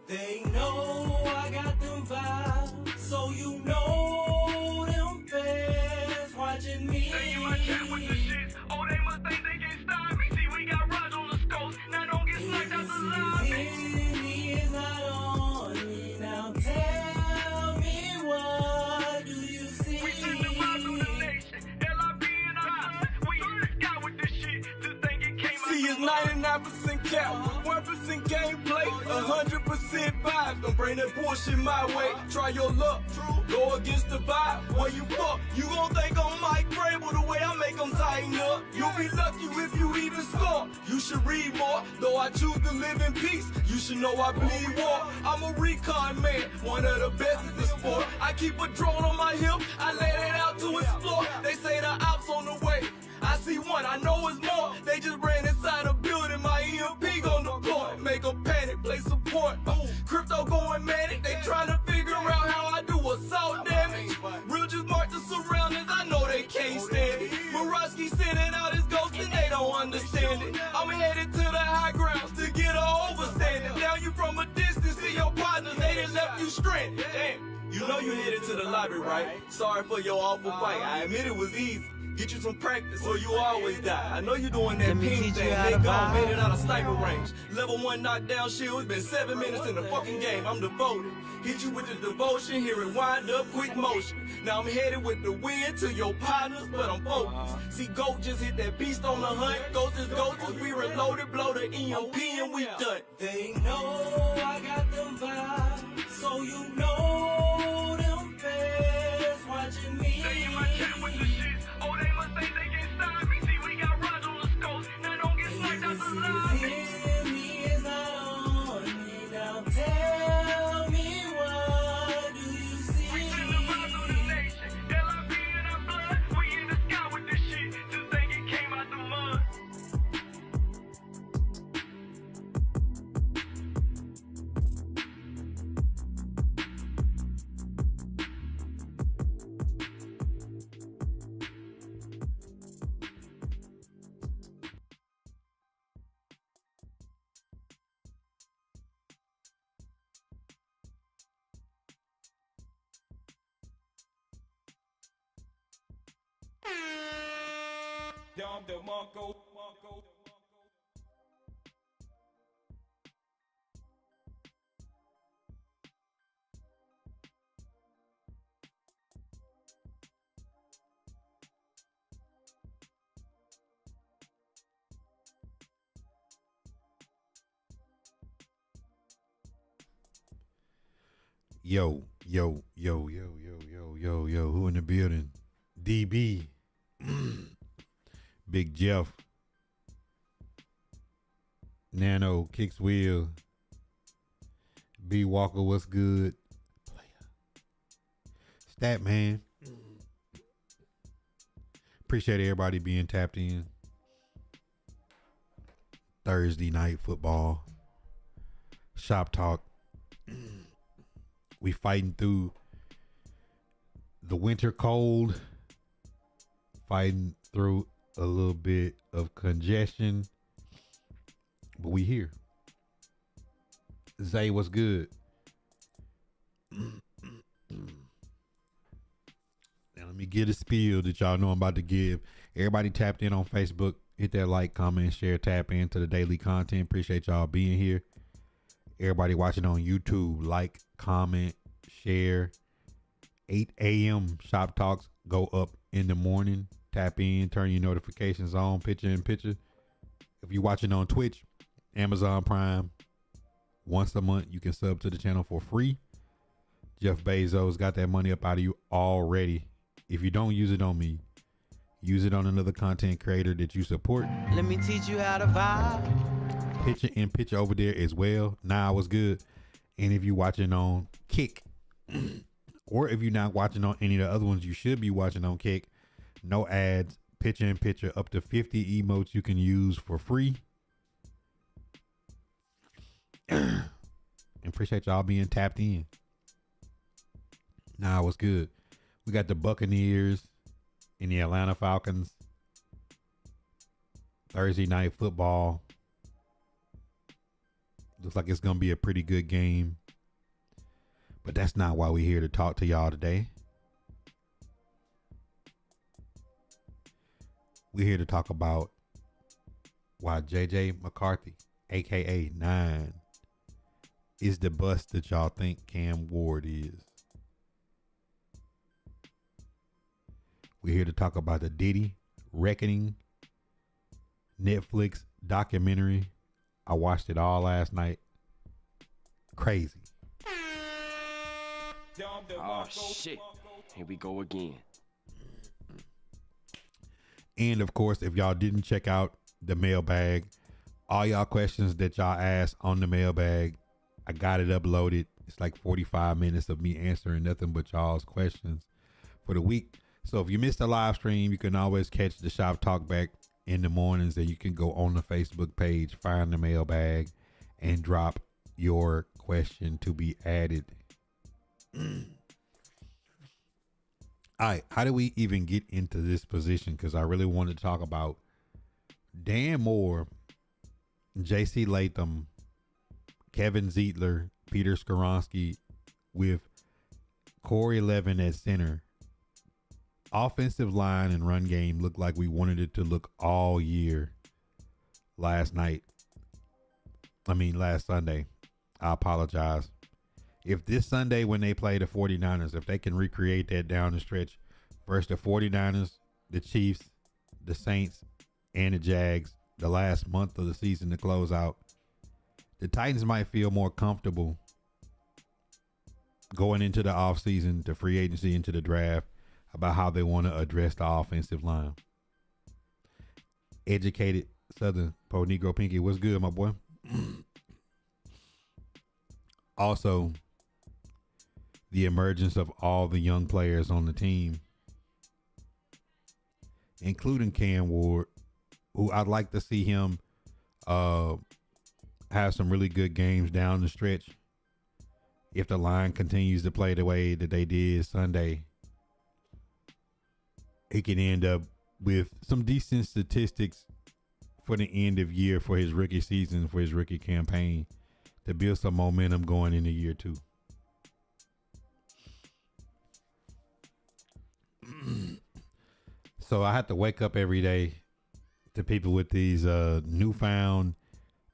They know I got them vibes, so you know them fans watching me. Say you my chat with the shits. Oh, they must think they can stop me. See, we got rods on the scopes. Now don't get sniped out the lobby. Is not on me. Now tell me, what do you see? We send the vibes on the nation. LIB and our we in the sky with this shit. To think it came out. See, it's 99% cap, 1% gameplay, 100% vibes. Don't bring that bullshit my way. Try your luck, go against the vibe. Where you fuck, you gon' think I'm Mike Vrabel the way I make them tighten up. You'll be lucky if you even score. You should read more, though I choose to live in peace. You should know I bleed war. I'm a recon man, one of the best in the sport. I keep a drone on my hip, I let it out to explore. They say the ops on the way. I see one, I know it's more. They just ran inside a building, my EMP gon' deploy. Make a panic, play support. Crypto going manic, they tryna figure out how I do assault damage. Real just mark the surroundings, I know they can't stand it. Murawski sending out his ghost and they don't understand it. I'm headed to the high grounds to get a overstanding. Now you from a distance, see your partners, they done left you stranded. Damn, you know you headed to the lobby, right? Sorry for your awful fight, I admit it was easy. Get you some practice or you always die. I know you doing that ping thing. They gone, made it out of sniper range. Level 1 knockdown shield. It's been 7 minutes in the fucking game. I'm devoted. Hit you with the devotion. Hear it wind up, quick motion. Now I'm headed with the wind to your partners, but I'm focused. See, Goat just hit that beast on the hunt. Ghosts is ghosts. We reloaded, blow the EMP and we done. They know I got them vibes, so you know them fans watching me. Say you my chat with the shits. Oh, they must think they can stop me. See, we got rods on the scopes. Now don't get sniped out the lobby. Is not on me. Now tell me, what do you see? We send the vibes on the nation. LIB and our blood. We in the sky with this shit. To think it came out the mud. Dom DeMarco. Yo, who in the building? DB. Big Jeff. Nano, Kicks Wheel. B Walker, what's good? Player. Stat Man. Appreciate everybody being tapped in. Thursday night football. Shop talk. We fighting through the winter cold. Fighting through a little bit of congestion. But we here. Zay, what's good? Now let me get a spiel that y'all know I'm about to give. Everybody tapped in on Facebook. Hit that like, comment, share, tap into the daily content. Appreciate y'all being here. Everybody watching on YouTube, like, comment, share. 8 a.m. Shop Talks go up in the morning. Tap in, turn your notifications on, picture in picture. If you're watching on Twitch, Amazon Prime, once a month you can sub to the channel for free. Jeff Bezos got that money up out of you already. If you don't use it on me, use it on another content creator that you support. Let me teach you how to vibe. Picture in picture over there as well. Nah, was good. And if you're watching on Kick, or if you're not watching on any of the other ones, you should be watching on Kick. No ads, picture in picture, up to 50 emotes you can use for free. And appreciate y'all being tapped in. Nah, what's good? We got the Buccaneers and the Atlanta Falcons. Thursday night football. Looks like it's going to be a pretty good game. But that's not why we're here to talk to y'all today. We're here to talk about why JJ McCarthy, aka 9, is the bust that y'all think Cam Ward is. We're here to talk about the Diddy Reckoning Netflix documentary. I watched it all last night. Crazy. Oh shit. Here we go again. And of course, if y'all didn't check out the mailbag, all y'all questions that y'all asked on the mailbag, I got it uploaded. It's like 45 minutes of me answering nothing but y'all's questions for the week. So if you missed the live stream, you can always catch the Shop Talk back in the mornings, and you can go on the Facebook page, find the mailbag, and drop your question to be added. All right, how do we even get into this position? Because I really wanted to talk about Dan Moore, J.C. Latham, Kevin Zeitler, Peter Skoronski with Corey Levin at center. Offensive line and run game looked like we wanted it to look all year last Sunday. I apologize. If this Sunday when they play the 49ers, if they can recreate that down the stretch versus the 49ers, the Chiefs, the Saints, and the Jags, the last month of the season to close out, the Titans might feel more comfortable going into the offseason, to free agency, into the draft, about how they want to address the offensive line. Educated Southern Po Negro Pinky, what's good, my boy? Also, the emergence of all the young players on the team, including Cam Ward, who I'd like to see him have some really good games down the stretch. If the line continues to play the way that they did Sunday, he can end up with some decent statistics for the end of year for his rookie season, for his rookie campaign, to build some momentum going into year 2. So I have to wake up every day to people with these newfound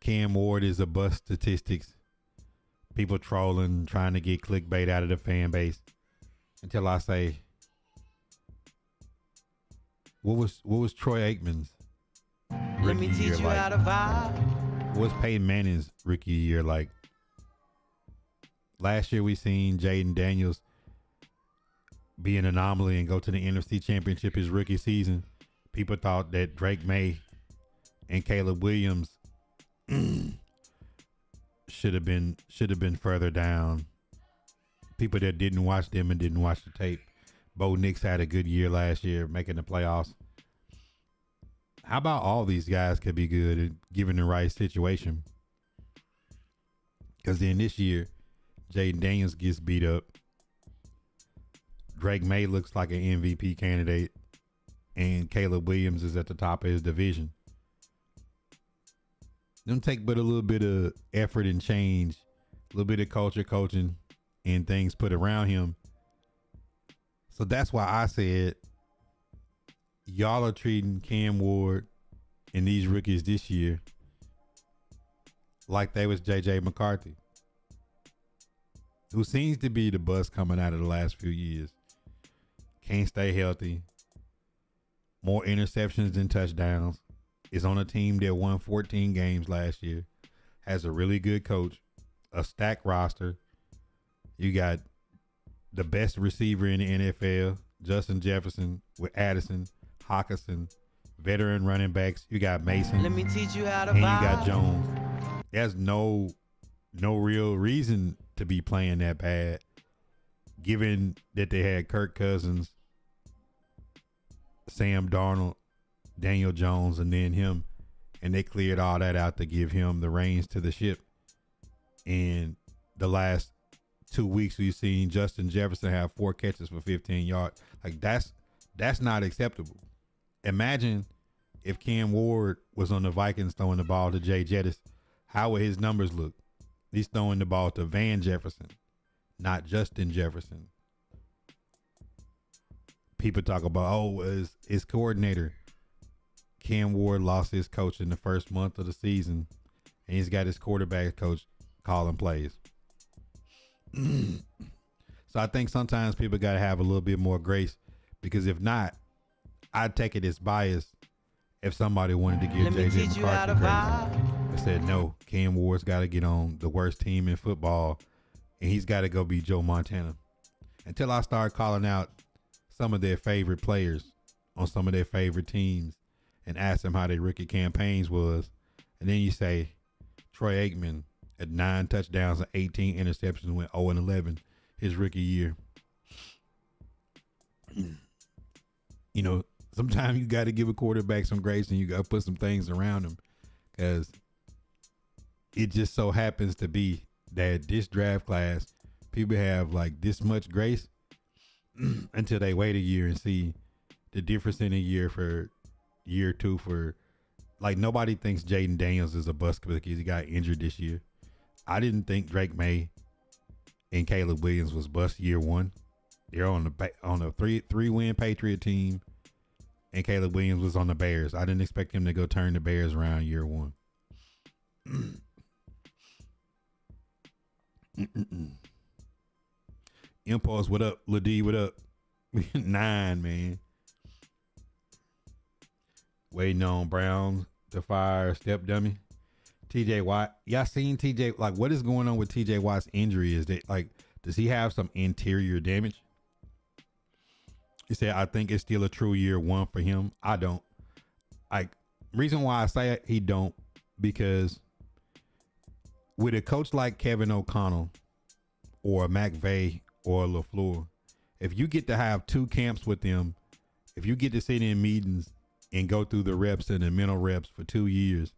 Cam Ward is a bust statistics. People trolling, trying to get clickbait out of the fan base, until I say, what was Troy Aikman's Let rookie me year teach you like? how to vibe. What's Peyton Manning's rookie year like? Last year we seen Jaden Daniels be an anomaly and go to the NFC Championship his rookie season. People thought that Drake May and Caleb Williams should have been further down. People that didn't watch them and didn't watch the tape. Bo Nix had a good year last year, making the playoffs. How about all these guys could be good given the right situation? Because then this year, Jaden Daniels gets beat up. Drake May looks like an MVP candidate, and Caleb Williams is at the top of his division. Them take but a little bit of effort and change, a little bit of culture coaching, and things put around him. So that's why I said y'all are treating Cam Ward and these rookies this year like they was JJ McCarthy, who seems to be the bust coming out of the last few years. Can't stay healthy. More interceptions than touchdowns. Is on a team that won 14 games last year. Has a really good coach. A stacked roster. You got the best receiver in the NFL, Justin Jefferson, with Addison, Hawkinson, veteran running backs. You got Mason. Let me teach you how to And vibe. you got Jones. There's no real reason to be playing that bad, given that they had Kirk Cousins, Sam Darnold, Daniel Jones, and then him, and they cleared all that out to give him the reins to the ship. And the last 2 weeks, we've seen Justin Jefferson have 4 catches for 15 yards. Like that's not acceptable. Imagine if Cam Ward was on the Vikings throwing the ball to Jay Jettis. How would his numbers look? He's throwing the ball to Van Jefferson, not Justin Jefferson. People talk about, his coordinator. Cam Ward lost his coach in the first month of the season, and he's got his quarterback coach calling plays. So I think sometimes people got to have a little bit more grace, because if not, I'd take it as bias if somebody wanted to give Let me JJ teach you how to McCarthy grace. vibe. I said, no, Cam Ward's got to get on the worst team in football, and he's got to go beat Joe Montana. Until I start calling out some of their favorite players on some of their favorite teams and ask them how their rookie campaigns was. And then you say Troy Aikman at 9 touchdowns and 18 interceptions went 0-11 his rookie year. You know, sometimes you got to give a quarterback some grace, and you got to put some things around him, because it just so happens to be that this draft class, people have like this much grace until they wait a year and see the difference in a year for year two. For like, nobody thinks Jaden Daniels is a bust because he got injured this year. I didn't think Drake May and Caleb Williams was bust year one. They're on a three win Patriot team, and Caleb Williams was on the Bears. I didn't expect him to go turn the Bears around year one. Impulse, what up? Ladie, what up? 9, man. Waiting on Brown to fire step dummy. TJ Watt. Y'all seen TJ? Like, what is going on with TJ Watt's injury? Is that, like, does he have some interior damage? He said, I think it's still a true year one for him. I don't. Like, reason why I say it, he don't, because with a coach like Kevin O'Connell or McVay or LaFleur, if you get to have 2 camps with them, if you get to sit in meetings and go through the reps and the mental reps for 2 years,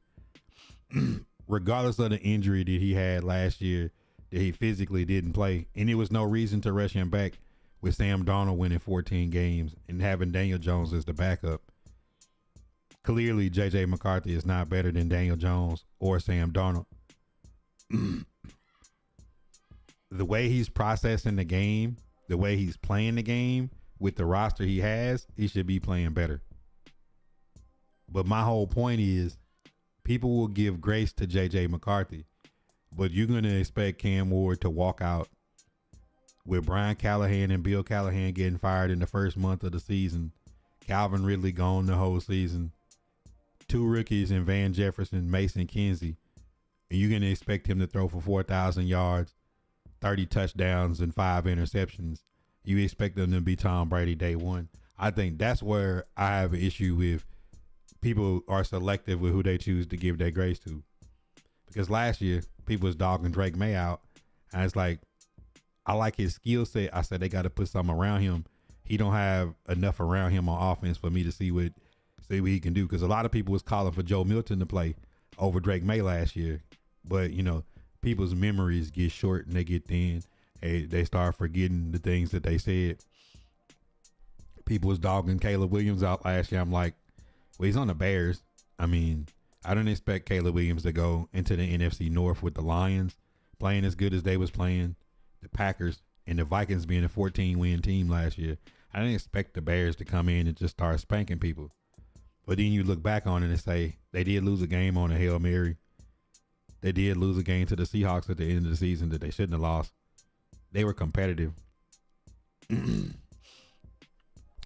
regardless of the injury that he had last year that he physically didn't play, and there was no reason to rush him back with Sam Darnold winning 14 games and having Daniel Jones as the backup. Clearly, J.J. McCarthy is not better than Daniel Jones or Sam Darnold. The way he's processing the game, the way he's playing the game with the roster he has, he should be playing better. But my whole point is, people will give grace to J.J. McCarthy, but you're going to expect Cam Ward to walk out with Brian Callahan and Bill Callahan getting fired in the first month of the season, Calvin Ridley gone the whole season, 2 rookies in Van Jefferson, Mason Kinsey, and you're going to expect him to throw for 4,000 yards, 30 touchdowns, and 5 interceptions. You expect them to be Tom Brady day one. I think that's where I have an issue with people are selective with who they choose to give their grace to. Because last year, people was dogging Drake May out, and it's like, I like his skill set. I said they got to put something around him. He don't have enough around him on offense for me to see what he can do. Because a lot of people was calling for Joe Milton to play over Drake May last year, but you know, people's memories get short and they get thin. They start forgetting the things that they said. People was dogging Caleb Williams out last year. I'm like, well, he's on the Bears. I mean, I don't expect Caleb Williams to go into the NFC North with the Lions playing as good as they was playing, the Packers, and the Vikings being a 14-win team last year. I didn't expect the Bears to come in and just start spanking people. But then you look back on it and say, they did lose a game on a Hail Mary. They did lose a game to the Seahawks at the end of the season that they shouldn't have lost. They were competitive. And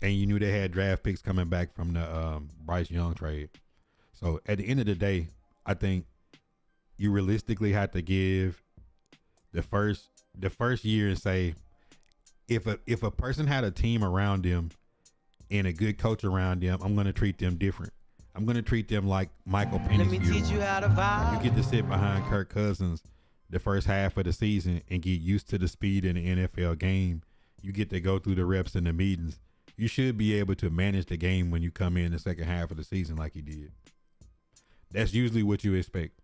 you knew they had draft picks coming back from the Bryce Young trade. So at the end of the day, I think you realistically have to give the first year and say, if a person had a team around them and a good coach around them, I'm going to treat them different. I'm going to treat them like Michael Penix. Let me teach you how to vibe. You get to sit behind Kirk Cousins the first half of the season and get used to the speed in the NFL game. You get to go through the reps and the meetings. You should be able to manage the game when you come in the second half of the season like he did. That's usually what you expect.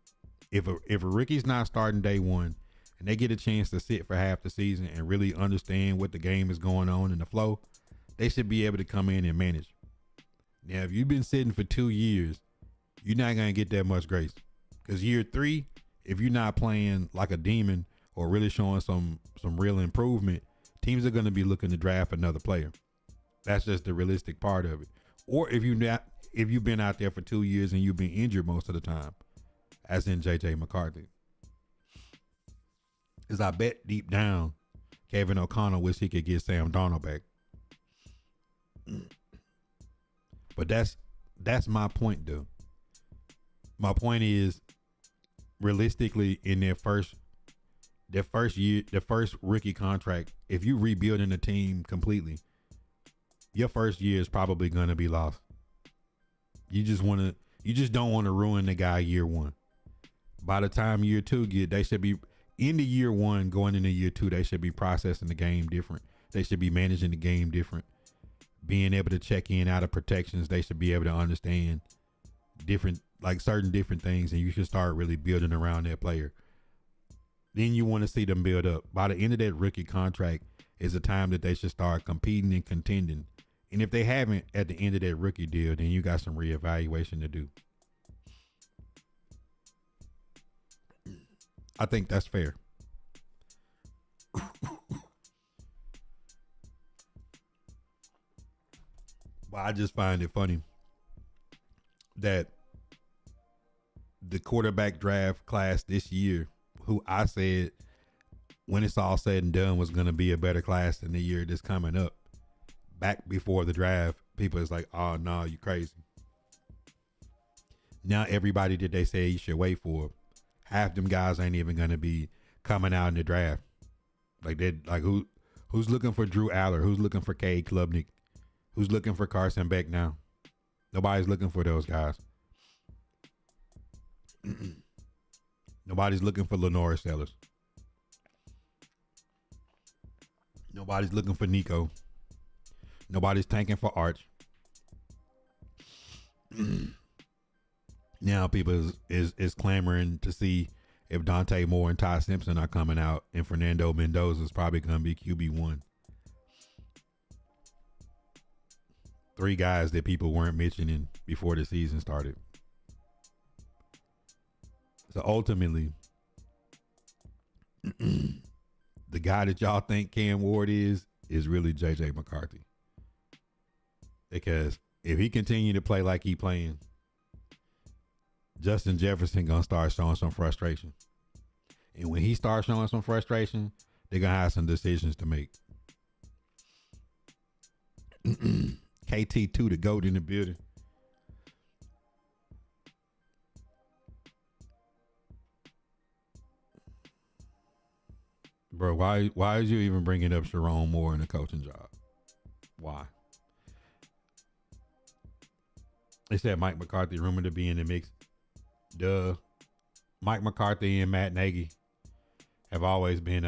If a rookie's not starting day one and they get a chance to sit for half the season and really understand what the game is going on in the flow, they should be able to come in and manage. Now, if you've been sitting for 2 years, you're not going to get that much grace, because year 3 if you're not playing like a demon or really showing some real improvement, teams are going to be looking to draft another player. That's just the realistic part of it. Or if you've been out there for 2 years and you've been injured most of the time, as in JJ McCarthy. Because I bet deep down, Kevin O'Connell wish he could get Sam Darnold back. But that's my point, though. My point is, realistically, in their first year, their first rookie contract, if you rebuilding the team completely, your first year is probably gonna be lost. You just don't want to ruin the guy year one. By the time year two they should be in the year one going into year two. They should be processing the game different. They should be managing the game different. Being able to check in out of protections, they should be able to understand certain different things, and you should start really building around that player. Then you want to see them build up. By the end of that rookie contract is the time that they should start competing and contending. And if they haven't at the end of that rookie deal, then you got some reevaluation to do. I think that's fair. But I just find it funny that the quarterback draft class this year, who I said when it's all said and done was going to be a better class than the year that's coming up, back before the draft, people is like, oh, no, you crazy. Now everybody that they say you should wait for, half them guys ain't even going to be coming out in the draft. Who's looking for Drew Aller? Who's looking for Cade Klubnik? Who's looking for Carson Beck now? Nobody's looking for those guys. Nobody's looking for Lenora Sellers. Nobody's looking for Nico. Nobody's tanking for Arch. Now people is clamoring to see if Dante Moore and Ty Simpson are coming out, and Fernando Mendoza is probably going to be QB1. 3 guys that people weren't mentioning before the season started. So ultimately, the guy that y'all think Cam Ward is really JJ McCarthy. Because if he continue to play like he playing, Justin Jefferson gonna start showing some frustration. And when he starts showing some frustration, they're gonna have some decisions to make. KT2 the GOAT in the building. Bro, why is you even bringing up Sharon Moore in the coaching job? Why? They said Mike McCarthy rumored to be in the mix. Duh. Mike McCarthy and Matt Nagy have always been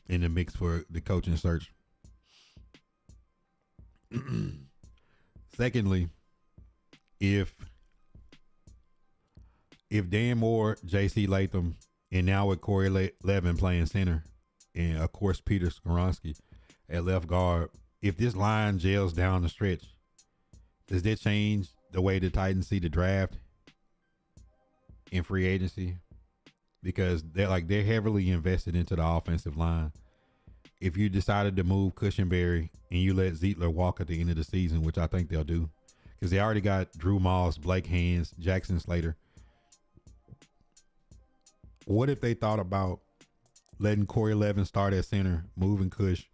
in the mix for the coaching search. Secondly, if Dan Moore, J.C. Latham, and now with Corey Levin playing center, and of course Peter Skoronski at left guard, if this line gels down the stretch, does that change the way the Titans see the draft in free agency? Because they're heavily invested into the offensive line. If you decided to move Cushenberry and you let Zietler walk at the end of the season, which I think they'll do, because they already got Drew Moss, Blake Hands, Jackson Slater. What if they thought about letting Corey Levin start at center, moving Cush,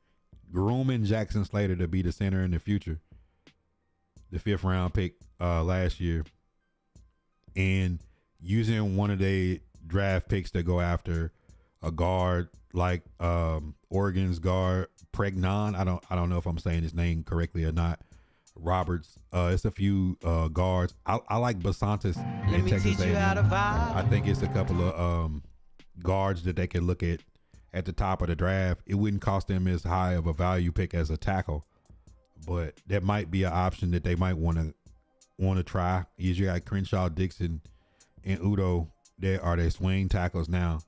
grooming Jackson Slater to be the center in the future, the 5th round pick last year, and using one of their draft picks to go after a guard like Oregon's guard Pregnon. I don't know if I'm saying his name correctly or not. Roberts. It's a few guards. I like Basantis in Texas A&M. I think it's a couple of guards that they could look at the top of the draft. It wouldn't cost them as high of a value pick as a tackle, but that might be an option that they might want to try. You got Crenshaw, Dixon, and Udo. They are their swing tackles now.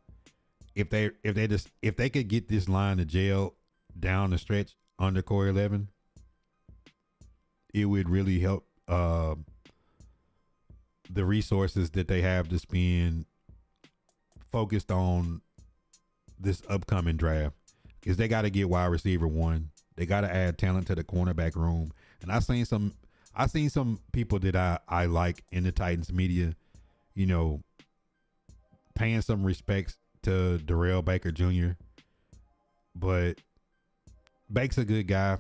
If they could get this line to gel down the stretch under Corey Levin, it would really help the resources that they have to spend focused on this upcoming draft is they got to get wide receiver one. They got to add talent to the cornerback room. And I seen some people that I like in the Titans media, you know, paying some respects to Darrell Baker Jr. But Bake's a good guy.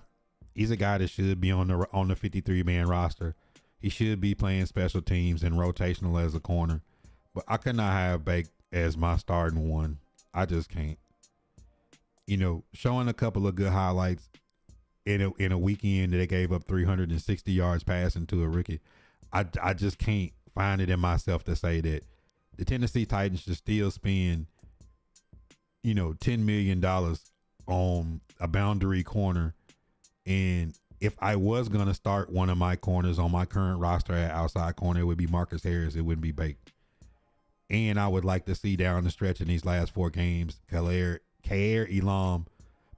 He's a guy that should be on the 53-man roster. He should be playing special teams and rotational as a corner. But I could not have Bake as my starting one. I just can't. You know, showing a couple of good highlights in a weekend that they gave up 360 yards passing to a rookie. I just can't find it in myself to say that the Tennessee Titans should still spend, you know, $10 million on a boundary corner. And if I was going to start one of my corners on my current roster at outside corner, it would be Marcus Harris. It wouldn't be Bake. And I would like to see down the stretch in these last 4 games, Kair Elam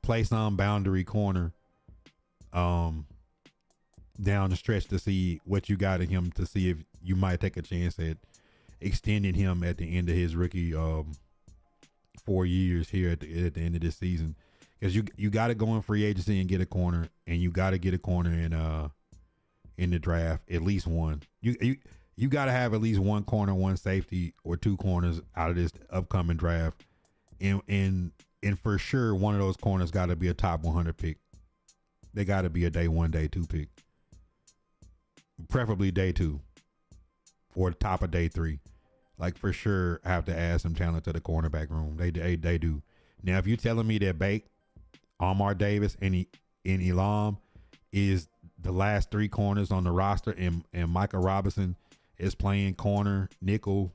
play some boundary corner down the stretch to see what you got in him, to see if you might take a chance at extending him at the end of his rookie 4 years here at the end of this season. Because you got to go in free agency and get a corner, and you got to get a corner in the draft, at least one. You got to have at least one corner, one safety, or 2 corners out of this upcoming draft, and for sure one of those corners got to be a top 100 pick. They got to be a day 1, day 2 pick, preferably day 2, or the top of day 3. Like, for sure, have to add some talent to the cornerback room. They do. Now, if you're telling me that Bake, Amar Davis, and Elam is the last 3 corners on the roster, and Micah Robinson is playing corner, nickel,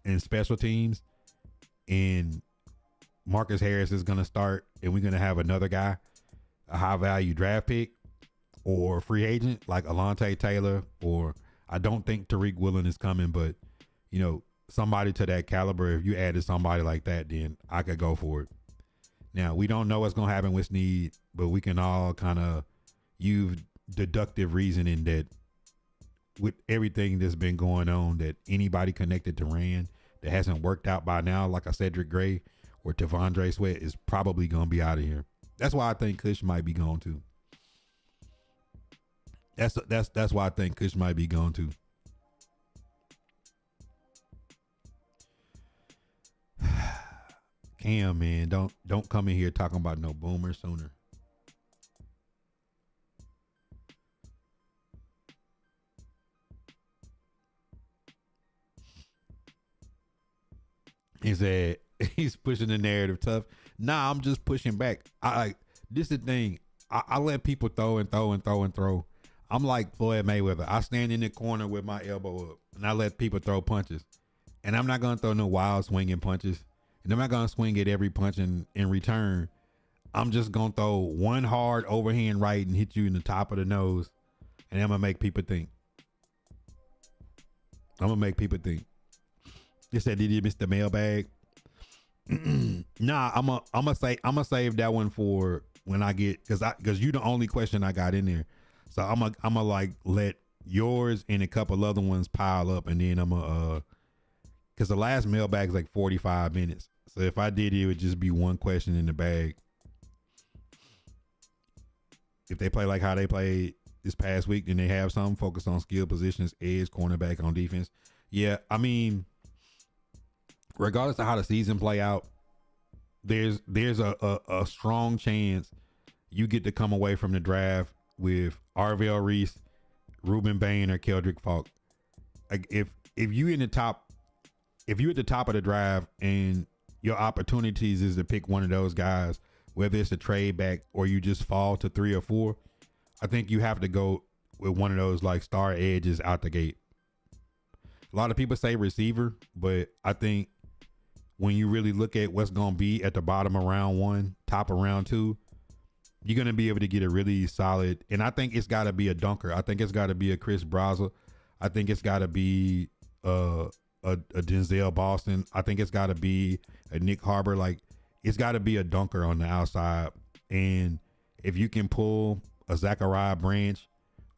and special teams, and Marcus Harris is going to start, and we're going to have another guy, a high-value draft pick or free agent like Alontae Taylor, or I don't think Tariq Woolen is coming, but, you know, somebody to that caliber, if you added somebody like that, then I could go for it. Now, we don't know what's going to happen with Snead, but we can all kind of use deductive reasoning that with everything that's been going on, that anybody connected to Rand that hasn't worked out by now, like a Cedric Gray or Tavondre Sweat, is probably going to be out of here. That's why I think Kush might be gone too. That's why I think Kush might be gone too. Cam, man, don't come in here talking about no Boomer Sooner. He said he's pushing the narrative tough. Nah, I'm just pushing back. This is the thing. I let people throw and throw and throw and throw. I'm like Floyd Mayweather. I stand in the corner with my elbow up, and I let people throw punches. And I'm not gonna throw no wild swinging punches. And I'm not going to swing at every punch in return. I'm just going to throw one hard overhand right and hit you in the top of the nose. And I'm going to make people think. They said, did you miss the mailbag? Nah, I'm gonna save that one for when I get, because you the only question I got in there. So I'm gonna like let yours and a couple other ones pile up, and then I'm gonna because the last mailbag is like 45 minutes. So if I did it would just be one question in the bag. If they play like how they played this past week, then they have some focus on skill positions, edge, cornerback, on defense. Yeah, I mean, regardless of how the season play out, there's a strong chance you get to come away from the draft with Arvell Reese, Ruben Bain, or Keldrick Falk. Like if you in the top, if you're at the top of the draft and your opportunities is to pick one of those guys, whether it's a trade back or you just fall to 3 or 4, I think you have to go with one of those like star edges out the gate. A lot of people say receiver, but I think when you really look at what's going to be at the bottom of round 1, top of round 2, you're going to be able to get a really solid, and I think it's got to be a dunker. I think it's got to be a Chris Brazel. I think it's got to be a Denzel Boston. I think it's got to be a Nick Harbor. Like, it's got to be a dunker on the outside. And if you can pull a Zachariah Branch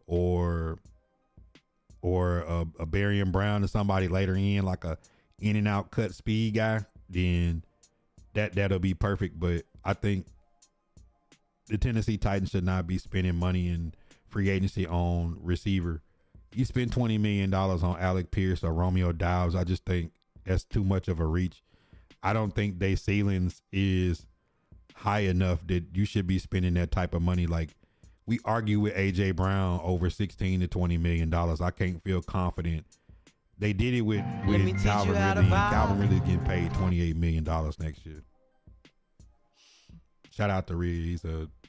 or a Barian Brown or somebody later in, like a in and out cut speed guy then that'll be perfect. But I think the Tennessee Titans should not be spending money in free agency on receiver. You spend $20 million on Alec Pierce or Romeo Doubs. I just think that's too much of a reach. I don't think their ceilings is high enough that you should be spending that type of money. Like, we argue with AJ Brown over $16 to $20 million. I can't feel confident. They did it with me teach Calvin you how to Ridley. vibe. Calvin Ridley getting paid $28 million next year. Shout out to Reed.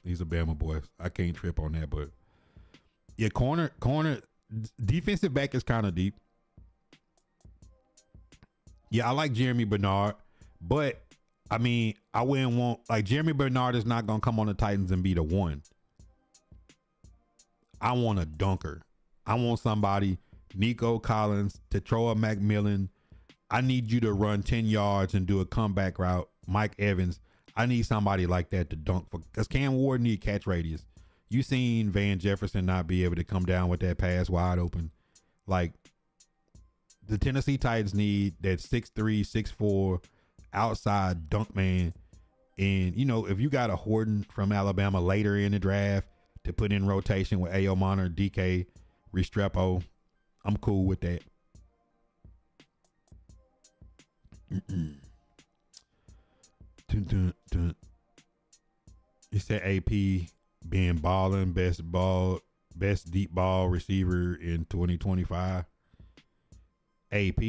He's a Bama boy. I can't trip on that. But yeah, corner defensive back is kind of deep. Yeah, I like Jeremy Bernard, but I mean, I wouldn't want, like, Jeremy Bernard is not gonna come on the Titans and be the one. I want a dunker. I want somebody, Nico Collins, Tetroa McMillan. I need you to run 10 yards and do a comeback route. Mike Evans. I need somebody like that to dunk for, because Cam Ward need catch radius. You seen Van Jefferson not be able to come down with that pass wide open. Like, the Tennessee Titans need that 6'3", 6'4", outside dunk man. And, you know, if you got a Horton from Alabama later in the draft to put in rotation with A.O. Monter, DK, Restrepo, I'm cool with that. He said AP being balling, best deep ball receiver in 2025. AP.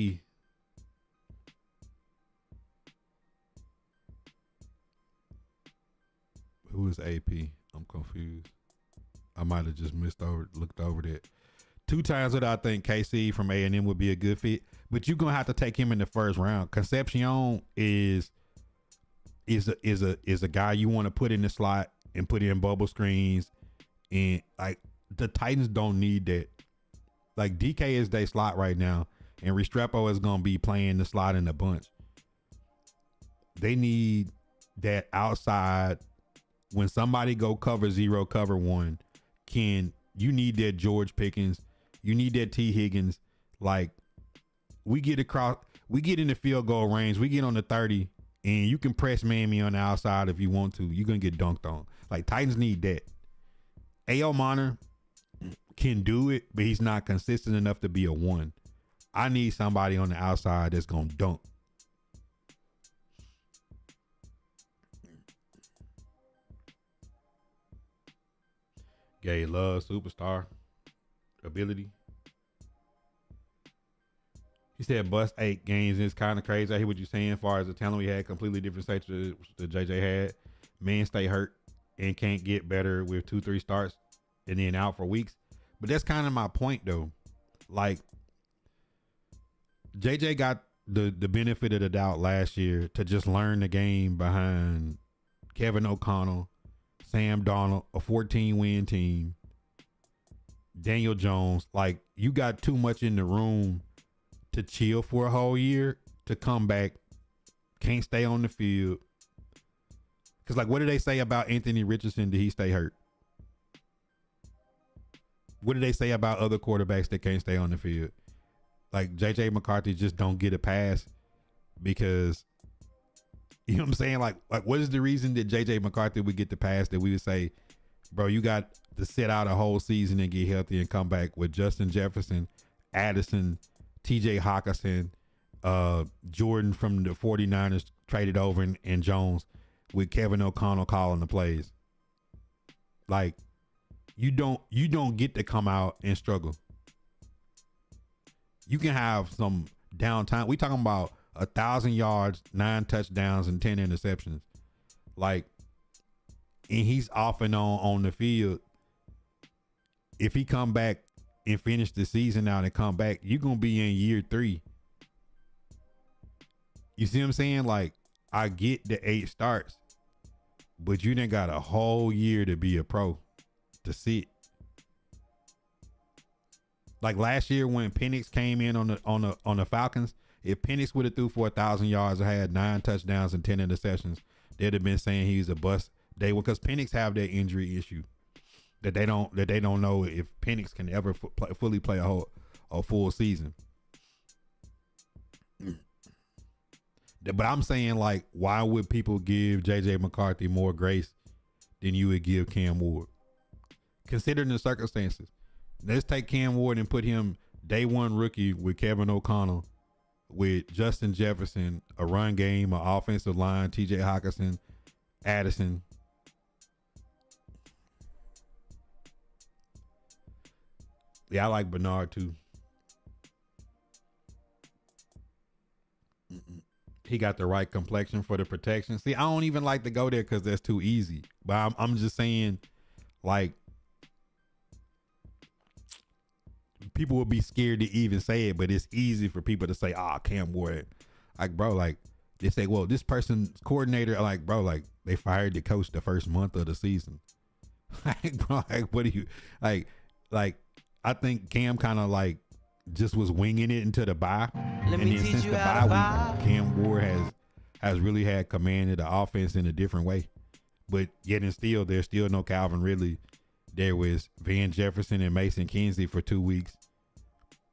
Who is AP? I'm confused. I might have just looked over that. 2 times that I think KC from A&M would be a good fit, but you're gonna have to take him in the first round. Concepcion is a guy you want to put in the slot and put in bubble screens, and like the Titans don't need that. Like, DK is their slot right now, and Restrepo is gonna be playing the slot in a bunch. They need that outside. When somebody go cover 0, cover 1, you need that George Pickens, you need that T. Higgins. Like, we get in the field goal range, we get on the 30, and you can press man me on the outside if you want to. You're gonna get dunked on. Like, Titans need that. A.O. Monter can do it, but he's not consistent enough to be a 1. I need somebody on the outside that's gonna dunk. Gay love, superstar, ability. He said bust 8 games. It's kind of crazy. I hear what you're saying as far as the talent we had, completely different stage to JJ had. Man stay hurt and can't get better with 2-3 starts and then out for weeks. But that's kind of my point, though. Like, JJ got the benefit of the doubt last year to just learn the game behind Kevin O'Connell, Sam Darnold, a 14-win team, Daniel Jones. Like, you got too much in the room to chill for a whole year, to come back, can't stay on the field. Because, like, what did they say about Anthony Richardson? Did he stay hurt? What did they say about other quarterbacks that can't stay on the field? Like, J.J. McCarthy just don't get a pass because, you know what I'm saying? Like what is the reason that J.J. McCarthy would get the pass that we would say, bro, you got to sit out a whole season and get healthy and come back with Justin Jefferson, Addison, T.J. Hawkinson, Jordan from the 49ers traded over, and Jones, with Kevin O'Connell calling the plays. Like, you don't get to come out and struggle. You can have some downtime. We talking about 1,000 yards, 9 touchdowns, and 10 interceptions. Like, and he's off and on the field. If he come back and finish the season out and come back, you're gonna be in year 3. You see what I'm saying? Like, I get the 8 starts, but you done got a whole year to be a pro, to sit. Like last year when Penix came in on the Falcons, if Penix would have threw for 1,000 yards and had 9 touchdowns and 10 interceptions, they'd have been saying he's a bust. They would, because Penix have that injury issue that they don't know if Penix can ever fully play a full season. But I'm saying, like, why would people give JJ McCarthy more grace than you would give Cam Ward? Considering the circumstances. Let's take Cam Ward and put him day one rookie with Kevin O'Connell, with Justin Jefferson, a run game, an offensive line, TJ Hawkinson, Addison. Yeah, I like Bernard too. He got the right complexion for the protection. See, I don't even like to go there because that's too easy. But I'm just saying, like, people would be scared to even say it, but it's easy for people to say, Cam Ward. Like, bro, like, they say, well, this person's coordinator, like, bro, like, they fired the coach the first month of the season. Like, bro, like, what do you, like, I think Cam kind of, like, just was winging it into the bye. Let and me then teach since you the how to bye week, vibe. Cam Ward has really had command of the offense in a different way. But yet and still, there's still no Calvin Ridley. There was Van Jefferson and Mason Kinsey for 2 weeks.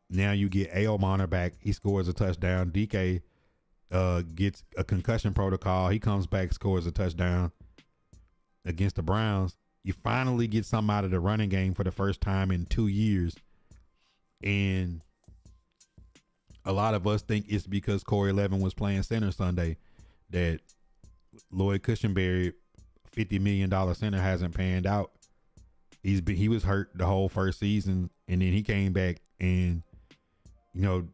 Now you get Ailmana back. He scores a touchdown. DK gets a concussion protocol. He comes back, scores a touchdown against the Browns. You finally get something out of the running game for the first time in 2 years. And a lot of us think it's because Corey Levin was playing center Sunday that Lloyd Cushenberry, $50 million center, hasn't panned out. He was hurt the whole first season, and then he came back, and you know,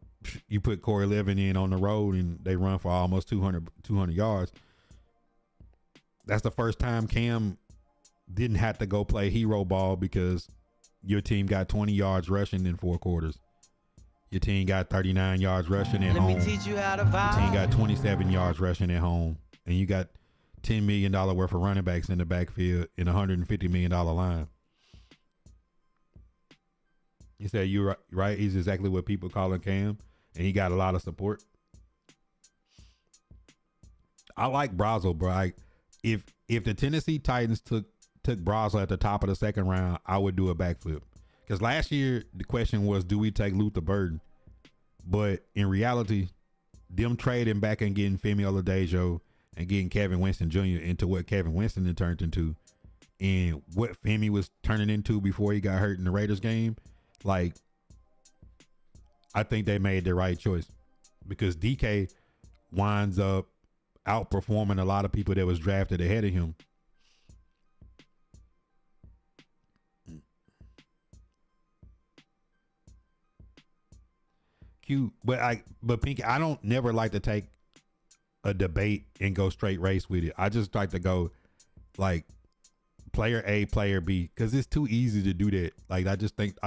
you put Corey Levin in on the road and they run for almost 200 yards. That's the first time Cam didn't have to go play hero ball because your team got 20 yards rushing in 4 quarters. Your team got 39 yards rushing at Let home. me teach you how to Your team vibe. got 27 yards rushing at home. And you got $10 million worth of running backs in the backfield in a $150 million line. You said you're right. He's exactly what people calling Cam. And he got a lot of support. I like Brazel, bro. If the Tennessee Titans took Brazel at the top of the second round, I would do a backflip. Because last year, the question was, do we take Luther Burden? But in reality, them trading back and getting Femi Oladejo and getting Kevin Winston Jr. into what Kevin Winston had turned into and what Femi was turning into before he got hurt in the Raiders game, like, I think they made the right choice because DK winds up outperforming a lot of people that was drafted ahead of him. Cute, but Pinky, I don't never like to take a debate and go straight race with it. I just like to go like player A, player B, because it's too easy to do that. Like I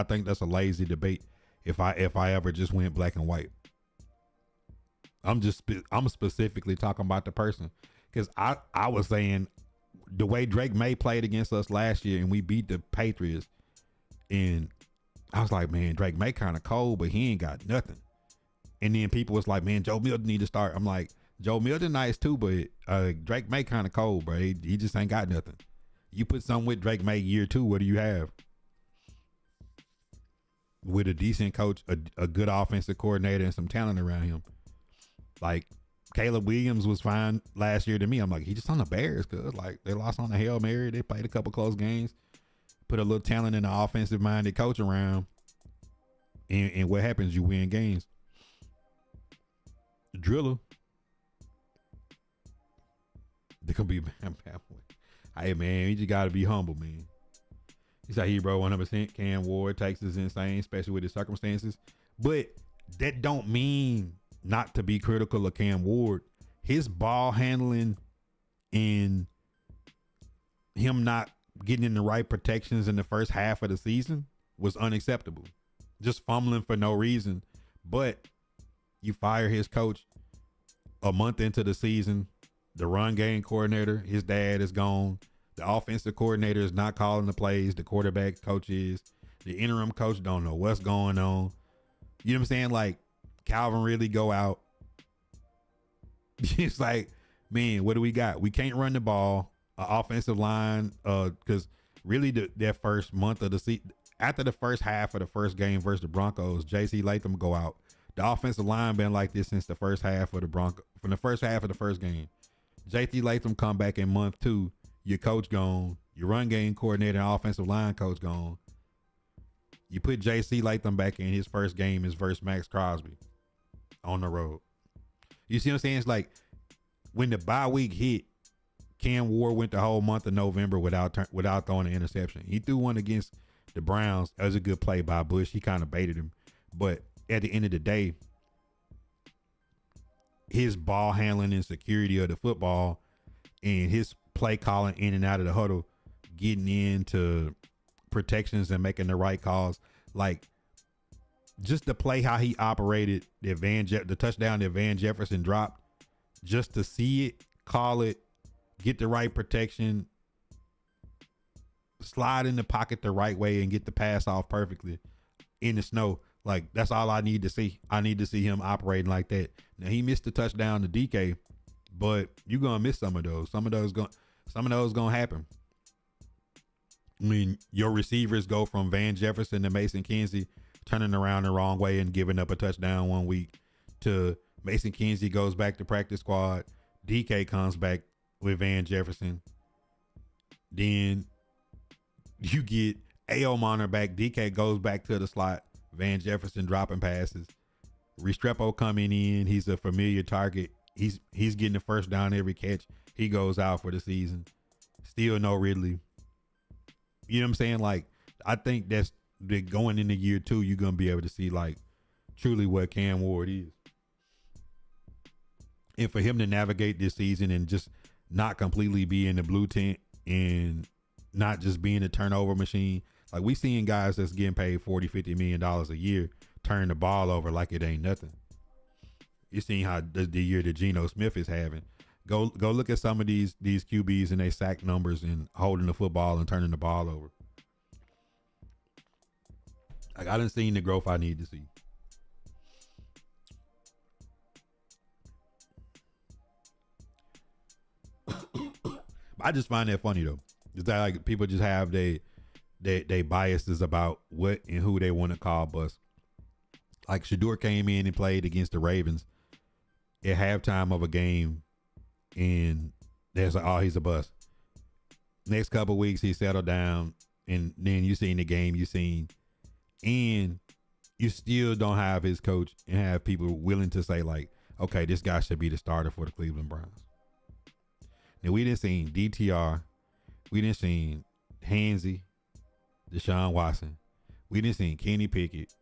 think that's a lazy debate. If I ever just went black and white, I'm specifically talking about the person because I was saying the way Drake May played against us last year and we beat the Patriots, and I was like, man, Drake May kind of cold, but he ain't got nothing. And then people was like, man, Joe Milton need to start. I'm like, Joe Milton nice too, but Drake May kind of cold, bro. He just ain't got nothing. You put something with Drake May year 2, what do you have? With a decent coach, a good offensive coordinator, and some talent around him. Like Caleb Williams was fine last year to me. I'm like, he just on the Bears, cause like they lost on the Hail Mary. They played a couple close games, put a little talent in the offensive minded coach around, and what happens? You win games. Driller. They gonna be hey man, you just gotta be humble, man. He said he bro 100%. Cam Ward takes is insane, especially with his circumstances. But that don't mean not to be critical of Cam Ward. His ball handling and him not getting in the right protections in the first half of the season was unacceptable. Just fumbling for no reason. But you fire his coach a month into the season. The run game coordinator, his dad is gone. The offensive coordinator is not calling the plays. The quarterback coach is. The interim coach don't know what's going on. You know what I'm saying? Like, Calvin really go out. It's like, man, what do we got? We can't run the ball. Offensive line, because really that first month of the season, after the first half of the first game versus the Broncos, J.C. Latham go out. The offensive line been like this since the first half of the Broncos. From the first half of the first game. JT Latham come back in month 2. Your coach gone. Your run game coordinator and offensive line coach gone. You put JC Latham back in. His first game is versus Max Crosby on the road. You see what I'm saying? It's like when the bye week hit, Cam Ward went the whole month of November without throwing an interception. He threw one against the Browns. That was a good play by Bush. He kind of baited him. But at the end of the day, his ball handling and security of the football and his play calling in and out of the huddle, getting into protections and making the right calls, like just to play how he operated the touchdown that Van Jefferson dropped, just to see it, call it, get the right protection, slide in the pocket the right way and get the pass off perfectly in the snow. Like, that's all I need to see. I need to see him operating like that. Now, he missed the touchdown to DK, but you're going to miss some of those. Some of those going to happen. I mean, your receivers go from Van Jefferson to Mason Kinsey turning around the wrong way and giving up a touchdown one week, to Mason Kinsey goes back to practice squad. DK comes back with Van Jefferson. Then you get A.O. Monter back. DK goes back to the slot. Van Jefferson dropping passes. Restrepo coming in. He's a familiar target. He's getting the first down every catch. He goes out for the season. Still no Ridley. You know what I'm saying? Like, I think that's going into year 2, you're going to be able to see, like, truly what Cam Ward is. And for him to navigate this season and just not completely be in the blue tent and not just being a turnover machine. Like, we seeing guys that's getting paid $40-50 million a year turn the ball over like it ain't nothing. You're seeing how the year that Geno Smith is having. Go look at some of these QBs and they sack numbers and holding the football and turning the ball over. Like, I done seen the growth I need to see. I just find that funny though. Is that, like, people just have they biases about what and who they want to call bust. Like, Shador came in and played against the Ravens at halftime of a game, and there's like, oh, he's a bust. Next couple of weeks, he settled down, and then you seen the game you seen, and you still don't have his coach and have people willing to say, like, okay, this guy should be the starter for the Cleveland Browns. Now, we didn't seen DTR. We didn't seen Hansy, Deshaun Watson. We didn't seen Kenny Pickett.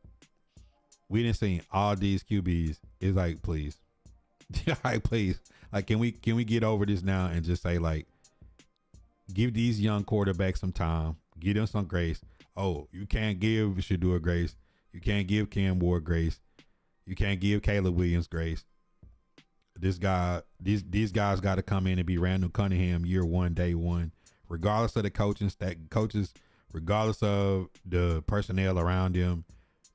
We didn't seen all these QBs. It's like, please. Like, please. Like, can we get over this now and just say, like, give these young quarterbacks some time. Give them some grace. Oh, you can't give Shador grace. You can't give Cam Ward grace. You can't give Caleb Williams grace. These guys got to come in and be Randall Cunningham year 1, day 1, regardless of the coaches, regardless of the personnel around them,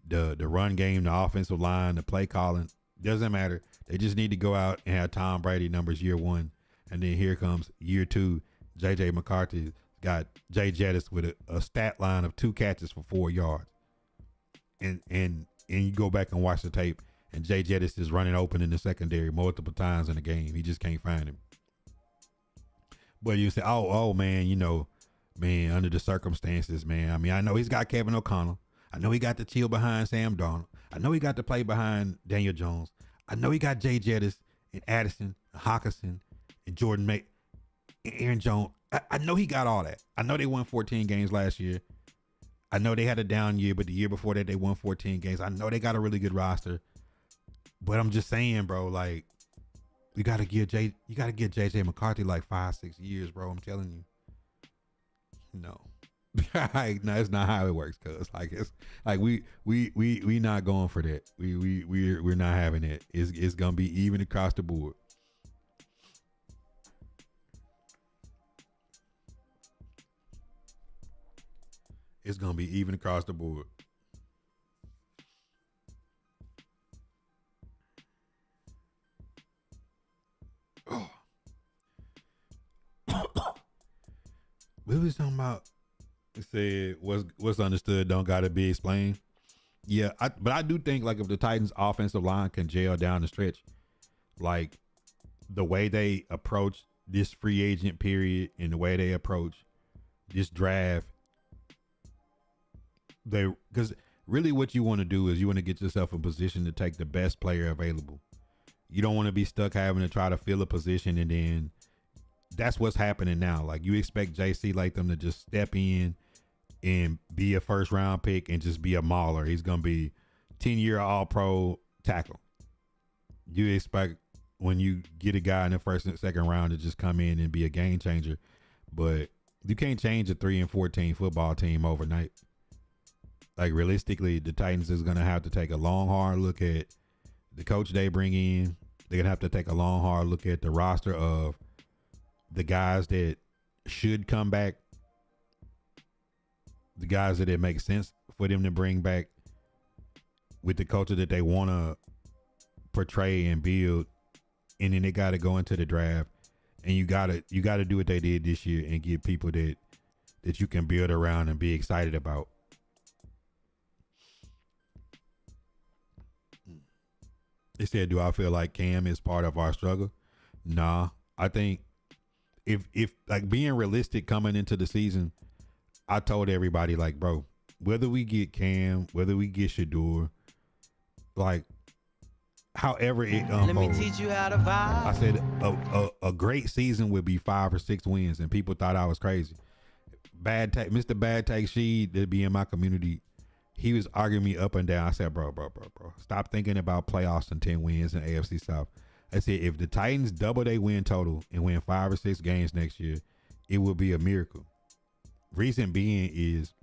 the run game, the offensive line, the play calling. Doesn't matter. They just need to go out and have Tom Brady numbers year 1, and then here comes year 2. J.J. McCarthy got Jay Jettis with a stat line of 2 catches for 4 yards, and you go back and watch the tape. And Jay Jettis is running open in the secondary multiple times in the game. He just can't find him. But you say, oh man, under the circumstances, man. I mean, I know he's got Kevin O'Connell. I know he got to chill behind Sam Darnold. I know he got to play behind Daniel Jones. I know he got Jay Jettis and Addison and Hawkinson and Jordan May and Aaron Jones. I know he got all that. I know they won 14 games last year. I know they had a down year, but the year before that they won 14 games. I know they got a really good roster. But I'm just saying, bro, like, you gotta give JJ McCarthy like 5-6 years, bro. I'm telling you. No. Like, no, it's not how it works, cuz like it's like we not going for that. We're not having it. It's gonna be even across the board. It's gonna be even across the board. We was talking about, it said what's understood don't gotta be explained. Yeah, but I do think like if the Titans offensive line can gel down the stretch, like the way they approach this free agent period and the way they approach this draft, because really what you want to do is you want to get yourself in position to take the best player available. You don't want to be stuck having to try to fill a position, and then that's what's happening now. Like you expect JC Latham to just step in and be a first round pick and just be a mauler. He's going to be 10-year all pro tackle. You expect when you get a guy in the first and second round to just come in and be a game changer, but you can't change a 3-14 football team overnight. Like realistically, the Titans is going to have to take a long, hard look at the coach they bring in. They're going to have to take a long, hard look at the roster of the guys that should come back, the guys that it makes sense for them to bring back with the culture that they want to portray and build. And then they got to go into the draft, and you got to do what they did this year and get people that you can build around and be excited about. They said, do I feel like Cam is part of our struggle? Nah, I think if like being realistic coming into the season, I told everybody like, bro, whether we get Cam, whether we get Shador, like however it Let me unfolds, teach you how to vibe. I said a great season would be 5 or 6 wins, and people thought I was crazy. Mr. Bad Take Sheed that be in my community, he was arguing me up and down. I said, bro, stop thinking about playoffs and 10 wins in AFC South. I said, if the Titans double their win total and win 5 or 6 games next year, it will be a miracle. Reason being is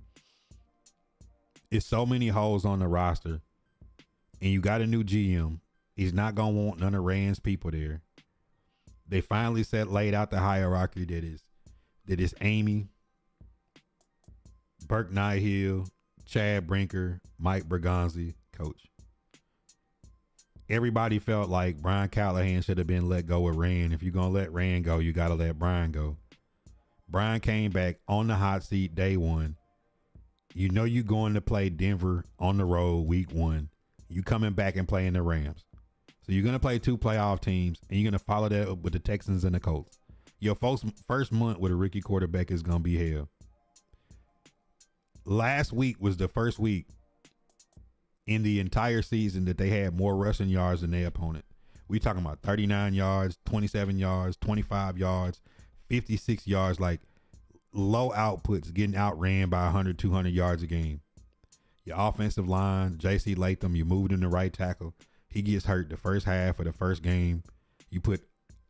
it's so many holes on the roster, and you got a new GM. He's not going to want none of Rand's people there. They finally laid out the hierarchy that is Amy, Burke Nihill, Chad Brinker, Mike Bergonzi, coach. Everybody felt like Brian Callahan should have been let go with Rand. If you're going to let Rand go, you got to let Brian go. Brian came back on the hot seat day one. You know you're going to play Denver on the road week 1. You coming back and playing the Rams. So you're going to play 2 playoff teams, and you're going to follow that up with the Texans and the Colts. Your first month with a rookie quarterback is going to be hell. Last week was the first week in the entire season that they had more rushing yards than their opponent. We talking about 39 yards, 27 yards, 25 yards, 56 yards, like low outputs, getting outran by 100, 200 yards a game. Your offensive line, JC Latham, you moved him to right tackle. He gets hurt the first half of the first game. You put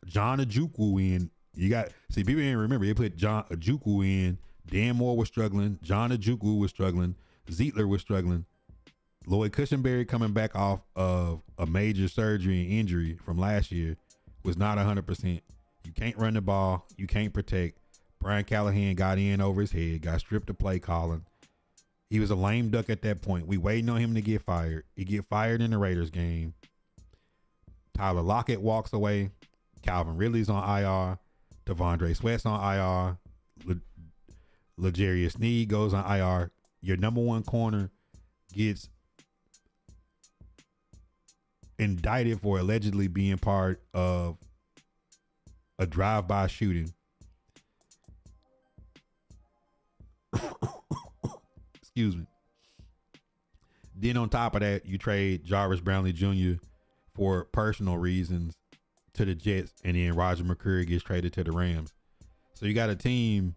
John Ojukwu in. People didn't remember. They put John Ojukwu in. Dan Moore was struggling. John Ojukwu was struggling. Zietler was struggling. Lloyd Cushenberry, coming back off of a major surgery and injury from last year, was not 100%. You can't run the ball. You can't protect. Brian Callahan got in over his head, got stripped of play calling. He was a lame duck at that point. We waiting on him to get fired. He get fired in the Raiders game. Tyler Lockett walks away. Calvin Ridley's on IR. Devondre Sweat's on IR. L'Jarius Sneed goes on IR. Your number 1 corner gets indicted for allegedly being part of a drive-by shooting. Excuse me. Then on top of that, you trade Jarvis Brownlee Jr. for personal reasons to the Jets, and then Roger McCreary gets traded to the Rams. So you got a team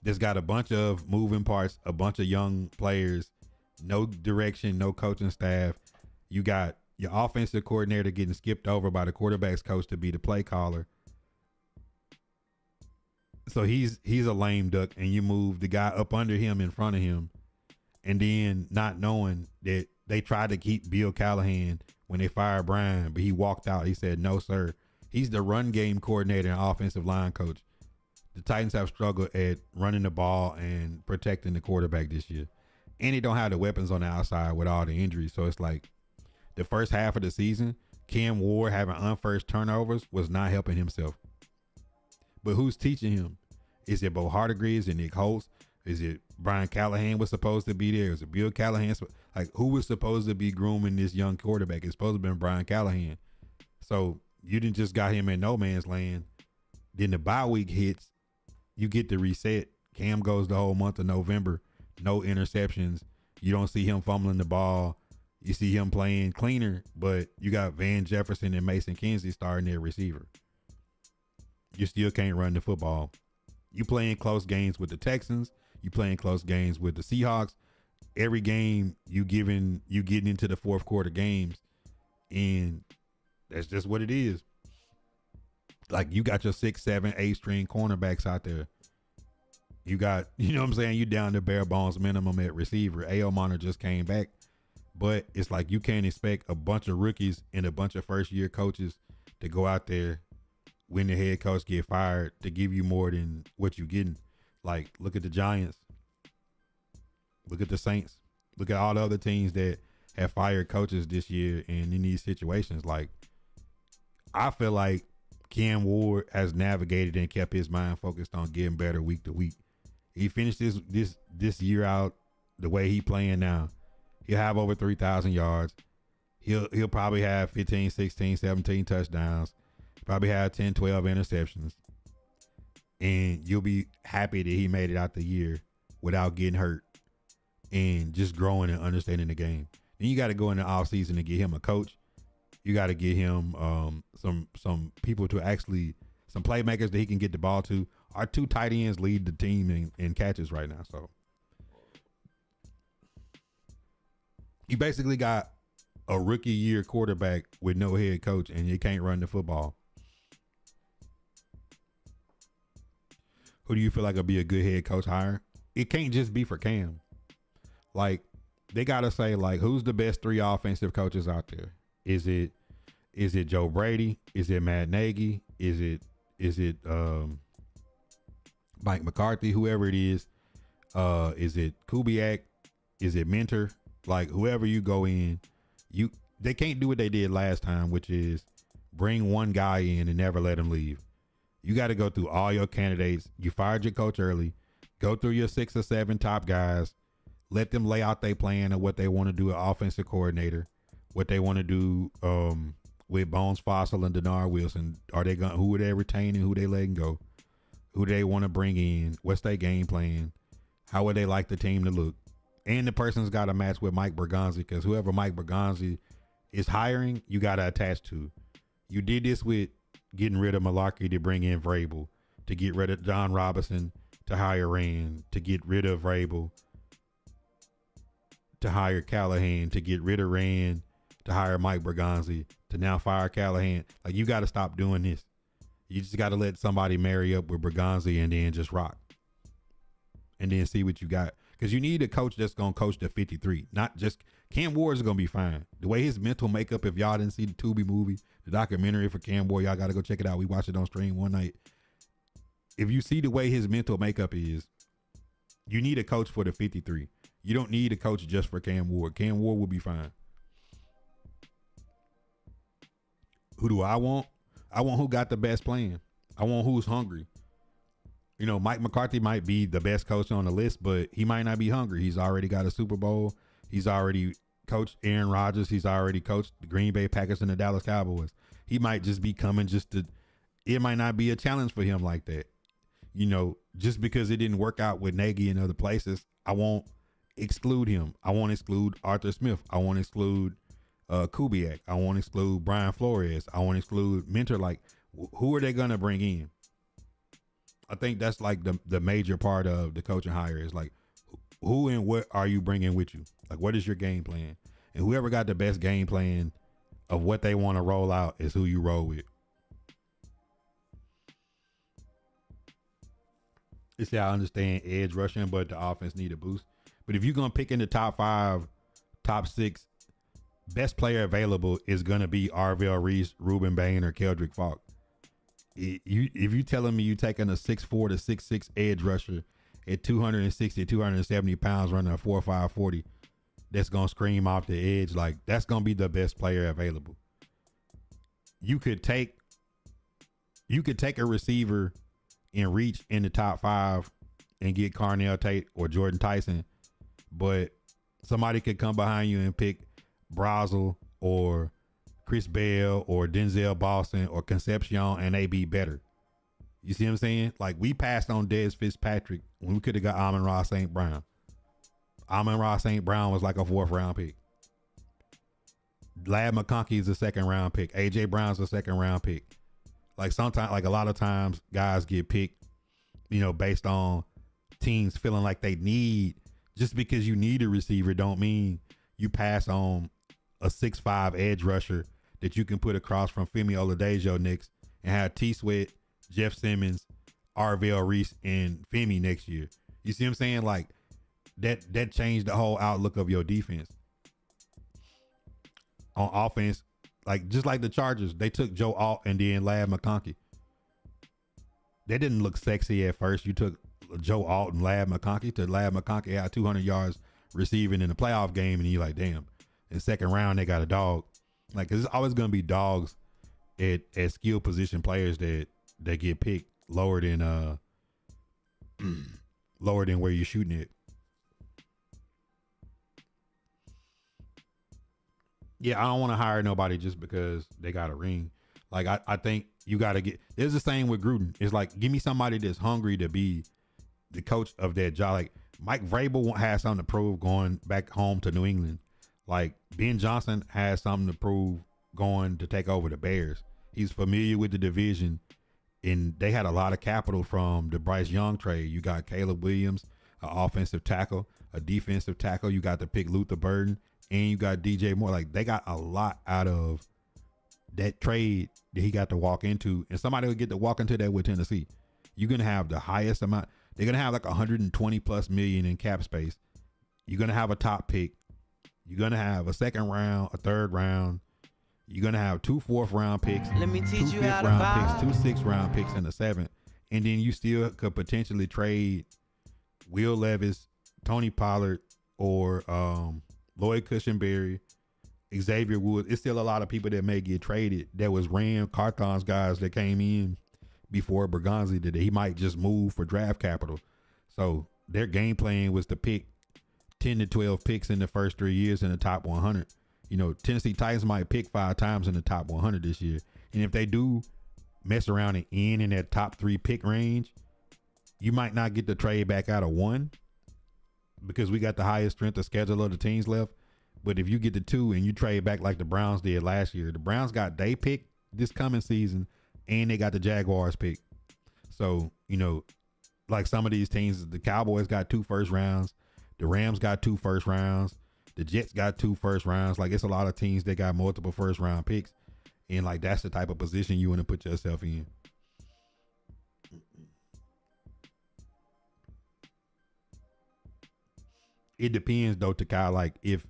that's got a bunch of moving parts, a bunch of young players, no direction, no coaching staff. You got your offensive coordinator getting skipped over by the quarterback's coach to be the play caller. So he's a lame duck, and you move the guy up under him in front of him, and then not knowing that they tried to keep Bill Callahan when they fired Brian, but he walked out. He said, no, sir. He's the run game coordinator and offensive line coach. The Titans have struggled at running the ball and protecting the quarterback this year. And they don't have the weapons on the outside with all the injuries. So it's like the first half of the season, Cam Ward having unforced turnovers was not helping himself. But who's teaching him? Is it Bo Hardegree? Is it Nick Holtz? Is it Brian Callahan was supposed to be there? Is it Bill Callahan? Like, who was supposed to be grooming this young quarterback? It's supposed to have been Brian Callahan. So you didn't just got him in no man's land. Then the bye week hits. You get the reset. Cam goes the whole month of November. No interceptions. You don't see him fumbling the ball. You see him playing cleaner, but you got Van Jefferson and Mason Kinsey starting their receiver. You still can't run the football. You playing close games with the Texans. You playing close games with the Seahawks. Every game you getting into the fourth quarter games, and that's just what it is. Like, you got your 6, 7, 8 string cornerbacks out there. You got, you know what I'm saying? You down to bare bones minimum at receiver. A.O. Monter just came back, but it's like you can't expect a bunch of rookies and a bunch of first year coaches to go out there when the head coach get fired to give you more than what you getting. Like, look at the Giants. Look at the Saints. Look at all the other teams that have fired coaches this year and in these situations. Like, I feel like Cam Ward has navigated and kept his mind focused on getting better week to week. He finished this year out the way he playing now. He'll have over 3,000 yards. He'll probably have 15, 16, 17 touchdowns. Probably have 10, 12 interceptions. And you'll be happy that he made it out the year without getting hurt and just growing and understanding the game. Then you got to go in the offseason and get him a coach. You got to get him some people to actually, some playmakers that he can get the ball to. Our 2 tight ends lead the team in catches right now. So you basically got a rookie year quarterback with no head coach, and you can't run the football. Who do you feel like will be a good head coach hire? It can't just be for Cam. Like, they got to say, like, who's the best 3 offensive coaches out there? Is it Joe Brady? Is it Matt Nagy? Is it Mike McCarthy? Whoever it is it Kubiak? Is it Mentor? Like, whoever you go in, they can't do what they did last time, which is bring one guy in and never let him leave. You got to go through all your candidates. You fired your coach early. Go through your 6 or 7 top guys. Let them lay out their plan of what they want to do, an offensive coordinator, what they want to do with Bones Fossil and Denard Wilson. Who are they retaining? Who they letting go? Who do they want to bring in? What's their game plan? How would they like the team to look? And the person's got to match with Mike Bergonzi, because whoever Mike Bergonzi is hiring, you got to attach to. You did this with getting rid of Malarkey to bring in Vrabel, to get rid of John Robinson, to hire Rand, to get rid of Vrabel, to hire Callahan, to get rid of Rand, to hire Mike Bergonzi, to now fire Callahan. Like, you got to stop doing this. You just got to let somebody marry up with Bergonzi and then just rock. And then see what you got. Because you need a coach that's going to coach the 53. Not just Cam Ward is going to be fine. The way his mental makeup, if y'all didn't see the Tubi movie, the documentary for Cam Ward, y'all got to go check it out. We watched it on stream one night. If you see the way his mental makeup is, you need a coach for the 53. You don't need a coach just for Cam Ward. Cam Ward will be fine. Who do I want? I want who got the best plan. I want who's hungry. You know, Mike McCarthy might be the best coach on the list, but he might not be hungry. He's already got a Super Bowl. He's already coached Aaron Rodgers. He's already coached the Green Bay Packers and the Dallas Cowboys. He might just be coming it might not be a challenge for him like that. You know, just because it didn't work out with Nagy and other places, I won't exclude him. I won't exclude Arthur Smith. I won't exclude Kubiak. I won't exclude Brian Flores. I won't exclude Mentor. Like, who are they going to bring in? I think that's like the major part of the coaching hire is like, who and what are you bringing with you? Like, what is your game plan? And whoever got the best game plan of what they want to roll out is who you roll with. You see, I understand edge rushing, but the offense need a boost. But if you're going to pick in the top 5, top 6, best player available is going to be Arvell Reese, Ruben Bain, or Keldrick Falk. If you telling me you taking a 6'4" to 6'6" edge rusher at 260, 270 pounds running a 4.5 40, that's going to scream off the edge, like, that's going to be the best player available. You could take a receiver and reach in the top 5 and get Carnell Tate or Jordan Tyson, but somebody could come behind you and pick Brazel or Chris Bell or Denzel Boston or Concepcion, and they be better. You see what I'm saying? Like, we passed on Dez Fitzpatrick when we could have got Amon-Ra St. Brown. Amon-Ra St. Brown was like a 4th round pick. Lad McConkey is a 2nd round pick. AJ Brown's a 2nd round pick. Like, sometimes, like a lot of times, guys get picked, you know, based on teams feeling like they need. Just because you need a receiver don't mean you pass on a 6'5" edge rusher that you can put across from Femi Oladejo next and have T Sweat, Jeff Simmons, Arvell Reese, and Femi next year. You see what I'm saying? Like, that changed the whole outlook of your defense. On offense, like, just like the Chargers, they took Joe Alt and then Lad McConkey. That didn't look sexy at first. You took Joe Alt and Lad McConkey to Lad McConkey had 200 yards receiving in the playoff game, and you're like, damn. In 2nd round, they got a dog. Like, 'cause it's always going to be dogs at skill position players that get picked lower than where you're shooting it. Yeah, I don't want to hire nobody just because they got a ring. Like, I think you got to get, it's the same with Gruden. It's like, give me somebody that's hungry to be the coach of that job. Like, Mike Vrabel has something to prove going back home to New England. Like, Ben Johnson has something to prove going to take over the Bears. He's familiar with the division, and they had a lot of capital from the Bryce Young trade. You got Caleb Williams, an offensive tackle, a defensive tackle. You got to pick Luther Burden, and you got DJ Moore. Like, they got a lot out of that trade that he got to walk into, and somebody will get to walk into that with Tennessee. You're going to have the highest amount. They're going to have like 120 plus million in cap space. You're going to have a top pick. You're going to have a 2nd round, a 3rd round. You're going to have 2 4th round picks. Let me teach 2 you how 5th to round vibe. picks, 2 6th round picks, and a 7th. And then you still could potentially trade Will Levis, Tony Pollard, or Lloyd Cushenberry, Xavier Woods. It's still a lot of people that may get traded. There was Ram Carthon's guys that came in before Bergonzi did it. He might just move for draft capital. So their game plan was to pick 10 to 12 picks in the first 3 years in the top 100. You know, Tennessee Titans might pick 5 times in the top 100 this year. And if they do mess around and end in that top 3 pick range, you might not get the trade back out of 1 because we got the highest strength of schedule of the teams left. But if you get the 2 and you trade back like the Browns did last year, the Browns got they pick this coming season and they got the Jaguars pick. So, you know, like some of these teams, the Cowboys got 2 first rounds. The Rams got 2 first rounds. The Jets got 2 first rounds. Like, it's a lot of teams that got multiple first round picks. And like, that's the type of position you want to put yourself in. It depends though, to Kyle. Like, if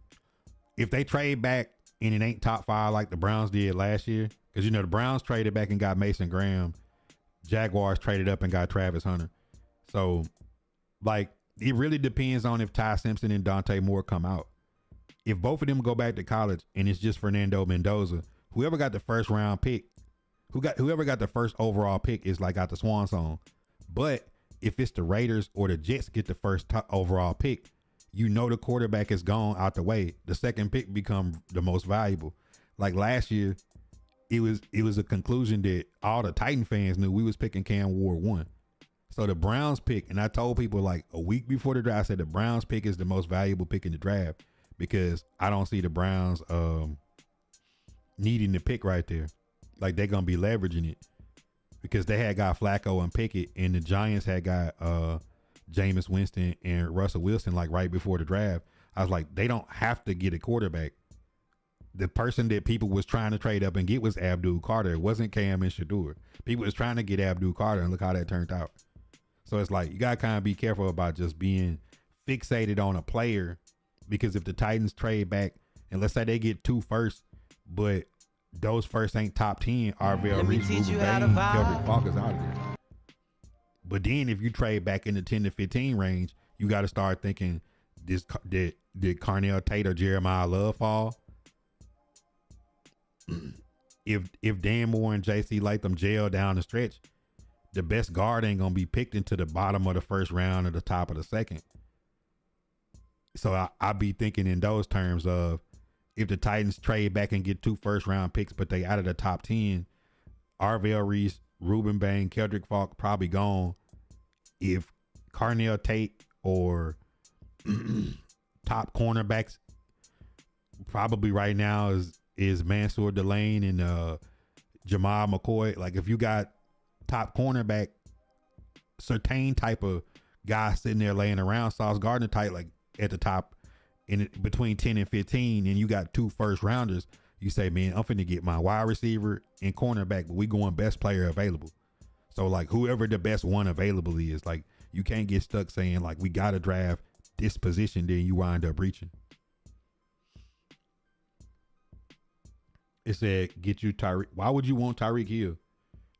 they trade back and it ain't top 5 like the Browns did last year, because, you know, the Browns traded back and got Mason Graham. Jaguars traded up and got Travis Hunter. So, like, it really depends on if Ty Simpson and Dante Moore come out. If both of them go back to college and it's just Fernando Mendoza, whoever got the first round pick, whoever got the first overall pick is like got the swan song. But if it's the Raiders or the Jets get the first overall pick, you know the quarterback is gone out the way. The second pick become the most valuable. Like last year, it was a conclusion that all the Titan fans knew we was picking Cam Ward 1. So the Browns pick, and I told people like a week before the draft, I said the Browns pick is the most valuable pick in the draft because I don't see the Browns needing the pick right there. Like they're gonna be leveraging it because they had got Flacco and Pickett, and the Giants had got Jameis Winston and Russell Wilson like right before the draft. I was like, they don't have to get a quarterback. The person that people was trying to trade up and get was Abdul Carter. It wasn't Cam and Shador. People was trying to get Abdul Carter, and look how that turned out. So it's like you gotta kind of be careful about just being fixated on a player, because if the Titans trade back and let's say they get 2 firsts, but those firsts ain't top 10, Arvell Reese, Ruben Bain, Kelvin Falk is out of there. But then if you trade back in the 10 to 15 range, you got to start thinking, did Carnell Tate or Jeremiah Love fall? If Dan Moore and JC Latham jail down the stretch, the best guard ain't gonna be picked into the bottom of the first round or the top of the second. So I be thinking in those terms of, if the Titans trade back and get 2 first-round picks, but they out of the top 10, Arvell Reese, Ruben Bain, Keldrick Falk probably gone. If Carnell Tate or top cornerbacks probably right now is Mansour Delane and Jamal McCoy. Like, if you got top cornerback, certain type of guy sitting there laying around, Sauce Gardner type, like at the top in between 10 and 15, and you got 2 first rounders, you say, man, I'm finna get my wide receiver and cornerback, but we going best player available. So like, whoever the best one available is, like, you can't get stuck saying like, we gotta draft this position, then you wind up reaching. It said, get you Tyreek. Why would you want Tyreek Hill?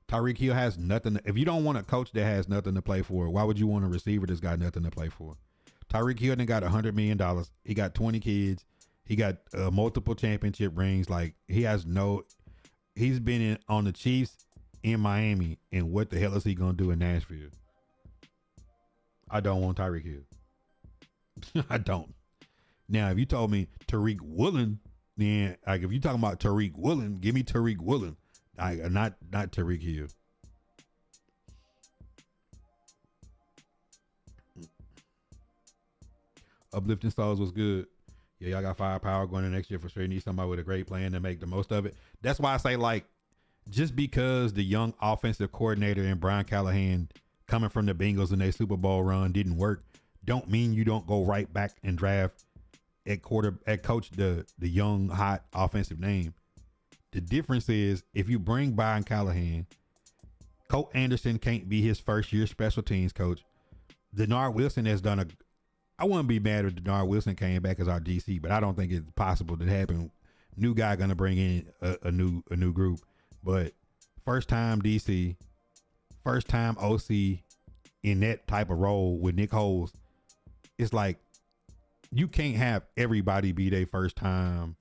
Tyreek Hill has nothing. If you don't want a coach that has nothing to play for, why would you want a receiver that's got nothing to play for? Tyreek Hill done got $100 million. He got 20 kids. He got multiple championship rings. Like, he's been on the Chiefs in Miami, and what the hell is he gonna do in Nashville? I don't want Tyreek Hill. I don't. Now, if you told me Tariq Woolen, then like, if you talking about Tariq Woolen, give me Tariq Woolen. Not Tariq Hill. Uplifting Souls was good. Yeah, y'all got firepower going into next year for sure. You need somebody with a great plan to make the most of it. That's why I say, like, just because the young offensive coordinator and Brian Callahan coming from the Bengals in their Super Bowl run didn't work, don't mean you don't go right back and draft at coach the young hot offensive name. The difference is, if you bring Brian Callahan, Colt Anderson can't be his first year special teams coach. Denard Wilson has done I wouldn't be mad if Denard Wilson came back as our DC, but I don't think it's possible to happen. New guy gonna bring in a new group, but first time DC, first time OC in that type of role with Nick Holes. It's like, you can't have everybody be their first time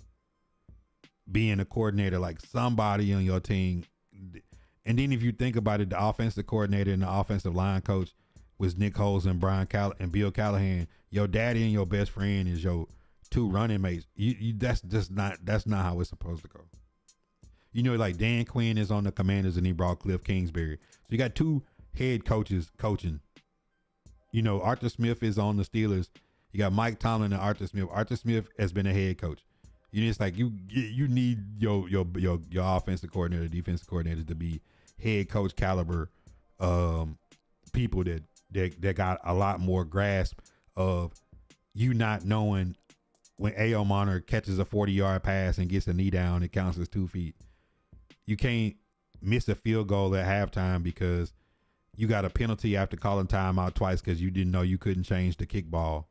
being a coordinator. Like, somebody on your team. And then if you think about it, the offensive coordinator and the offensive line coach was Nick Holes and Bill Callahan. Your daddy and your best friend is your 2 running mates. That's not how it's supposed to go. You know, like, Dan Quinn is on the Commanders and he brought Cliff Kingsbury. So you got 2 head coaches coaching. You know, Arthur Smith is on the Steelers. You got Mike Tomlin and Arthur Smith. Arthur Smith has been a head coach. You just like, you need your offensive coordinator, defensive coordinators to be head coach caliber people that got a lot more grasp of you not knowing when A.O. Monner catches a 40-yard pass and gets a knee down, it counts as 2 feet. You can't miss a field goal at halftime because you got a penalty after calling timeout twice because you didn't know you couldn't change the kickball.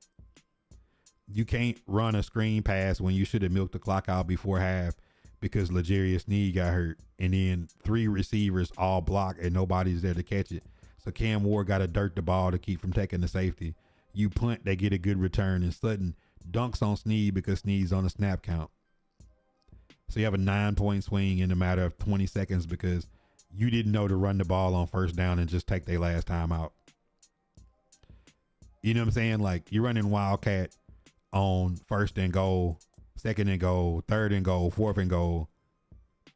You can't run a screen pass when you should have milked the clock out before half because L'Jarius Sneed got hurt, and then 3 receivers all block and nobody's there to catch it. So Cam Ward got to dirt the ball to keep from taking the safety. You punt, they get a good return, and Sutton dunks on Sneed because Sneed's on a snap count. So you have a 9-point swing in a matter of 20 seconds because you didn't know to run the ball on first down and just take their last time out. You know what I'm saying? Like, you're running Wildcat on 1st and goal, 2nd and goal, 3rd and goal, 4th and goal,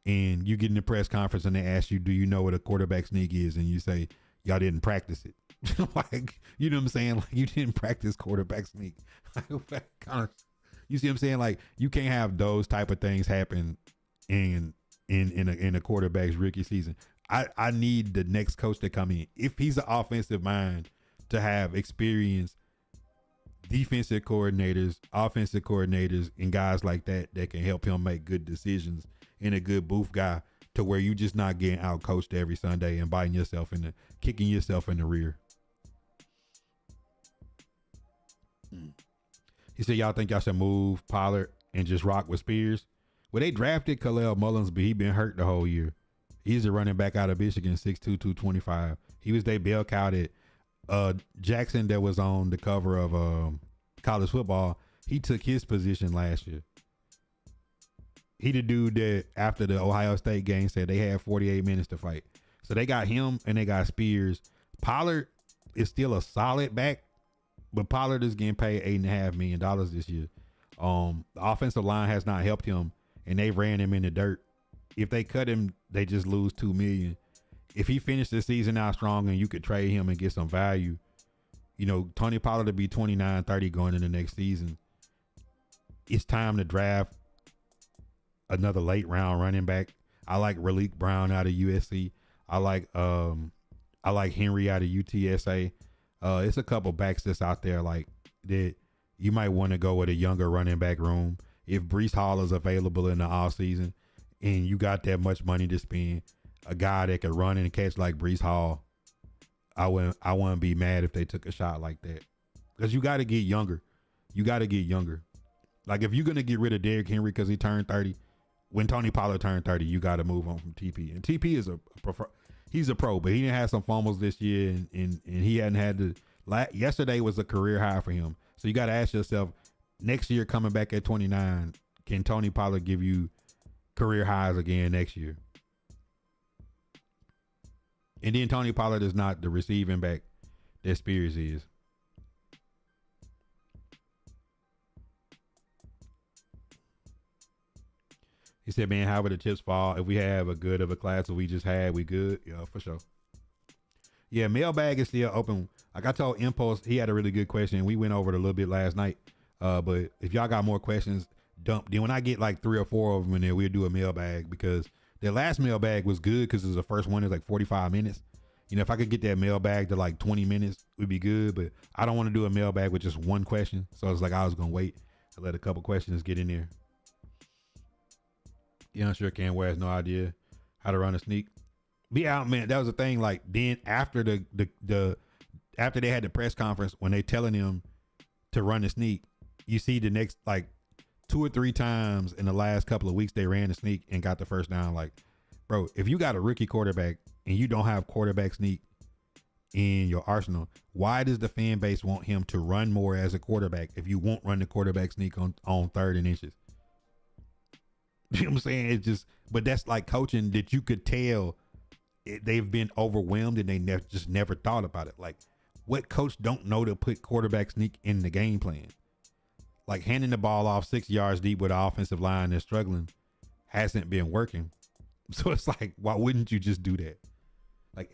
and you get in the press conference and they ask you, do you know what a quarterback sneak is? And you say, y'all didn't practice it. Like, you know what I'm saying? Like, you didn't practice quarterback sneak. You see what I'm saying? Like, you can't have those type of things happen in a quarterback's rookie season. I need the next coach to come in, if he's an offensive mind, to have experience, defensive coordinators, offensive coordinators, and guys like that can help him make good decisions, and a good booth guy to where you just not getting out coached every Sunday and kicking yourself in the rear. He said, y'all think y'all should move Pollard and just rock with Spears? Well, they drafted Khalil Mullins, but he been hurt the whole year. He's a running back out of Michigan, 6'2", 225. He was their bell cow that Jackson, that was on the cover of college football, he took his position last year. He the dude that after the Ohio State game said they had 48 minutes to fight. So they got him and they got Spears. Pollard is still a solid back, but Pollard is getting paid $8.5 million this year. The offensive line has not helped him, and they ran him in the dirt. If they cut him, they just lose $2 million. If he finished the season out strong and you could trade him and get some value, you know, Tony Pollard will be 29, 30 going into the next season. It's time to draft another late round running back. I like Raleek Brown out of USC. I like Henry out of UTSA. It's a couple backs that's out there like that you might want to go with a younger running back room. If Breece Hall is available in the offseason and you got that much money to spend, a guy that could run and catch like Breece Hall, I wouldn't be mad if they took a shot like that. Because you got to get younger. You got to get younger. Like if you're going to get rid of Derrick Henry because he turned 30, when Tony Pollard turned 30, you got to move on from TP. And TP is he's a pro, but he didn't have some fumbles this year, and he hadn't had to. Yesterday was a career high for him. So you got to ask yourself, next year coming back at 29, can Tony Pollard give you career highs again next year? And then Tony Pollard is not the receiving back that Spears is. He said, man, how would the chips fall if we have a good of a class that we just had? We good? Yeah, for sure. Yeah, mailbag is still open. Like I told Impulse, he had a really good question. We went over it a little bit last night. But if y'all got more questions, dump. Then when I get like 3 or 4 of them in there, we'll do a mailbag because the last mailbag was good because it was the first one. It was like 45 minutes. You know, if I could get that mailbag to like 20 minutes, it would be good. But I don't want to do a mailbag with just one question. So it's like I was going to wait to let a couple questions get in there. Yeah, sure can. Wear has no idea how to run a sneak. Be out, man. That was the thing. Like then after after they had the press conference, when they telling him to run the sneak, you see the next like 2 or 3 times in the last couple of weeks they ran the sneak and got the first down. Like, bro, if you got a rookie quarterback and you don't have quarterback sneak in your arsenal, why does the fan base want him to run more as a quarterback if you won't run the quarterback sneak on 3rd and inches? You know what I'm saying? It's just, but that's like coaching that you could tell they've been overwhelmed and they just never thought about it. Like, what coach don't know to put quarterback sneak in the game plan? Like handing the ball off 6 yards deep with an offensive line that's struggling hasn't been working. So it's like, why wouldn't you just do that? Like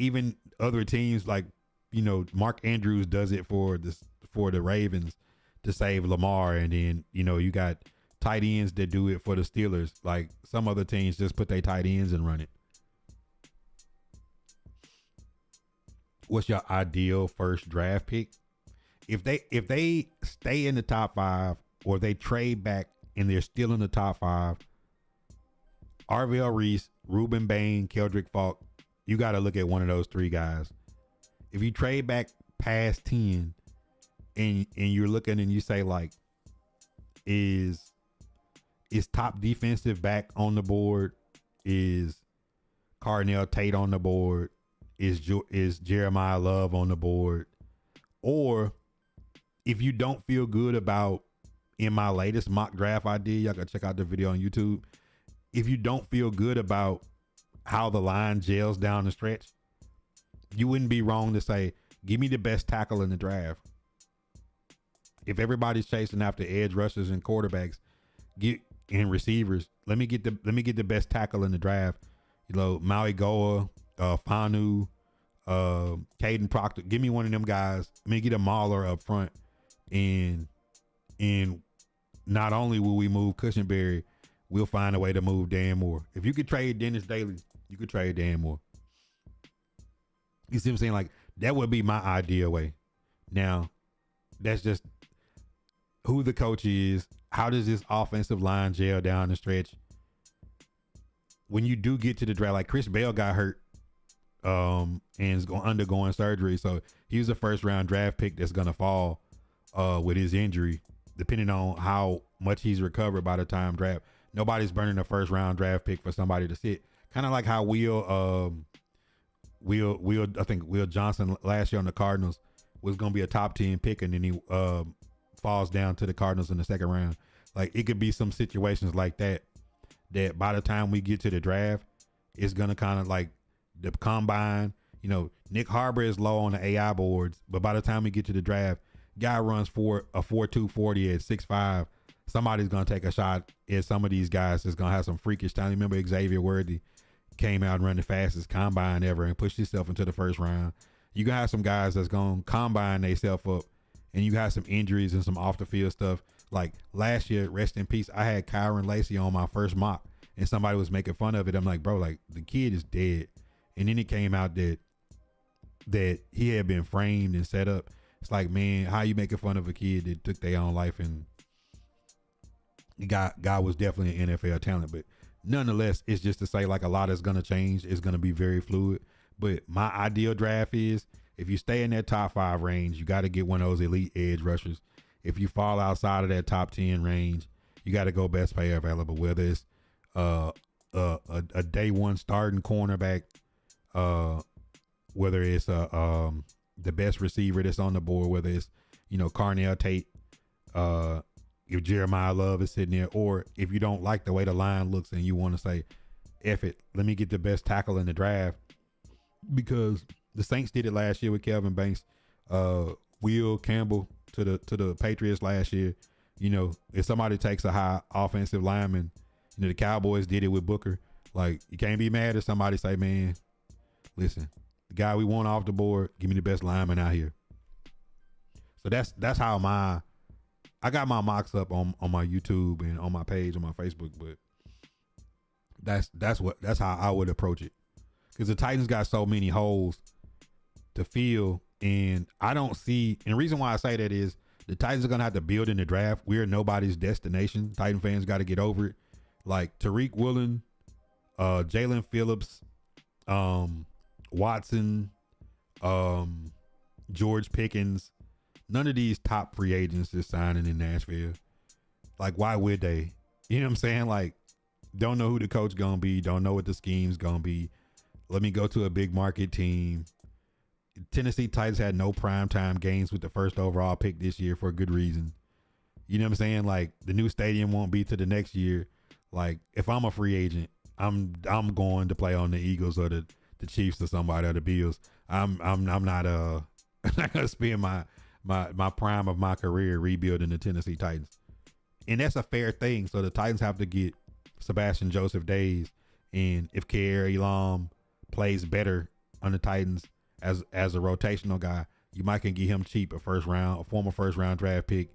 even other teams, like, you know, Mark Andrews does it for the Ravens to save Lamar, and then, you know, you got tight ends that do it for the Steelers. Like some other teams just put their tight ends and run it. What's your ideal first draft pick? If they stay in the top 5 or they trade back and they're still in the top 5, Arvell Reese, Ruben Bain, Keldrick Falk, you got to look at one of those 3 guys. If you trade back past 10 and you're looking and you say like, is top defensive back on the board? Is Carnell Tate on the board? Is Jeremiah Love on the board? Or if you don't feel good about, in my latest mock draft I did, y'all can check out the video on YouTube. If you don't feel good about how the line gels down the stretch, you wouldn't be wrong to say, give me the best tackle in the draft. If everybody's chasing after edge rushers and quarterbacks, and receivers, let me get the best tackle in the draft. You know, Maui Goa, Fanu, Caden Proctor. Give me one of them guys. Let me get a Mauler up front, and not only will we move Cushenberry, we'll find a way to move Dan Moore. If you could trade Dennis Daly, you could trade Dan Moore. You see what I'm saying? Like, that would be my ideal way. Now, that's just who the coach is. How does this offensive line gel down the stretch? When you do get to the draft, like Chris Bell got hurt and is undergoing surgery. So he was a 1st round draft pick that's going to fall with his injury, depending on how much he's recovered by the time draft. Nobody's burning a 1st round draft pick for somebody to sit. Kind of like how Will Johnson last year on the Cardinals was going to be a top 10 pick, and then he falls down to the Cardinals in the 2nd round. Like, it could be some situations like that by the time we get to the draft, it's going to kind of like the combine. You know, Nick Harbor is low on the AI boards, but by the time we get to the draft, guy runs for a 4.2 40 at 6'5". Somebody's gonna take a shot at some of these guys that's gonna have some freakish talent. Remember Xavier Worthy came out and run the fastest combine ever and pushed himself into the first round. You gonna have some guys that's gonna combine themselves up, and you got some injuries and some off the field stuff. Like last year, rest in peace, I had Kyron Lacey on my first mock, and somebody was making fun of it. I'm like, bro, like the kid is dead. And then it came out that he had been framed and set up. It's like, man, how you making fun of a kid that took their own life? And the guy was definitely an NFL talent, but nonetheless, it's just to say like a lot is going to change. It's going to be very fluid. But my ideal draft is if you stay in that top 5 range, you got to get one of those elite edge rushers. If you fall outside of that top 10 range, you got to go best player available, whether it's a day one starting cornerback, whether it's the best receiver that's on the board, whether it's, you know, Carnell Tate, if Jeremiah Love is sitting there, or if you don't like the way the line looks and you want to say, F it, let me get the best tackle in the draft, because the Saints did it last year with Kelvin Banks, Will Campbell to the Patriots last year. You know, if somebody takes a high offensive lineman, you know, the Cowboys did it with Booker. Like, you can't be mad if somebody say, man, listen, the guy we want off the board, give me the best lineman out here. So that's how I got my mocks up on my YouTube and on my page on my Facebook, but that's how I would approach it. Because the Titans got so many holes to fill, and I don't see, and the reason why I say that is the Titans are gonna have to build in the draft. We're nobody's destination. Titan fans got to get over it. Like Tariq Woolen, Jalen Phillips, Watson, George Pickens, none of these top free agents is signing in Nashville. Like, why would they? You know what I'm saying? Like, don't know who the coach gonna be, don't know what the scheme's gonna be. Let me go to a big market team. Tennessee Titans had no primetime games with the first overall pick this year for a good reason. You know what I'm saying? Like, the new stadium won't be to the next year. Like, if I'm a free agent, I'm going to play on the Eagles or the Chiefs or somebody, or the Bills. I'm not gonna spend my prime of my career rebuilding the Tennessee Titans. And that's a fair thing. So the Titans have to get Sebastian Joseph Days, and if Kier Elam plays better on the Titans as a rotational guy, you might can get him cheap, a former first round draft pick.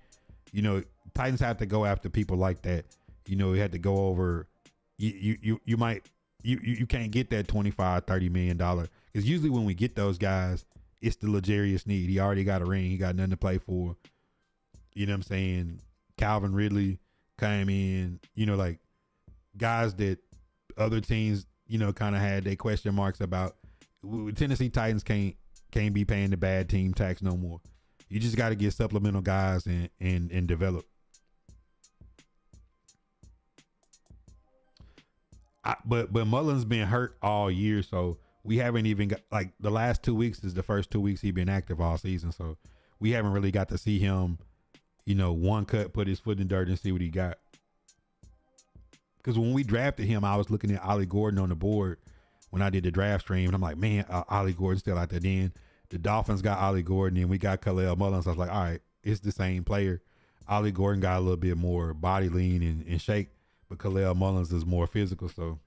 You know, Titans have to go after people like that. You know, you had to go over. You can't get that $25-30 million, because usually when we get those guys, it's the luxurious need. He already got a ring. He got nothing to play for. You know what I'm saying? Calvin Ridley came in, you know, like guys that other teams, you know, kind of had their question marks about. Tennessee Titans can't be paying the bad team tax no more. You just got to get supplemental guys and develop. But Mullen's been hurt all year, so we haven't even got, like, the last 2 weeks is the first 2 weeks he's been active all season, so we haven't really got to see him, you know, one cut, put his foot in the dirt and see what he got. Because when we drafted him, I was looking at Ollie Gordon on the board when I did the draft stream, and I'm like, man, Ollie Gordon's still out there. Then the Dolphins got Ollie Gordon, and we got Khalil Mullins. So I was like, all right, it's the same player. Ollie Gordon got a little bit more body lean and shake, but Khalil Mullins is more physical. So,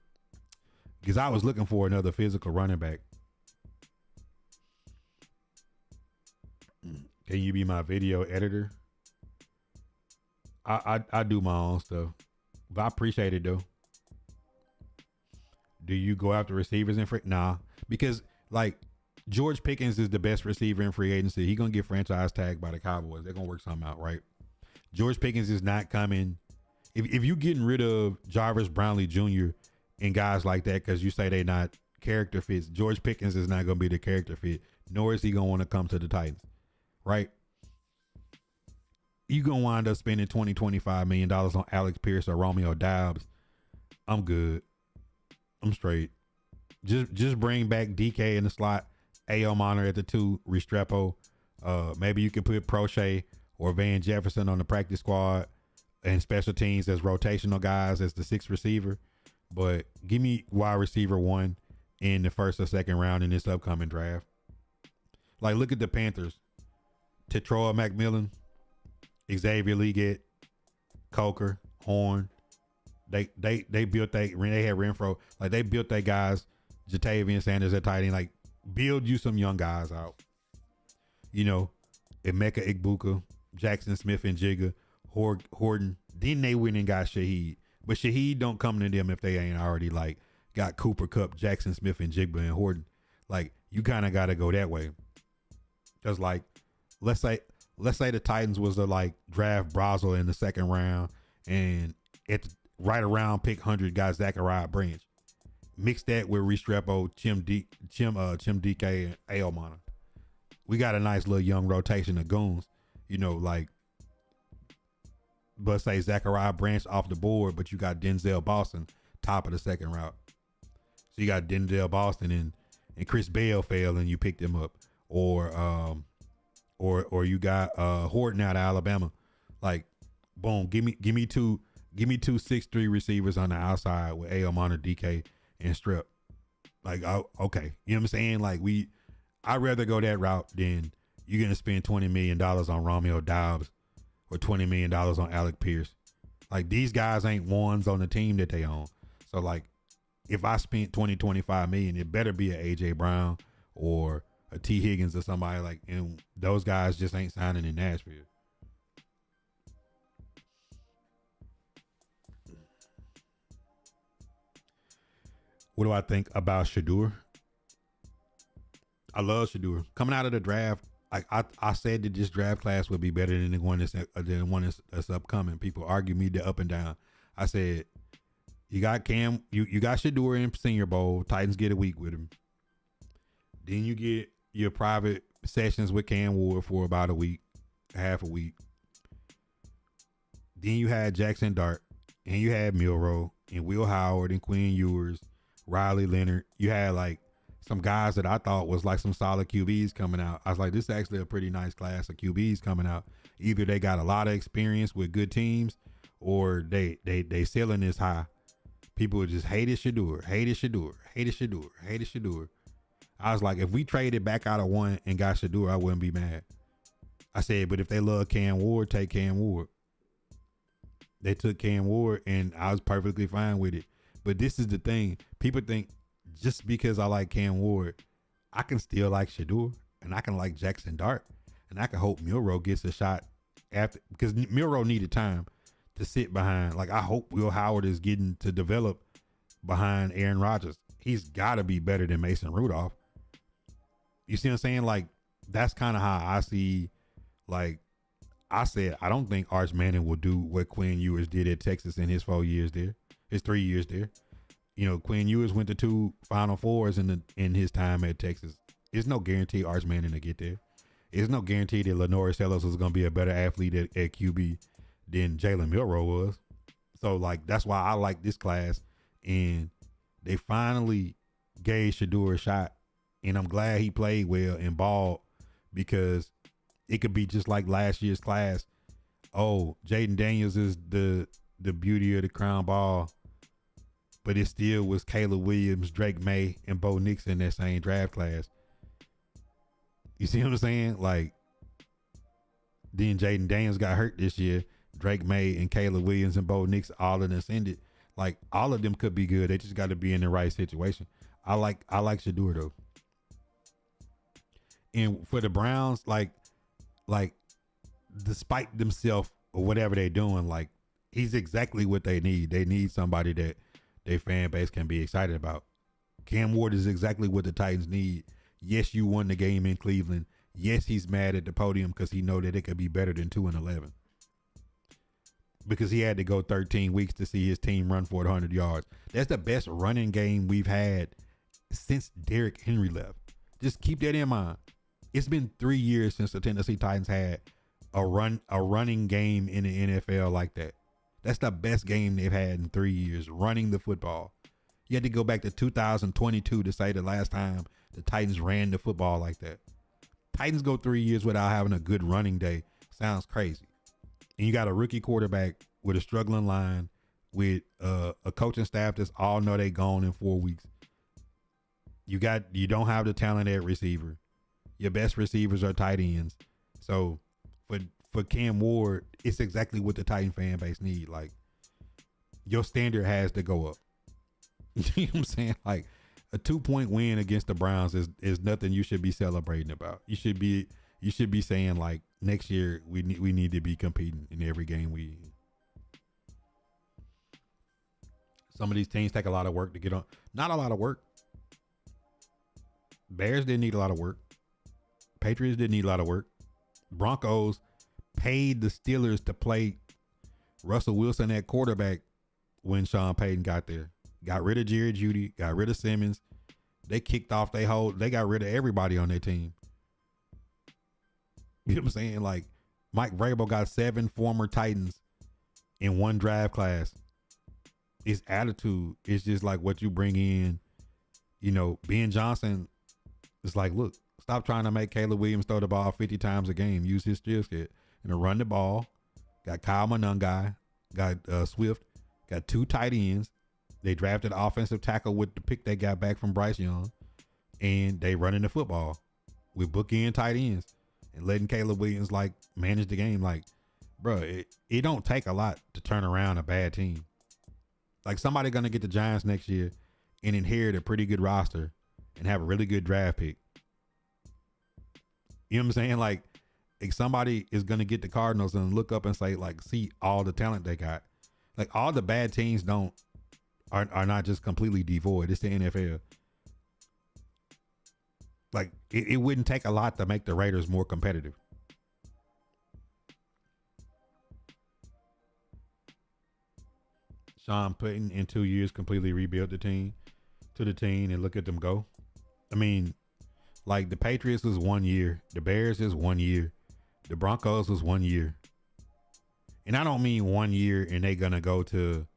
because I was looking for another physical running back. Can you be my video editor? I do my own stuff, but I appreciate it though. Do you go after receivers in free? Nah, because like George Pickens is the best receiver in free agency. He's gonna get franchise tagged by the Cowboys. They're gonna work something out, right? George Pickens is not coming. If you getting rid of Jarvis Brownlee Jr. and guys like that because you say they're not character fits, George Pickens is not gonna be the character fit, nor is he gonna want to come to the Titans, right? You gonna wind up spending $20-25 million on Alex Pierce or Romeo Doubs. I'm good. I'm straight. Just bring back DK in the slot, A.O. Monner at the 2, Restrepo. Maybe you can put Prochet or Van Jefferson on the practice squad and special teams as rotational guys as the 6th receiver. But give me wide receiver 1 in the first or second round in this upcoming draft. Like, look at the Panthers. Tetroa McMillan, Xavier Leggett, Coker, Horn. They built they had Renfro. Like, they built their guys, Jatavian Sanders at tight end. Like, build you some young guys out. You know, Emeka Igbuka, Jackson Smith and Jigga, Horton. Then they went and got Shaheed. But Shaheed don't come to them if they ain't already, like, got Cooper Kupp, Jackson Smith and Jigba and Horton. Like, you kind of got to go that way. Because, like, let's say the Titans was to, like, draft Brazel in the second round, and right around pick 100 got Zachariah Branch. Mix that with Restrepo, Chim DK, and Ailmana. We got a nice little young rotation of goons. You know, like, but say Zachariah Branch off the board, but you got Denzel Boston top of the second round. So you got Denzel Boston and Chris Bell fell and you picked him up, or you got Horton out of Alabama. Like, boom, give me two 6'3" receivers on the outside with Ailmana, DK, and Strep. Like, okay, you know what I'm saying? Like, I'd rather go that route than you're gonna spend $20 million on Romeo Doubs or $20 million on Alec Pierce. Like, these guys ain't ones on the team that they own. So, like, if I spent 25 million, it better be a AJ Brown or a T Higgins or somebody, like, and those guys just ain't signing in Nashville. What do I think about Shedeur? I love Shedeur. Coming out of the draft, I said that this draft class would be better than the one that's upcoming. People argue me up and down. I said, you got Cam, you got Shedeur in Senior Bowl. Titans get a week with him. Then you get your private sessions with Cam Ward for about a week, half a week. Then you had Jackson Dart, and you had Milroe, and Will Howard, and Quinn Ewers, Riley Leonard. You had, like, some guys that I thought was like some solid QBs coming out. I was like, this is actually a pretty nice class of QBs coming out. Either they got a lot of experience with good teams, or they ceiling is high. People just hated Shedeur. I was like, if we traded back out of one and got Shedeur, I wouldn't be mad. I said, but if they love Cam Ward, take Cam Ward. They took Cam Ward, and I was perfectly fine with it. But this is the thing. People think just because I like Cam Ward, I can still like Shedeur, and I can like Jackson Dart, and I can hope Milroe gets a shot after, because Milroe needed time to sit behind. Like, I hope Will Howard is getting to develop behind Aaron Rodgers. He's got to be better than Mason Rudolph. You see what I'm saying? Like, that's kind of how I see. Like, I said, I don't think Arch Manning will do what Quinn Ewers did at Texas in his 4 years there, his 3 years there. You know, Quinn Ewers went to 2 Final Fours in his time at Texas. There's no guarantee Arch Manning to get there. There's no guarantee that Lenore Sellos was going to be a better athlete at QB than Jalen Milroe was. So, like, that's why I like this class. And they finally gave Shedeur a shot. And I'm glad he played well and balled, because it could be just like last year's class. Oh, Jaden Daniels is the beauty of the crown ball. But it still was Caleb Williams, Drake May, and Bo Nix in that same draft class. You see what I'm saying? Like, then Jaden Daniels got hurt this year. Drake May and Caleb Williams and Bo Nix all in ascended. Like, all of them could be good. They just got to be in the right situation. I like Shedeur though. And for the Browns, like despite themselves or whatever they're doing, like, he's exactly what they need. They need somebody that their fan base can be excited about. Cam Ward is exactly what the Titans need. Yes, you won the game in Cleveland. Yes, he's mad at the podium because he know that it could be better than 2-11. Because he had to go 13 weeks to see his team run for 100 yards. That's the best running game we've had since Derrick Henry left. Just keep that in mind. It's been 3 years since the Tennessee Titans had a running game in the NFL like that. That's the best game they've had in 3 years, running the football. You had to go back to 2022 to say the last time the Titans ran the football like that. Titans go 3 years without having a good running day. Sounds crazy. And you got a rookie quarterback with a struggling line, with a coaching staff that's all know they gone in 4 weeks. You don't have the talent at receiver. Your best receivers are tight ends. So for Cam Ward, it's exactly what the Titan fan base need. Like, your standard has to go up. You know what I'm saying? Like, a 2-point win against the Browns is nothing you should be celebrating about. You should be saying, like, next year we need to be competing in every game we. Some of these teams take a lot of work to get on. Not a lot of work. Bears didn't need a lot of work. Patriots didn't need a lot of work. Broncos paid the Steelers to play Russell Wilson at quarterback when Sean Payton got there. Got rid of Jerry Jeudy, got rid of Simmons. They kicked off they got rid of everybody on their team. You know what I'm saying? Like, Mike Vrabel got 7 former Titans in one draft class. His attitude is just like what you bring in. You know, Ben Johnson is like, look, stop trying to make Caleb Williams throw the ball 50 times a game. Use his skill set and to run the ball. Got Kyle Monangai, got Swift, got 2 tight ends. They drafted an offensive tackle with the pick they got back from Bryce Young, and they running the football with bookend tight ends and letting Caleb Williams like manage the game. Like, bro, it don't take a lot to turn around a bad team. Like, somebody gonna get the Giants next year and inherit a pretty good roster and have a really good draft pick. You know what I'm saying? Like, if somebody is gonna get the Cardinals and look up and say, like, see all the talent they got. Like, all the bad teams are not just completely devoid. It's the NFL. Like, it wouldn't take a lot to make the Raiders more competitive. Sean Payton in 2 years completely rebuilt the team and look at them go. I mean, like, the Patriots was 1 year. The Bears is 1 year. The Broncos was 1 year. And I don't mean 1 year and they gonna go to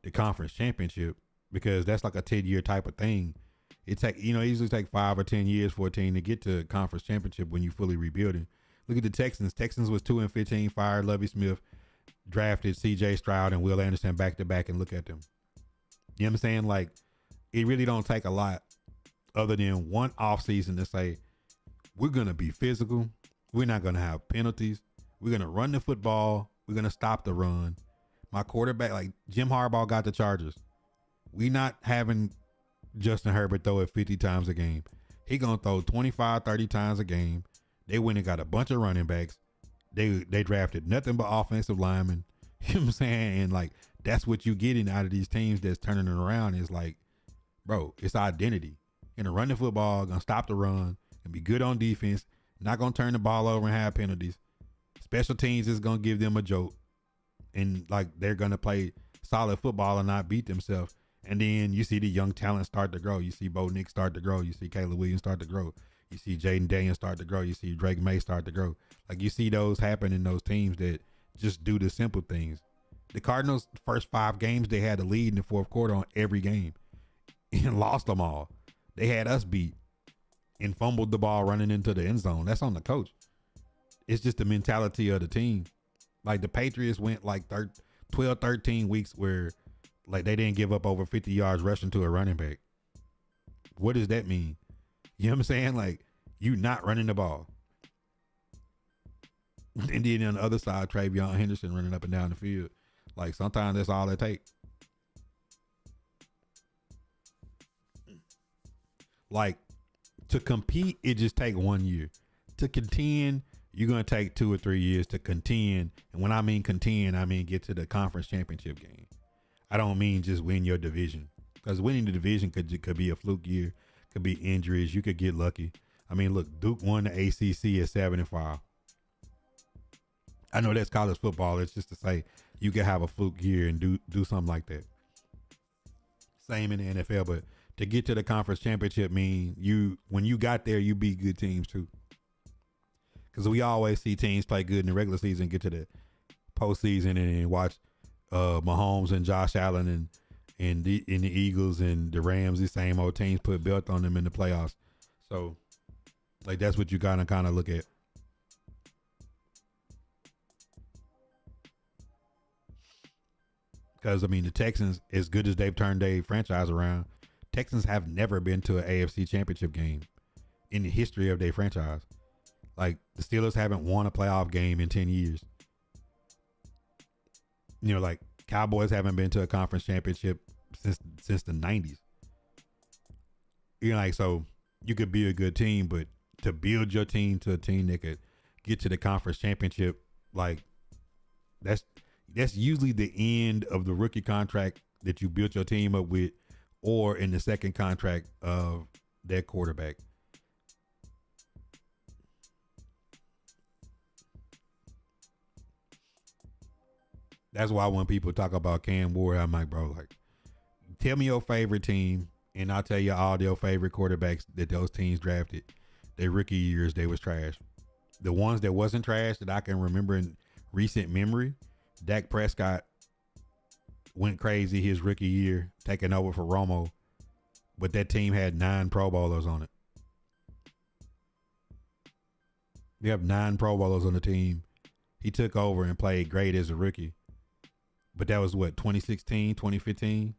the conference championship, because that's like a 10-year type of thing. It usually take 5 or 10 years for a team to get to conference championship when you fully rebuilding. Look at the Texans. Texans was 2-15, fired Lovie Smith, drafted C.J. Stroud and Will Anderson back to back, and look at them. You know what I'm saying? Like, it really don't take a lot other than one offseason to say, we're going to be physical. We're not going to have penalties. We're going to run the football. We're going to stop the run. My quarterback, like Jim Harbaugh got the Chargers. We not having Justin Herbert throw it 50 times a game. He going to throw 25, 30 times a game. They went and got a bunch of running backs. They drafted nothing but offensive linemen. You know what I'm saying? And, like, that's what you getting out of these teams that's turning it around is like, bro, it's identity. Gonna run the football, gonna stop the run, and be good on defense. Not gonna turn the ball over and have penalties. Special teams is gonna give them a joke. And, like, they're going to play solid football and not beat themselves. And then you see the young talent start to grow. You see Bo Nix start to grow. You see Caleb Williams start to grow. You see Jaden Daniels start to grow. You see Drake May start to grow. Like, you see those happen in those teams that just do the simple things. The Cardinals, first 5 games, they had a lead in the fourth quarter on every game and lost them all. They had us beat and fumbled the ball running into the end zone. That's on the coach. It's just the mentality of the team. Like, the Patriots went like 12, 13 weeks where, like, they didn't give up over 50 yards rushing to a running back. What does that mean? You know what I'm saying? Like, you not running the ball. And then on the other side, Travion Henderson running up and down the field. Like, sometimes that's all it takes. Like, to compete, it just take 1 year. To contend, you're going to take 2 or 3 years to contend. And when I mean contend, I mean get to the conference championship game. I don't mean just win your division. Because winning the division could be a fluke year. Could be injuries. You could get lucky. I mean, look, Duke won the ACC at 7-5. I know that's college football. It's just to say you could have a fluke year and do something like that. Same in the NFL, but to get to the conference championship mean when you got there, you beat good teams too. Because we always see teams play good in the regular season, get to the postseason and watch Mahomes and Josh Allen and the Eagles and the Rams, these same old teams put belt on them in the playoffs. So, like, that's what you gotta kind of look at. Because, I mean, the Texans, as good as they've turned their franchise around, Texans have never been to an AFC championship game in the history of their franchise. Like, the Steelers haven't won a playoff game in 10 years. You know, like, Cowboys haven't been to a conference championship since the 90s. You know, like, so you could be a good team, but to build your team to a team that could get to the conference championship, like, that's usually the end of the rookie contract that you built your team up with, or in the second contract of that quarterback. That's why when people talk about Cam Ward, I'm like, bro, like, tell me your favorite team, and I'll tell you all their favorite quarterbacks that those teams drafted. Their rookie years, they was trash. The ones that wasn't trash that I can remember in recent memory, Dak Prescott went crazy his rookie year, taking over for Romo, but that team had 9 Pro Bowlers on it. You have 9 Pro Bowlers on the team. He took over and played great as a rookie. But that was what, 2016, 2015?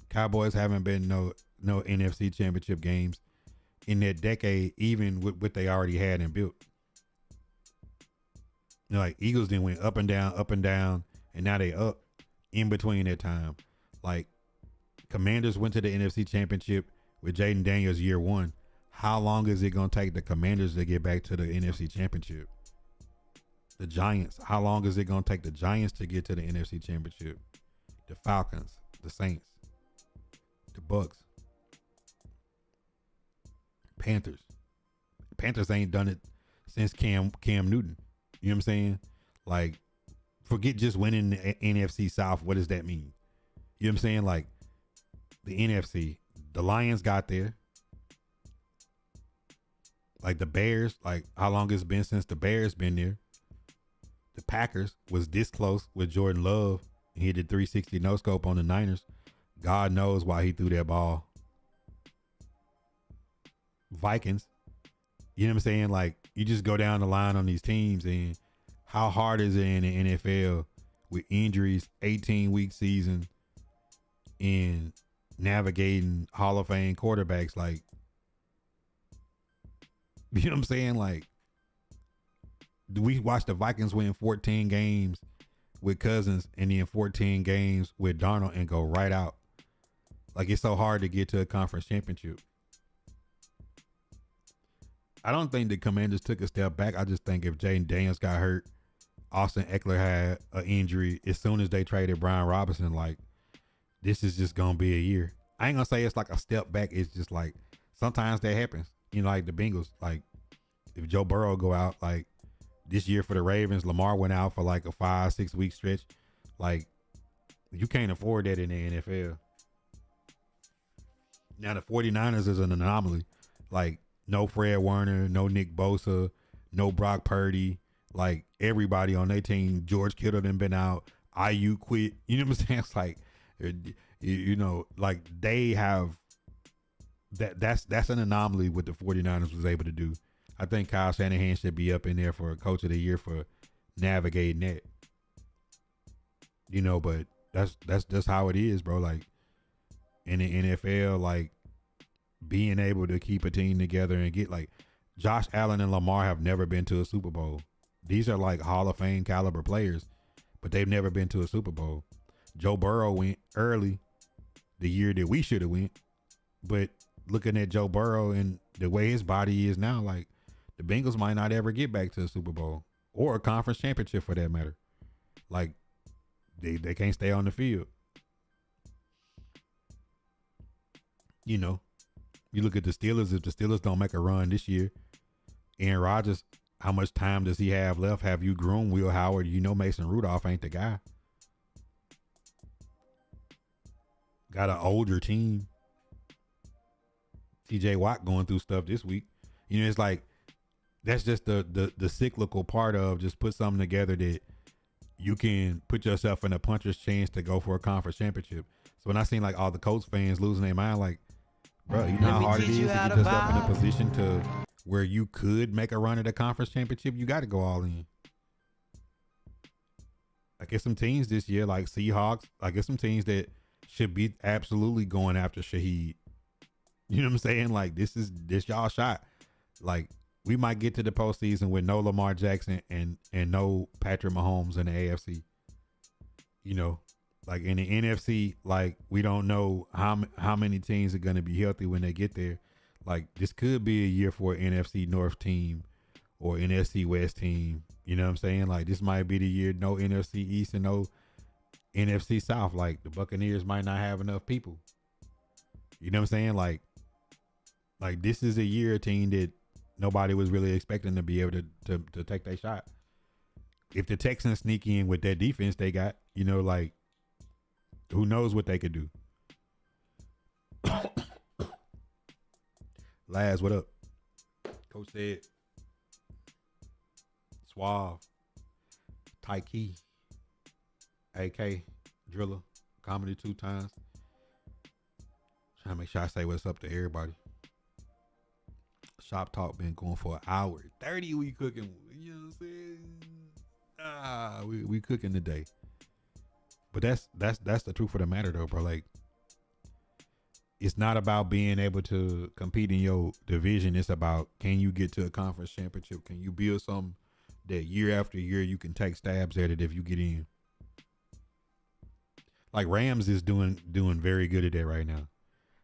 Cowboys haven't been no NFC championship games in that decade, even with what they already had and built. You know, like, Eagles then went up and down, and now they up in between that time. Like, Commanders went to the NFC championship with Jaden Daniels year 1. How long is it going to take the Commanders to get back to the NFC championship? The Giants, how long is it going to take the Giants to get to the NFC championship? The Falcons, the Saints, the Bucks, Panthers. Panthers ain't done it since Cam Newton. You know what I'm saying? Like, forget just winning the NFC South. What does that mean? You know what I'm saying? Like, the NFC, the Lions got there. Like, the Bears, like, how long it's been since the Bears been there? The Packers was this close with Jordan Love. He did 360 no scope on the Niners. God knows why he threw that ball. Vikings, you know what I'm saying? Like, you just go down the line on these teams, and how hard is it in the NFL with injuries, 18-week season, and navigating Hall of Fame quarterbacks? Like, you know what I'm saying? Like, we watched the Vikings win 14 games with Cousins and then 14 games with Darnold and go right out. Like, it's so hard to get to a conference championship. I don't think the Commanders took a step back. I just think if Jaden Daniels got hurt, Austin Eckler had an injury, as soon as they traded Brian Robinson, like, this is just going to be a year. I ain't going to say it's like a step back. It's just like, sometimes that happens. You know, like the Bengals, like, if Joe Burrow go out, like, this year for the Ravens, Lamar went out for like a 5-6 week stretch. Like, you can't afford that in the NFL. Now, the 49ers is an anomaly. Like, no Fred Warner, no Nick Bosa, no Brock Purdy. Like, everybody on their team, George Kittle done been out. IU quit. You know what I'm saying? It's like, you know, like, they have that's an anomaly what the 49ers was able to do. I think Kyle Shanahan should be up in there for Coach of the Year for navigating that. You know, but that's just how it is, bro. Like, in the NFL, like, being able to keep a team together and get, like, Josh Allen and Lamar have never been to a Super Bowl. These are like Hall of Fame caliber players, but they've never been to a Super Bowl. Joe Burrow went early the year that we should have went, but looking at Joe Burrow and the way his body is now, like, the Bengals might not ever get back to the Super Bowl or a conference championship for that matter. Like, they can't stay on the field. You know, you look at the Steelers. If the Steelers don't make a run this year, Aaron Rodgers, how much time does he have left? Have you groomed Will Howard? You know Mason Rudolph ain't the guy. Got an older team. TJ Watt going through stuff this week. You know, it's like, that's just the cyclical part of just put something together that you can put yourself in a puncher's chance to go for a conference championship. So when I seen like all the Colts fans losing their mind, like, bro, you know how hard it is to get yourself in a position to where you could make a run at a conference championship? You got to go all in. I guess some teams this year, like Seahawks, I guess some teams that should be absolutely going after Shaheed. You know what I'm saying? Like this y'all shot. Like we might get to the postseason with no Lamar Jackson and no Patrick Mahomes in the AFC. You know, like in the NFC, like we don't know how many teams are going to be healthy when they get there. Like this could be a year for an NFC North team or NFC West team. You know what I'm saying? Like this might be the year no NFC East and no NFC South. Like the Buccaneers might not have enough people. You know what I'm saying? Like this is a year team that nobody was really expecting to be able to take their shot. If the Texans sneak in with that defense they got, you know, like who knows what they could do. Laz, what up? Coach said Suave, Tyke, AK, Driller, Comedy 2 times. Trying to make sure I say what's up to everybody. Shop Talk been going for an hour 30. We cooking, you know what I'm saying? We cooking today. But that's the truth of the matter though, bro. Like it's not about being able to compete in your division. It's about, can you get to a conference championship? Can you build something that year after year you can take stabs at it if you get in? Like Rams is doing very good at that right now.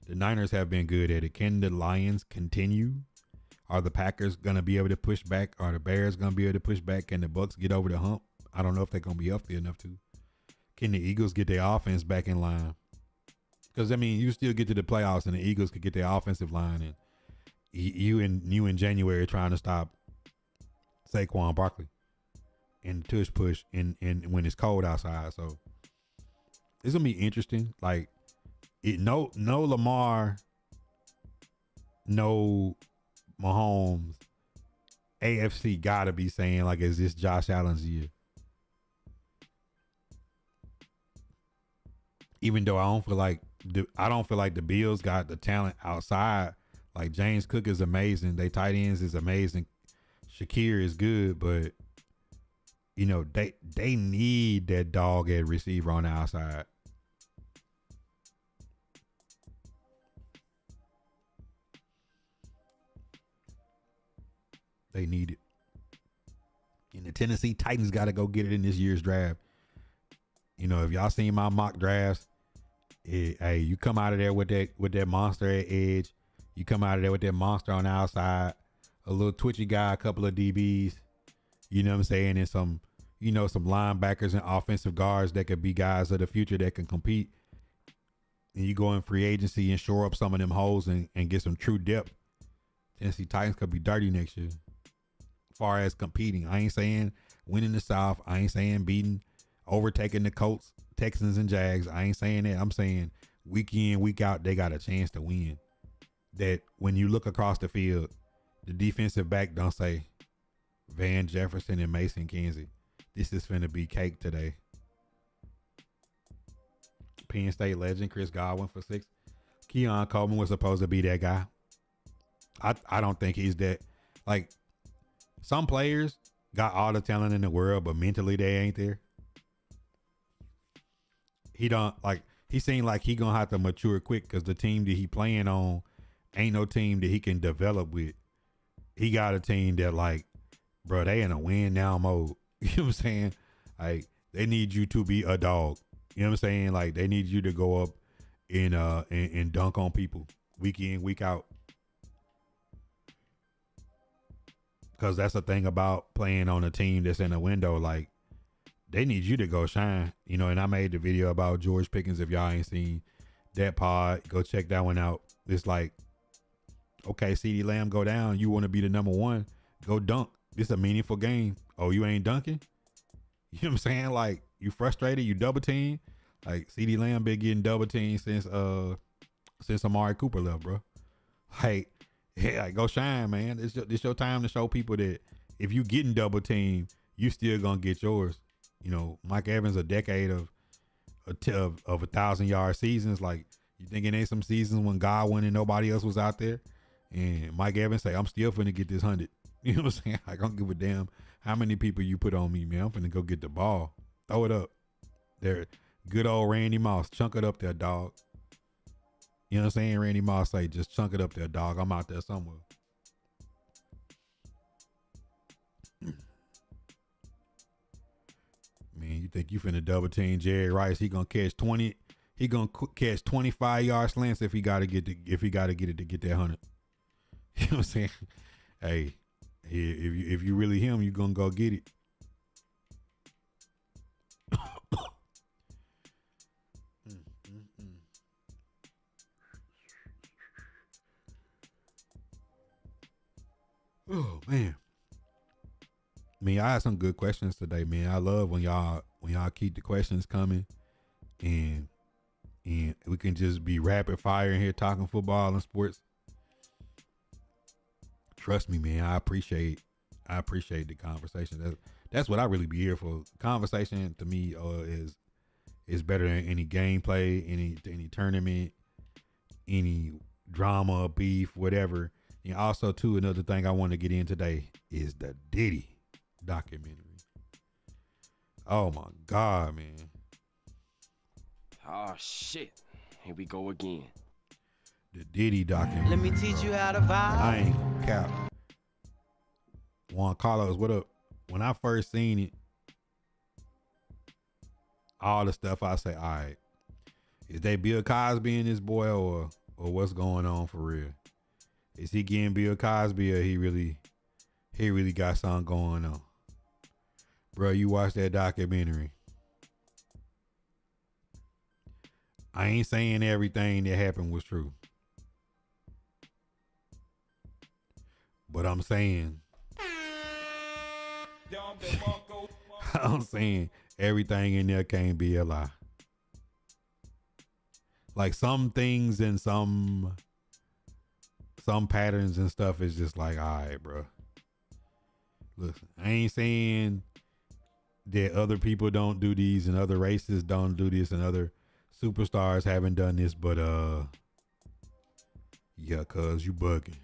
The Niners have been good at it. Can the Lions continue? Are the Packers going to be able to push back? Are the Bears going to be able to push back? Can the Bucks get over the hump? I don't know if they're going to be healthy enough to. Can the Eagles get their offense back in line? Because, I mean, you still get to the playoffs and the Eagles could get their offensive line. And you in January trying to stop Saquon Barkley and tush push and when it's cold outside. So it's going to be interesting. Like, no Lamar, no Mahomes. AFC got to be saying, like, is this Josh Allen's year? Even though I don't feel like the Bills got the talent outside. Like James Cook is amazing. They tight ends is amazing. Shakir is good, but you know, they need that dog at receiver on the outside. They need it. And the Tennessee Titans got to go get it in this year's draft. You know, if y'all seen my mock drafts, hey, you come out of there with that monster at edge. You come out of there with that monster on the outside, a little twitchy guy, a couple of DBs. You know what I'm saying? And some linebackers and offensive guards that could be guys of the future that can compete. And you go in free agency and shore up some of them holes and get some true depth. Tennessee Titans could be dirty next year. As far as competing, I ain't saying winning the South. I ain't saying overtaking the Colts, Texans, and Jags. I ain't saying that. I'm saying week in, week out, they got a chance to win. That when you look across the field, the defensive back don't say Van Jefferson and Mason Kinsey. This is finna be cake today. Penn State legend Chris Godwin for 6. Keon Coleman was supposed to be that guy. I don't think he's that. Like, some players got all the talent in the world, but mentally they ain't there. He seemed like he gonna have to mature quick because the team that he playing on ain't no team that he can develop with. He got a team that, like, bro, they in a win now mode. You know what I'm saying? Like, they need you to be a dog. You know what I'm saying? Like, they need you to go up and dunk on people week in, week out. Because that's the thing about playing on a team that's in a window. Like, they need you to go shine. You know, and I made the video about George Pickens. If y'all ain't seen that pod, go check that one out. It's like, okay, CeeDee Lamb go down. You want to be the number one. Go dunk. This a meaningful game. Oh, you ain't dunking? You know what I'm saying? Like, you frustrated? You double team? Like, CeeDee Lamb been getting double teamed since Amari Cooper left, bro. Like, yeah, like, go shine, man. It's your time to show people that if you getting double teamed, you still gonna get yours. You know, Mike Evans, a decade of 1,000-yard seasons. Like, you thinking ain't some seasons when Godwin and nobody else was out there, and Mike Evans say, I'm still finna get this 100. You know what I'm saying? I don't give a damn how many people you put on me, man. I'm finna go get the ball. Throw it up. Good old Randy Moss. Chunk it up there, dog. You know what I'm saying? Randy Moss say, just chunk it up there, dog. I'm out there somewhere. Man, you think you finna double team Jerry Rice? He gonna catch 20. He gonna catch 25-yard slants if he gotta get it to get that 100. You know what I'm saying? Hey, if you really him, you gonna go get it. Oh man. Man, I had some good questions today, man. I love when y'all keep the questions coming and we can just be rapid fire in here talking football and sports. Trust me, man. I appreciate the conversation. That's what I really be here for. Conversation to me is better than any gameplay, any tournament, any drama, beef, whatever. And also, too, another thing I want to get in today is the Diddy documentary. Oh my God, man. Oh shit. Here we go again. The Diddy documentary. Let me teach you how to vibe. I ain't gonna cap. Juan Carlos, what up? When I first seen it, all the stuff I say, all right, is they Bill Cosby in this boy or what's going on for real? Is he getting Bill Cosby or he really got something going on? Bro, you watch that documentary. I ain't saying everything that happened was true. But I'm saying I'm saying everything in there can't be a lie. Like some things and some patterns and stuff is just like, all right, bro. Listen, I ain't saying that other people don't do these and other races don't do this and other superstars haven't done this, but yeah, cuz you bugging.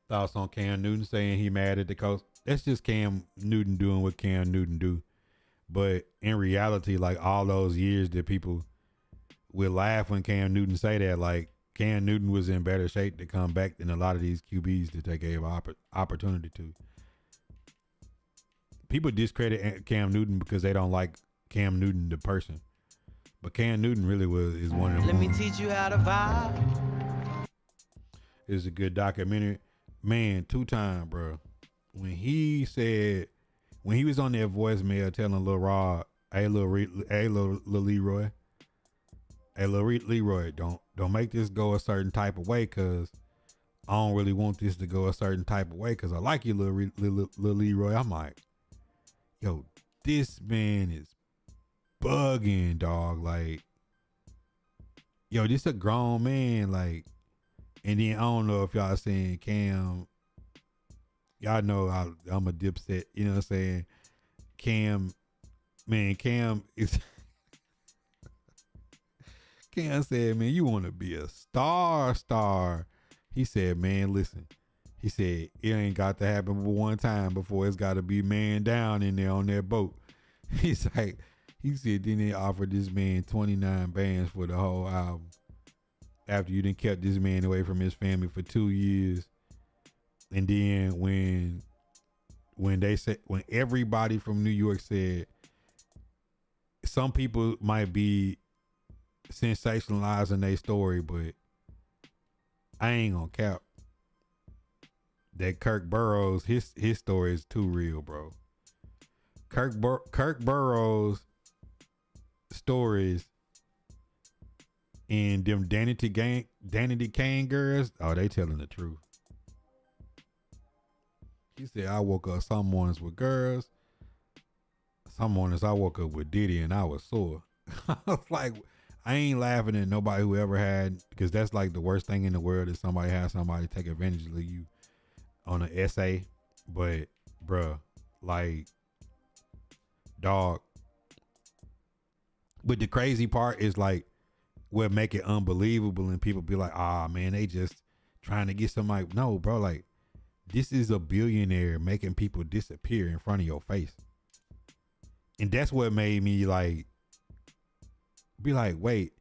Thoughts on Cam Newton saying he mad at the coach? That's just Cam Newton doing what Cam Newton do. But in reality, like all those years that people will laugh when Cam Newton say that, like Cam Newton was in better shape to come back than a lot of these QBs that they gave opportunity to. People discredit Cam Newton because they don't like Cam Newton the person, but Cam Newton really is one of them. Let me teach you how to vibe. It's a good documentary, man. 2-time, bro. When he was on that voicemail telling Lil Rod, hey Lil Leroy, don't make this go a certain type of way, cause I don't really want this to go a certain type of way, cause I like you, Lil Leroy. I'm like, yo, this man is bugging, dog. Like, yo, this a grown man, like. And then I don't know if y'all saying Cam. Y'all know I'm a dipset. You know what I'm saying? Cam is. Cam said, man, you want to be a star. He said, man, listen. He said, it ain't got to happen but one time before it's got to be man down in there on that boat. He's like, he said, then they offered this man 29 bands for the whole album. After you done kept this man away from his family for 2 years. And then when everybody from New York said, some people might be sensationalizing their story, but I ain't gonna cap. That Kirk Burrows, his story is too real, bro. Kirk Burrows stories and them Danity Kane girls, oh, they telling the truth. He said, I woke up some mornings with girls. Some mornings I woke up with Diddy and I was sore. I was like, I ain't laughing at nobody who ever had, because that's like the worst thing in the world is somebody has somebody take advantage of you on an essay. But bruh, like, dog. But the crazy part is like, what make it unbelievable and people be like, man, they just trying to get somebody. No, bro, like, this is a billionaire making people disappear in front of your face. And that's what made me like be like, wait,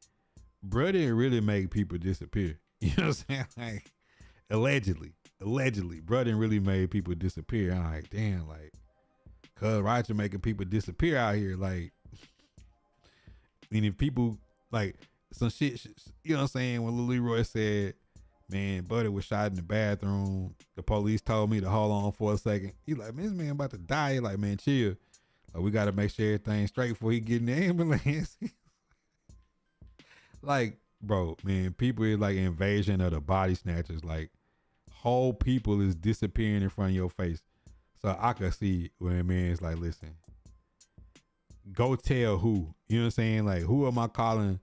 bro didn't really make people disappear. You know what I'm saying? Like allegedly, bro didn't really make people disappear. I'm like, damn, like, cuz Roger making people disappear out here. Like, and if people like some shit, you know what I'm saying? When Lil Leroy said, man, Buddy was shot in the bathroom. The police told me to hold on for a second. He like, man, this man about to die. He like, man, chill. Like, we got to make sure everything's straight before he get in the ambulance. Like, bro, man, people is like invasion of the body snatchers. Like, whole people is disappearing in front of your face. So I could see when man's like, listen, go tell who. You know what I'm saying? Like, who am I calling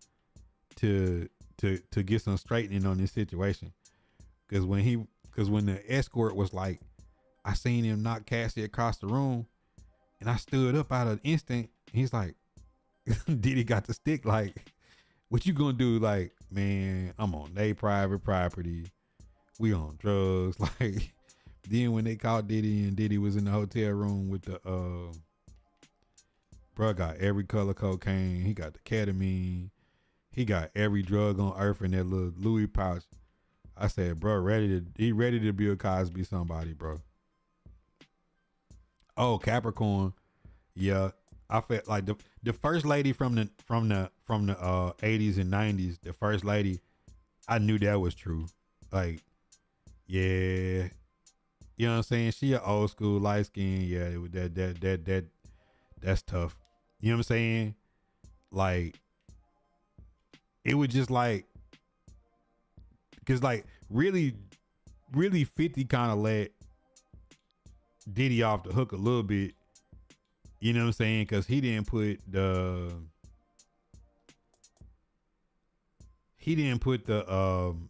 to get some straightening on this situation? Because when the escort was like, I seen him knock Cassie across the room, and I stood up out of instinct. He's like, Diddy got the stick. Like, what you gonna do? Like, man, I'm on their private property. We on drugs. Like, then when they caught Diddy and Diddy was in the hotel room with the bro got every color cocaine. He got the ketamine. He got every drug on earth in that little Louis pouch. I said, bro, he ready to be a Cosby somebody, bro. Oh, Capricorn. Yeah. I felt like the first lady from the 80s and 90s, the first lady, I knew that was true. Like, yeah. You know what I'm saying? She an old school light skin. Yeah, that's tough. You know what I'm saying? Like, it was just like, cause like really 50 kind of let Diddy off the hook a little bit. You know what I'm saying? Cause he didn't put the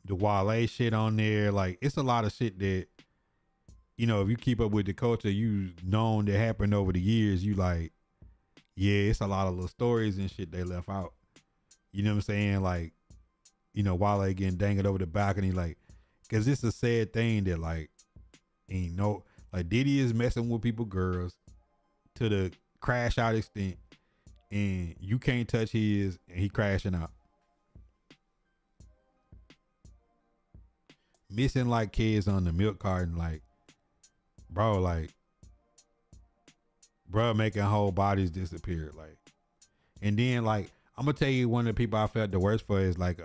Wale shit on there. Like, it's a lot of shit that, you know, if you keep up with the culture, you known that happened over the years. You like, yeah, it's a lot of little stories and shit they left out. You know what I'm saying? Like, you know, Wale getting dangled over the balcony, like, cause it's a sad thing that like, ain't no, like Diddy is messing with people, girls, to the crash out extent, and you can't touch his, and he crashing out. Missing like kids on the milk carton, like, bro, making whole bodies disappear, like, and then like, I'm gonna tell you one of the people I felt the worst for is like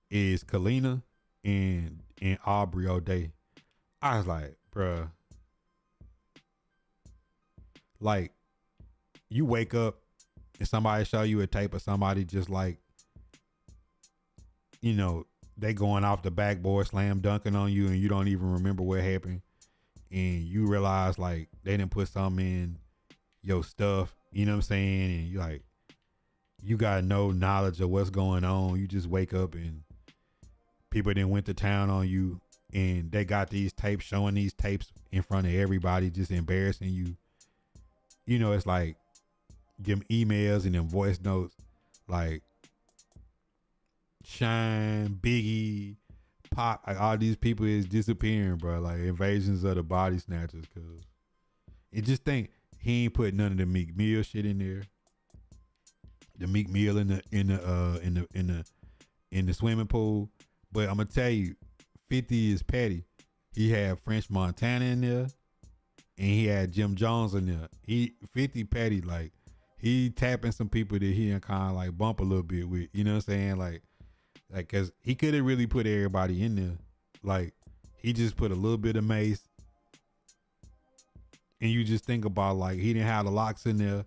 is Kalina and Aubrey O'Day. I was like, bruh, like, you wake up and somebody show you a tape of somebody just like, you know, they going off the backboard, slam dunking on you, and you don't even remember what happened, and you realize like they didn't put something in your stuff. You know what I'm saying? And you like, you got no knowledge of what's going on. You just wake up and people then went to town on you, and they got these tapes, showing these tapes in front of everybody, just embarrassing you. You know, it's like them emails and them voice notes, like Shine, Biggie, Pop, like all these people is disappearing, bro. Like invasions of the body snatchers, cause it just think he ain't put none of the Meek Mill shit in there. The Meek Mill in the swimming pool. But I'm gonna tell you, 50 is petty. He had French Montana in there, and he had Jim Jones in there. 50 petty, like he tapping some people that he didn't kind of like bump a little bit with. You know what I'm saying? Like cause he could have really put everybody in there. Like he just put a little bit of Mace, and you just think about like he didn't have the locks in there.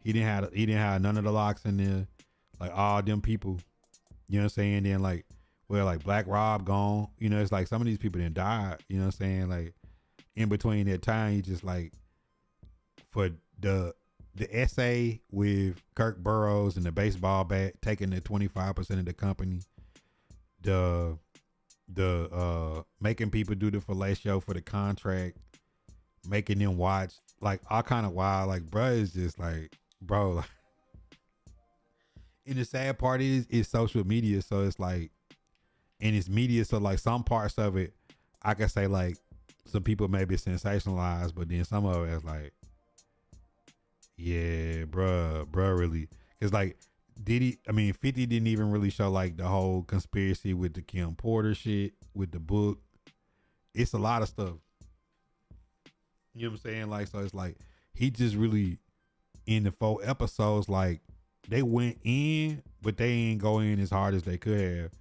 He didn't have none of the locks in there. Like all them people, you know what I'm saying? Then like, well, like Black Rob gone. You know, it's like some of these people didn't die. You know what I'm saying? Like in between that time, you just like for the essay with Kirk Burrows and the baseball bat taking the 25% of the company, the making people do the fellatio for the contract, making them watch, like all kind of wild. Like bro is just like, bro, like, and the sad part is it's social media, so it's like, and it's media, so like some parts of it I can say like some people may be sensationalized, but then some of it is like, Yeah, bruh, really. Cause like, did he? I mean, 50 didn't even really show like the whole conspiracy with the Kim Porter shit with the book. It's a lot of stuff. You know what I'm saying? Like, so it's like he just really in the 4 episodes, like they went in, but they ain't go in as hard as they could have.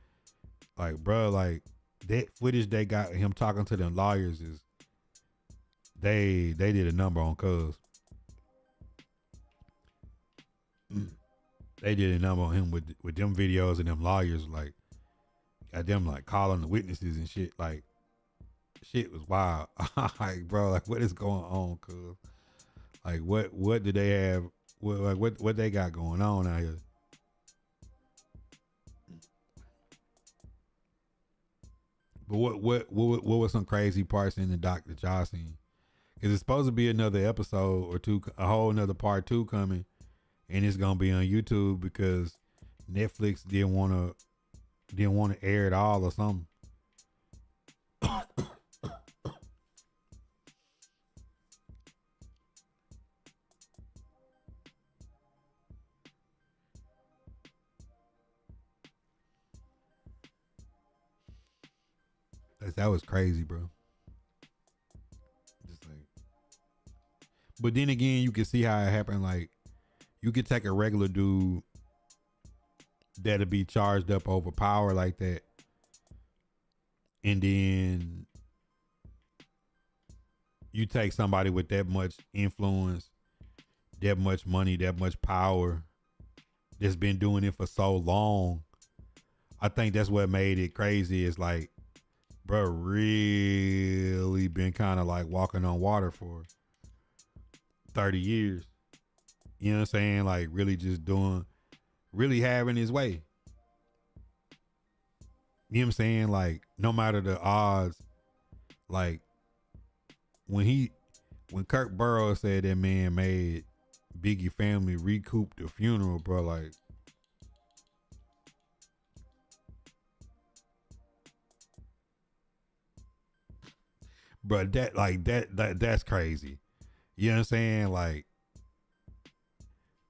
Like, bro, like that footage they got him talking to them lawyers is they did a number on Cuz. They did a number on him with them videos and them lawyers, like got them like calling the witnesses and shit. Like shit was wild. Like, bro, like what is going on, Cuz? Like what do they have? What they got going on out here? But what was some crazy parts in the doc that y'all seen? Cause it's supposed to be another episode or two, a whole another part 2 coming, and it's gonna be on YouTube because Netflix didn't want to air it all or something. That was crazy, bro. Just like, but then again, you can see how it happened. Like, you could take a regular dude that'll be charged up over power like that, and then you take somebody with that much influence, that much money, that much power, that's been doing it for so long. I think that's what made it crazy. Is like, bro, really been kind of like walking on water for 30 years. You know what I'm saying? Like really just really having his way. You know what I'm saying? Like no matter the odds, like when Kirk Burrows said that man made Biggie family recoup the funeral, bro, like, bro, that's crazy. You know what I'm saying? Like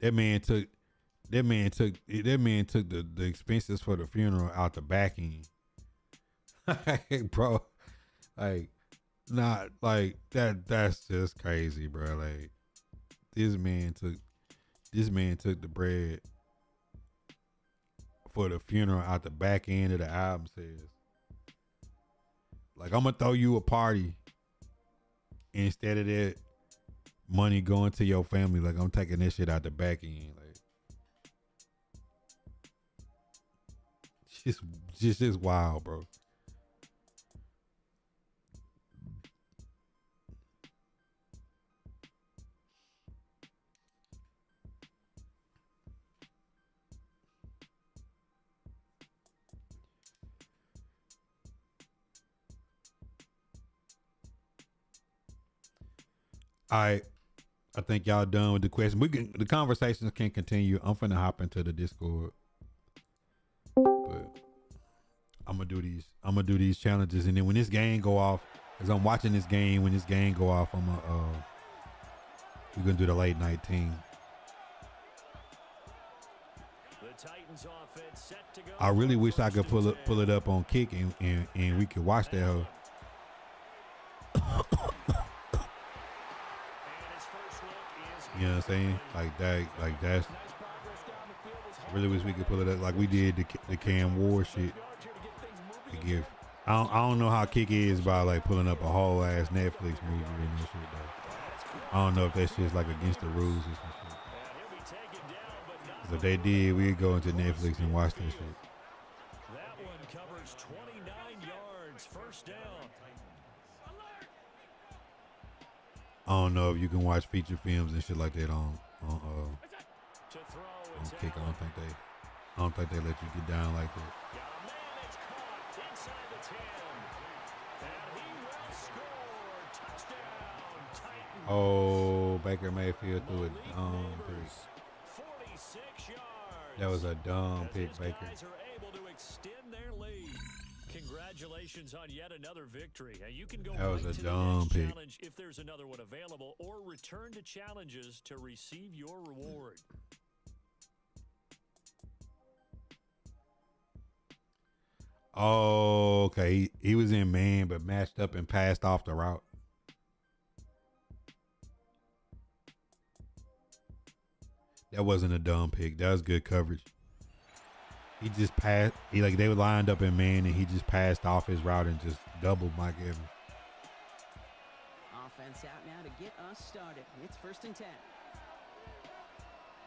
that man took the expenses for the funeral out the back end. Bro, like not like that's just crazy, bro. Like this man took the bread for the funeral out the back end of the album sales. Like, I'm gonna throw you a party, instead of that money going to your family, like I'm taking that shit out the back end. Like just wild, bro. I think y'all done with the question. The conversations can continue. I'm finna hop into the Discord, but I'm gonna do these challenges, and then when this game go off, as I'm watching this game, when this game go off, we're gonna do the late night team. I really wish I could pull it up on Kick and we could watch that hoe. You know what I'm saying? Like that's. I really wish we could pull it up like we did the Cam Ward shit. I don't know how Kick is by like pulling up a whole ass Netflix movie and that shit though. I don't know if that shit's like against the rules or some shit. If they did, we'd go into Netflix and watch that shit. That one covers 29 yards, first down. I don't know if you can watch feature films and shit like that on Kick. I don't think they let you get down like that. Oh, Baker Mayfield threw a dumb pick. That was a dumb pick, Baker. Congratulations on yet another victory. You can go That was right a to the dumb next pick. challenge if there's another one available, or return to challenges to receive your reward. Oh, okay. He was in man, but matched up and passed off the route. That wasn't a dumb pick. That was good coverage. He just passed. They were lined up in man, and he just passed off his route and just doubled Mike Evans. Offense out now to get us started. It's 1st and 10.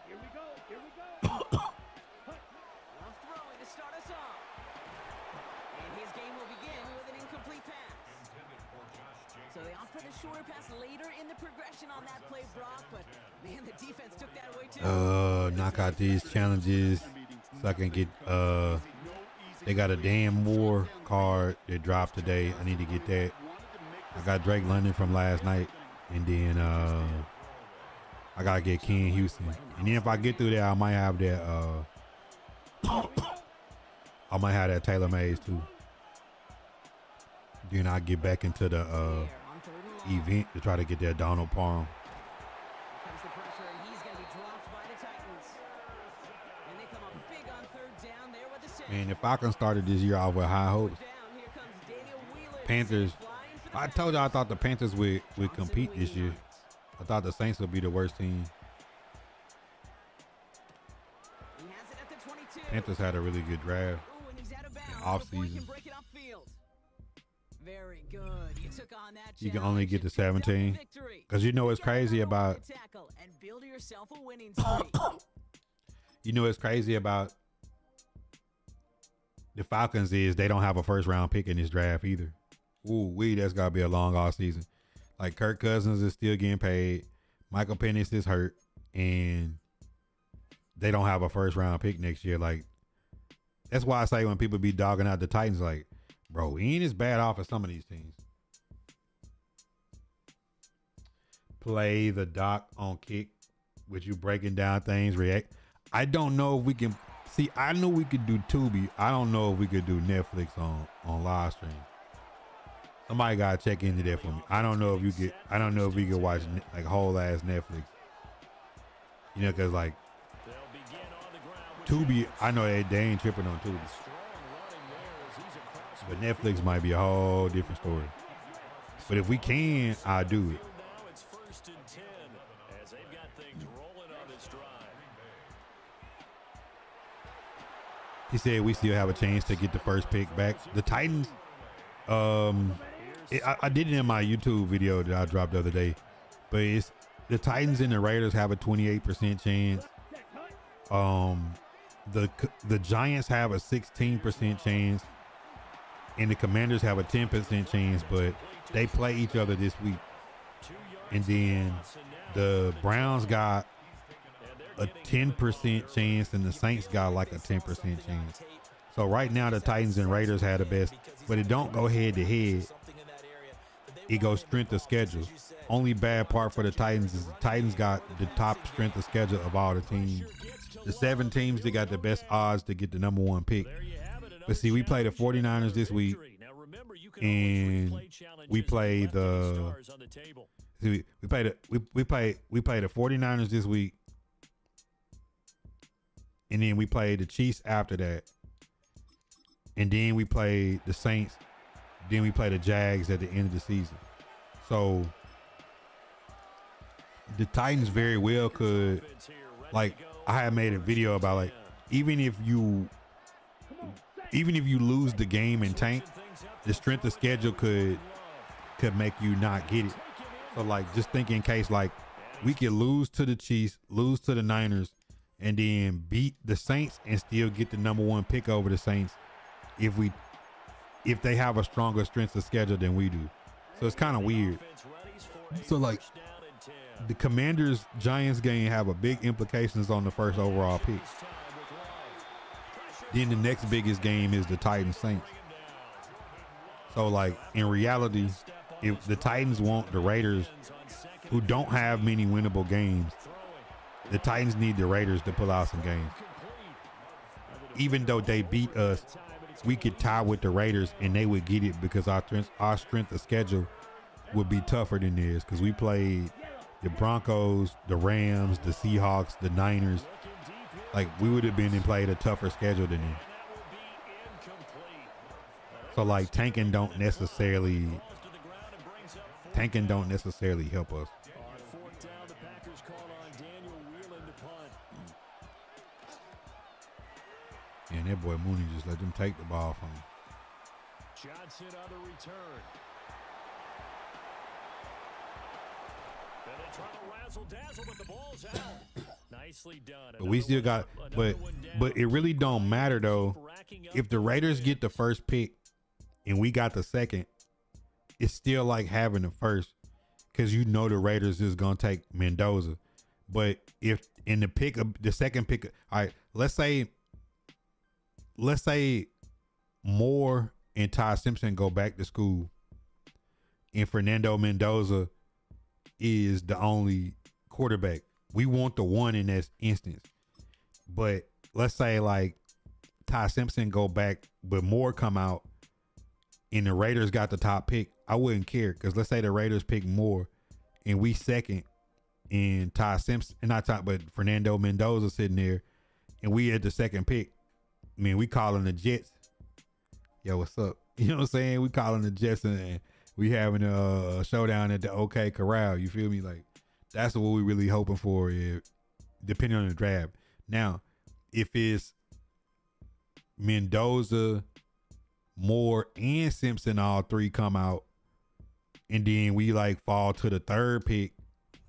Here we go. Off throwing to start us off. And his game will begin with an incomplete pass. So they opt for the shorter pass later in the progression on that play, Brock. But, man, the defense took that away, too. Knock out these challenges so I can get, they got a Dan Moore card that dropped today. I need to get that. I got Drake London from last night. And then, I got to get Ken Houston. And then if I get through there, I might have that, I might have that Taylor Mays, too. Then I get back into the event to try to get that Donald Parham. Comes the pressure, and he's going to be dropped by the Titans. And they come up big on 3rd down there with the save. Man, the Falcons started this year off with high hopes. Here comes Daniel Wheeler. Panthers. I told you I thought the Panthers would compete this year. I thought the Saints would be the worst team. He has it at the 22. Panthers had a really good draft. Ooh, and he's out of bounds. Off The boy season. can break it upfield. Very good. You took on that You can only get to challenge and picked up 17. the victory. Because you know what's crazy about Tackle and build yourself a winning streak. what's crazy about the Falcons is they don't have a first round pick in this draft either. Ooh, that's gotta be a long off season. Like Kirk Cousins is still getting paid. Michael Penix is hurt, and they don't have a first round pick next year. Like, that's why I say when people be dogging out the Titans, like, bro, he ain't as bad off as some of these teams. Play the doc on kick with you breaking down things, react. I don't know if we can see. I knew we could do Tubi. I don't know if we could do Netflix on live stream. Somebody gotta check into that for me. I don't know if you get. I don't know if we can watch like whole ass Netflix. You know, cause like Tubi, I know they ain't tripping on Tubi, but Netflix might be a whole different story. But if we can, I'll do it. It's 1st and 10 as they've got things rolling on this drive. He said we still have a chance to get the first pick back. The Titans, I did it in my YouTube video that I dropped the other day, but it's the Titans and the Raiders have a 28% chance. The Giants have a 16% chance, and the Commanders have a 10% chance, but they play each other this week. And then the Browns got a 10% chance, and the Saints got like a 10% chance. So right now the Titans and Raiders had the best, but it don't go head to head. It goes strength of schedule. Only bad part for the Titans is the Titans got the top strength of schedule of all the teams. The 7 teams that got the best odds to get the number 1 pick. But see, we play the 49ers this week, and we play the we play the 49ers this week, and then we play the Chiefs after that, and then we play the Saints, then we play the Jags at the end of the season. So the Titans very well could, like, I had made a video about, like, even if you lose the game and tank, the strength of schedule could make you not get it. So, like, just think in case, like, we could lose to the Chiefs, lose to the Niners, and then beat the Saints and still get the number 1 pick over the Saints if they have a stronger strength of schedule than we do. So it's kind of weird. So, like, the Commanders Giants game have a big implications on the first overall pick. Then the next biggest game is the Titans Saints. So, like, in reality, if the Titans want the Raiders, who don't have many winnable games, the Titans need the Raiders to pull out some games. Even though they beat us we could tie with the Raiders and they would get it because our strength of schedule would be tougher than theirs because we played the Broncos, the Rams, the Seahawks, the Niners. Like, we would have been and played a tougher schedule than them. So, like, tanking don't necessarily help us. And that boy Mooney just let them take the ball from him. Johnson on the return. And they try to razzle dazzle, but the ball's out. Nicely done. But we still got, but it really don't matter though. If the Raiders get the first pick and we got the second, it's still like having the first because you know the Raiders is gonna take Mendoza. But if in the pick of the second pick, all right, let's say Moore and Ty Simpson go back to school and Fernando Mendoza is the only quarterback. We want the one in this instance. But let's say like Ty Simpson go back, but Moore come out and the Raiders got the top pick. I wouldn't care because let's say the Raiders pick Moore and we second and Ty Simpson, not Ty, but Fernando Mendoza sitting there and we at the second pick. I mean, we calling the Jets. Yo, what's up? You know what I'm saying? We calling the Jets and we having a showdown at the OK Corral. You feel me? Like, that's what we really hoping for, depending on the draft. Now, if it's Mendoza, Moore, and Simpson, all three come out, and then we like fall to the third pick,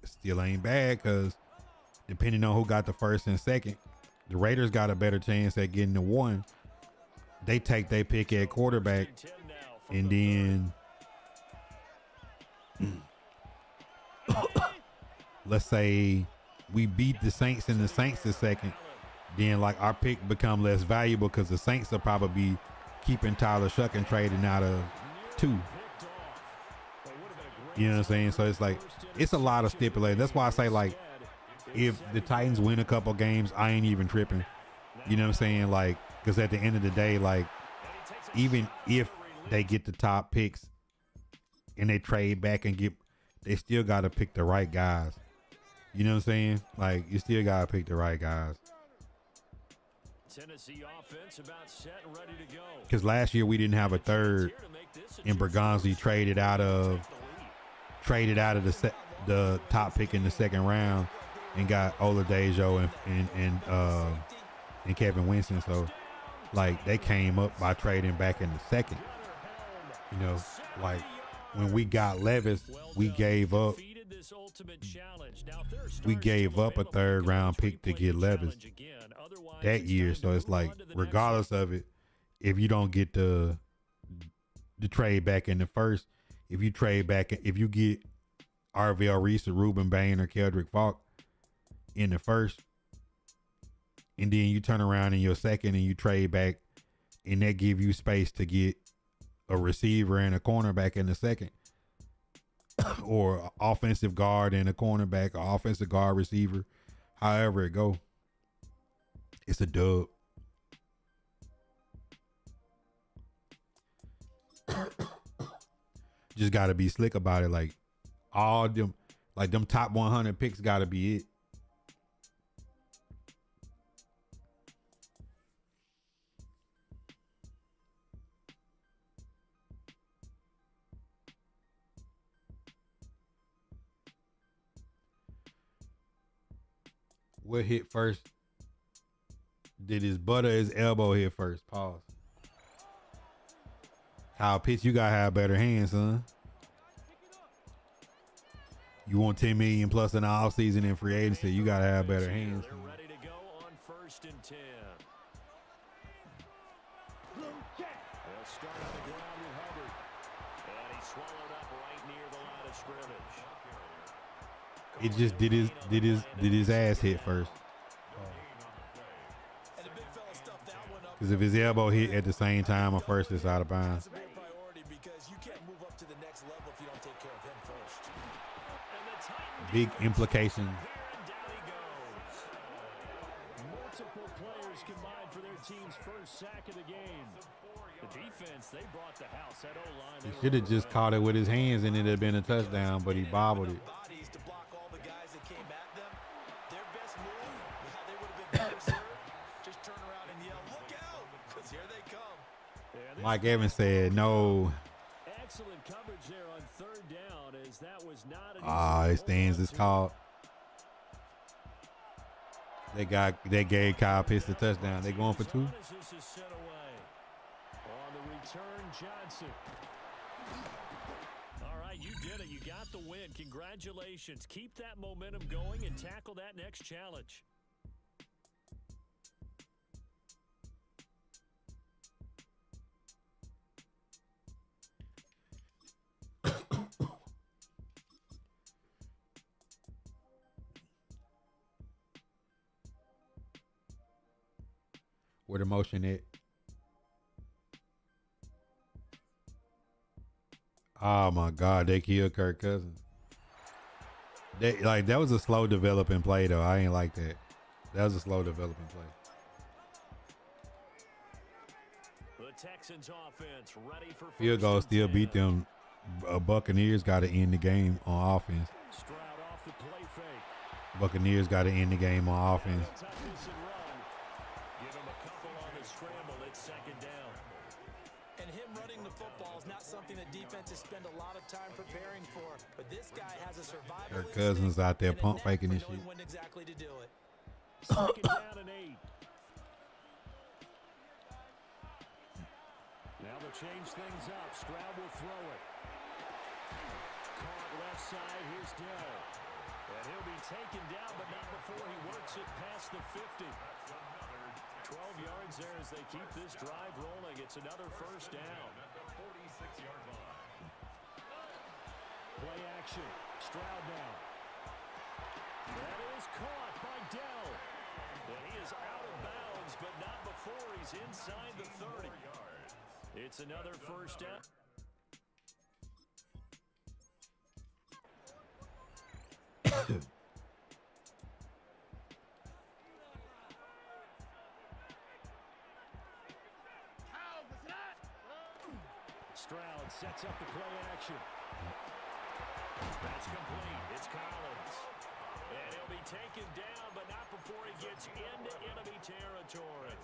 still ain't bad because depending on who got the first and second, the Raiders got a better chance at getting the one. They take their pick at quarterback, and then let's say we beat the Saints and the Saints the second, then like our pick become less valuable because the Saints will probably be keeping Tyler Shuck and trading out of 2. You know what I'm saying? So it's like, it's a lot of stipulated. That's why I say like, if the Titans win a couple games, I ain't even tripping. You know what I'm saying? Like, because at the end of the day, like, even if they get the top picks and they trade back and they still got to pick the right guys. You know what I'm saying? Like, you still got to pick the right guys. Tennessee offense about set and ready to go. Because last year we didn't have a third, and Bergonzi traded out of the top pick in the second round and got Oladejo and Kevin Winston. So, like, they came up by trading back in the second. You know, like, when we got Levis, we gave up a third round pick to get Levis that year. So it's like, regardless of it, if you don't get the trade back in the first, if you get Arvell Reese or Reuben Bain or Keldrick Falk in the first, and then you turn around in your second and you trade back, and that give you space to get a receiver and a cornerback in the second, or offensive guard and a cornerback, or offensive guard receiver, however it go, it's a dub. Just got to be slick about it. Like, all them, like, them top 100 picks got to be it. What hit first? Did his butt or his elbow hit first? Pause. Kyle Pitts, you gotta have better hands, son. You want 10 million plus in the offseason in free agency, you gotta have better hands. They're ready to go on 1st and 10. They'll start on the ground with Hubbard. And he swallowed up right near the line of scrimmage. It just did his ass hit first. Because if his elbow hit at the same time or first, it's out of bounds. Big implications. Multiple players combined for their team's first sack of the game. defense, they brought the house. That O-line, He should have just caught it with his hands and it'd have been a touchdown, but he bobbled it. Bodies to block all the guys that came at them. Their best move, they would have been better served. Just turn around and yell, "Look out!" Because here they come. Mike Evans said no. Excellent coverage there on third down, as that was not an It stands is called. They gave Kyle Pitts the touchdown. They going for 2. This is set away. On the return, Johnson. All right, you did it. You got the win. Congratulations. Keep that momentum going and tackle that next challenge. Where the motion at? Oh my God, they killed Kirk Cousins. That was a slow developing play though. I ain't like that. That was a slow developing play. The Texans offense ready for Field goal still beat them. Buccaneers got to end the game on offense. Stroud off the play fake. Buccaneers got to end the game on offense. Tuck this and run. Give him a couple on the scramble. It's second down. And him running the football is not something that defenses spend a lot of time preparing for. But this guy has a survival Kirk Cousins out there pump faking this shit. when exactly to do it. Second down and 8. Now they'll change things up. Stroud will throw it. Caught left side. Here's Dell. And he'll be taken down, but not before he works it past the 50. 12 yards there as they keep this drive rolling. It's another first down. 46-yard line. Play action. Stroud now. That is caught by Dell. And he is out of bounds, but not before he's inside the 30. It's another first down. Stroud sets up the play action. That's complete. It's Collins. And he'll be taken down, but not before he gets into enemy territory.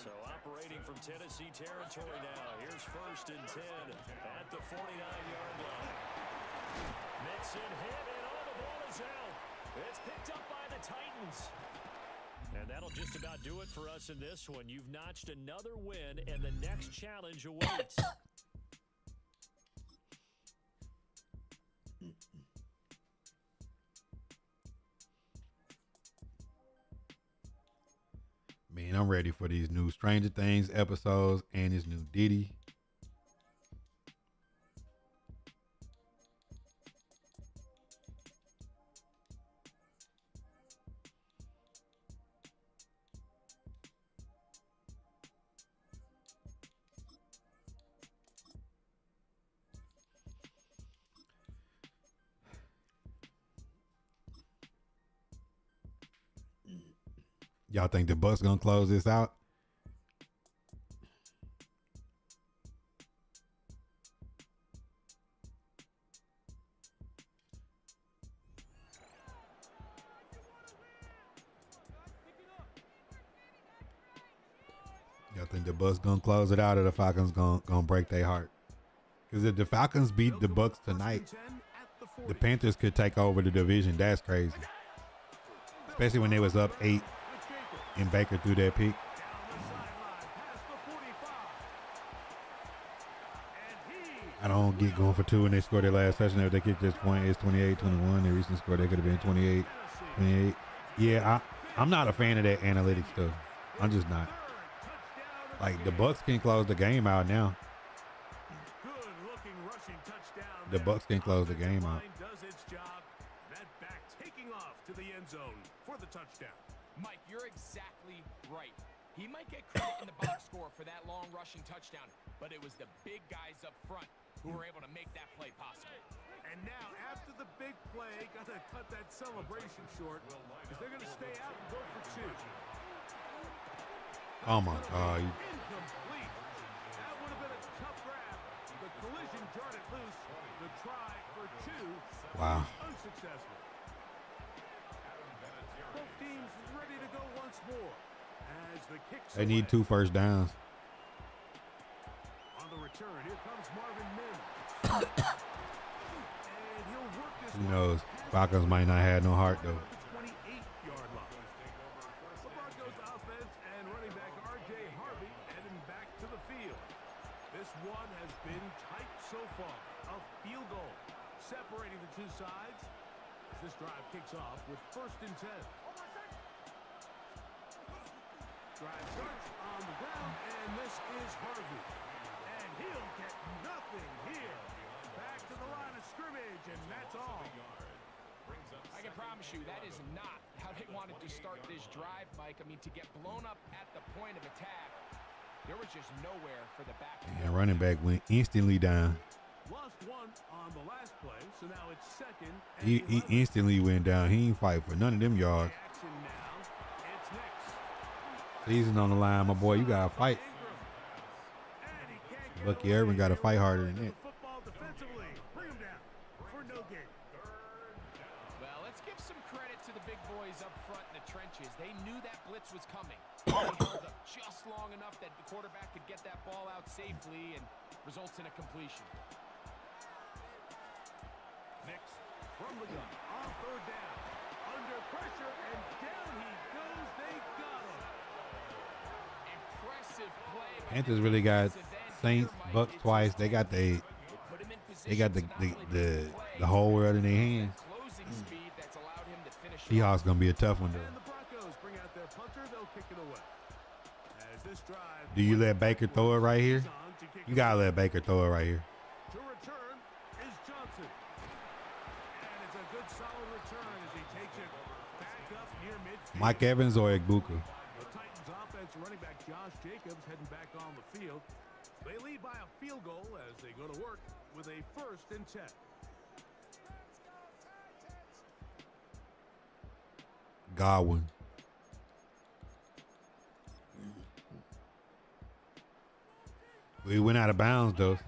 So operating from Tennessee territory now. Here's first and 10 at the 49-yard line. Mixon hit, and all the ball is out. It's picked up by the Titans. And that'll just about do it for us in this one. You've notched another win, and the next challenge awaits. Man, I'm ready for these new Stranger Things episodes and this new Diddy. Y'all think the Bucks gonna close this out? Y'all think the Bucks gonna close it out, or the Falcons gonna break their heart? Because if the Falcons beat the Bucks tonight, the Panthers could take over the division. That's crazy, especially when they was up 8. And Baker threw that pick. I don't get going for 2 and they scored their last touchdown. If they kick this point, it's 28-21. Their recent score, they could have been 28-28. Yeah, I'm not a fan of that analytics stuff. I'm just not. Like, the Bucks can close the game out now. The Bucks can close the game out. Does its job. That back taking off to the end zone for the touchdown. Mike, you're exactly right. He might get credit in the box score for that long rushing touchdown, but it was the big guys up front who were able to make that play possible. And now, after the big play, got to cut that celebration short because they're going to stay out and go for 2. Oh, my God. Incomplete. That would have been a vision jarred it loose. The try for 2 Wow. unsuccessful. Both teams ready to go once more. As the kicks They need away. 2 first downs. On the return, here comes Marvin Mims. And he'll work this Who one. knows? Falcons might not have no heart though. 28-yard line. The Broncos offense and running back R.J. Harvey heading back to the field. This one has been tight so far. A field goal separating the two sides as this drive kicks off with 1st and 10. Drive starts on the ground, and this is Harvey. And he'll get nothing here. Back to the line of scrimmage, and that's all. I can promise you that is not how they wanted to start this drive, Mike. I mean, to get blown up at the point of attack, there was just nowhere for the back. And running back went instantly down. Lost one on the last play, so now it's 2nd. He instantly went down. He ain't fight for none of them yards. Action now. It's next. Season on the line, my boy. You gotta fight. And he can't get Bucky away. Irvin got to fight harder than that. Football defensively. Bring him down for no gain. Well, let's give some credit to the big boys up front in the trenches. They knew that blitz was coming. They held up just long enough that the quarterback could get that ball out safely and results in a completion. Nix from the gun on 3rd down. Under pressure, and down he goes. They got him. Impressive play. by Panthers the really got defensive end Saints, here, Mike. Bucks It's twice. just They got put him in they got position to not only the make play, whole world in their hands. closing speed that's allowed him to finish Seahawks gonna be a tough one And though. the Broncos bring out their punter. They'll kick it away. As this drive Do you let Baker throw it right here? on to kick You it gotta let Baker throw it right here. To return is Johnson. And it's a good solid return as he takes it back up near midfield. Mike Evans or Igbuka? The Titans offense running back Josh Jacobs heading back on the field. They lead by a field goal as they go to work with a 1st and 10. Godwin. We went out of bounds though. So.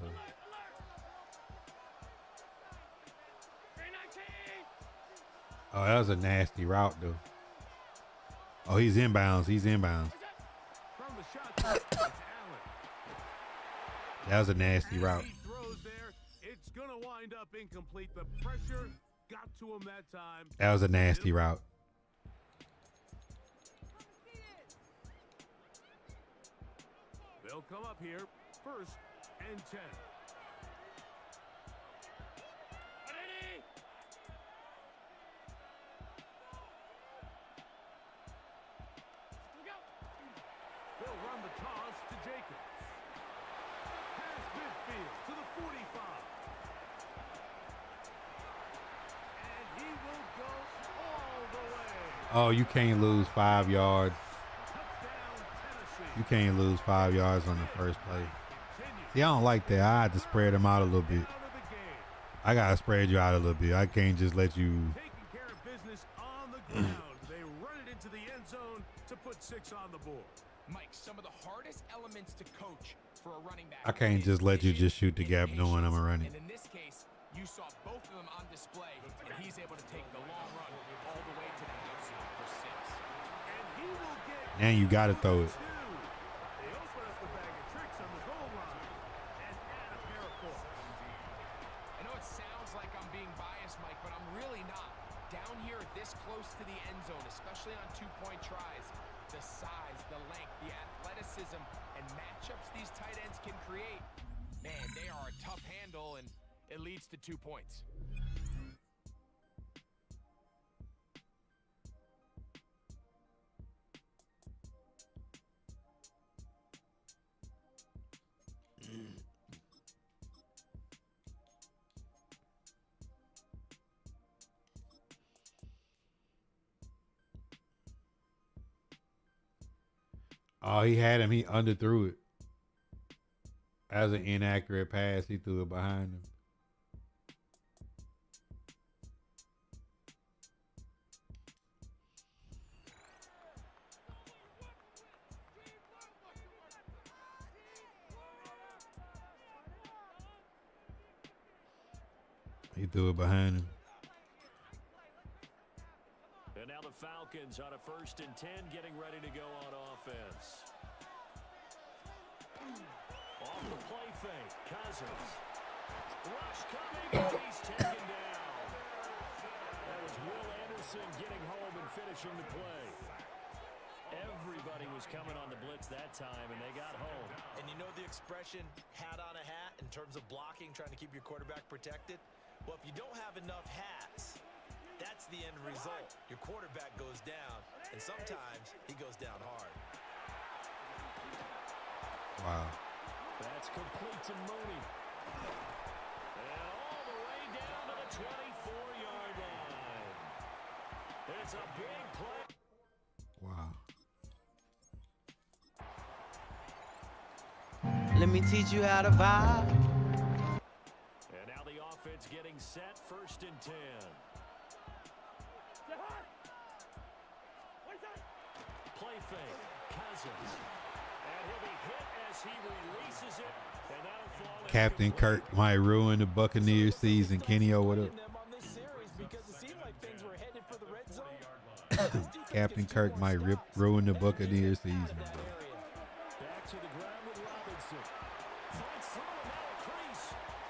Oh, that was a nasty route though. Oh, he's inbounds. He's inbounds. From the shot, it's Allen. That was a nasty route. He throws there. It's going to wind up incomplete. The pressure got to him that time. That was a nasty route. They'll come up here 1st and 10. They'll run the toss to Jacobs. Past midfield to the 45. And he will go all the way. Oh, you can't lose 5 yards. Touchdown, Tennessee. You can't lose 5 yards on the first play. See, I don't like that. I had to spread them out a little bit. Out of the game. I gotta spread you out a little bit. I can't just let you. Taking care of business on the ground. They run it into the end zone to put 6 on the board. Mike, some of the hardest elements to coach for a running back. I can't is just let you vision just shoot the and gap knowing I'm patience. a running. And in this case, you saw both of them on display, and he's able to take the long run all the way to the house for 6. And he will get Now you gotta throw it. 2. They open up the bag of tricks on the goal line and add a pair of points. I know it sounds like I'm being biased, Mike, but I'm really not. Down here this close to the end zone, especially on 2-point tries, the size, the length, the athleticism, and matchups these tight ends can create, man, they are a tough handle, and it leads to 2 points. Oh, he had him. He underthrew it. That was an inaccurate pass. He threw it behind him. He threw it behind him. And now the Falcons on a 1st and 10, getting ready to go on offense. Off the play fake, Cousins. Rush coming, and he's taken down. That was Will Anderson getting home and finishing the play. Everybody was coming on the blitz that time, and they got home. And you know the expression, hat on a hat, in terms of blocking, trying to keep your quarterback protected? Well, if you don't have enough hats, that's the end result. Your quarterback goes down, and sometimes he goes down hard. Wow. That's complete to Mooney. And all the way down to the 24-yard line. It's a big play. Wow. Let me teach you how to vibe. And now the offense getting set, 1st and 10. Play fake, Cousins. And he'll be hit as he releases it. And that'll fall. Captain Kirk might ruin the Buccaneers season. Kenny O, what up? Captain Kirk might ruin the Buccaneers season, bro. Back to the ground with Robinson. Finds someone now a crease.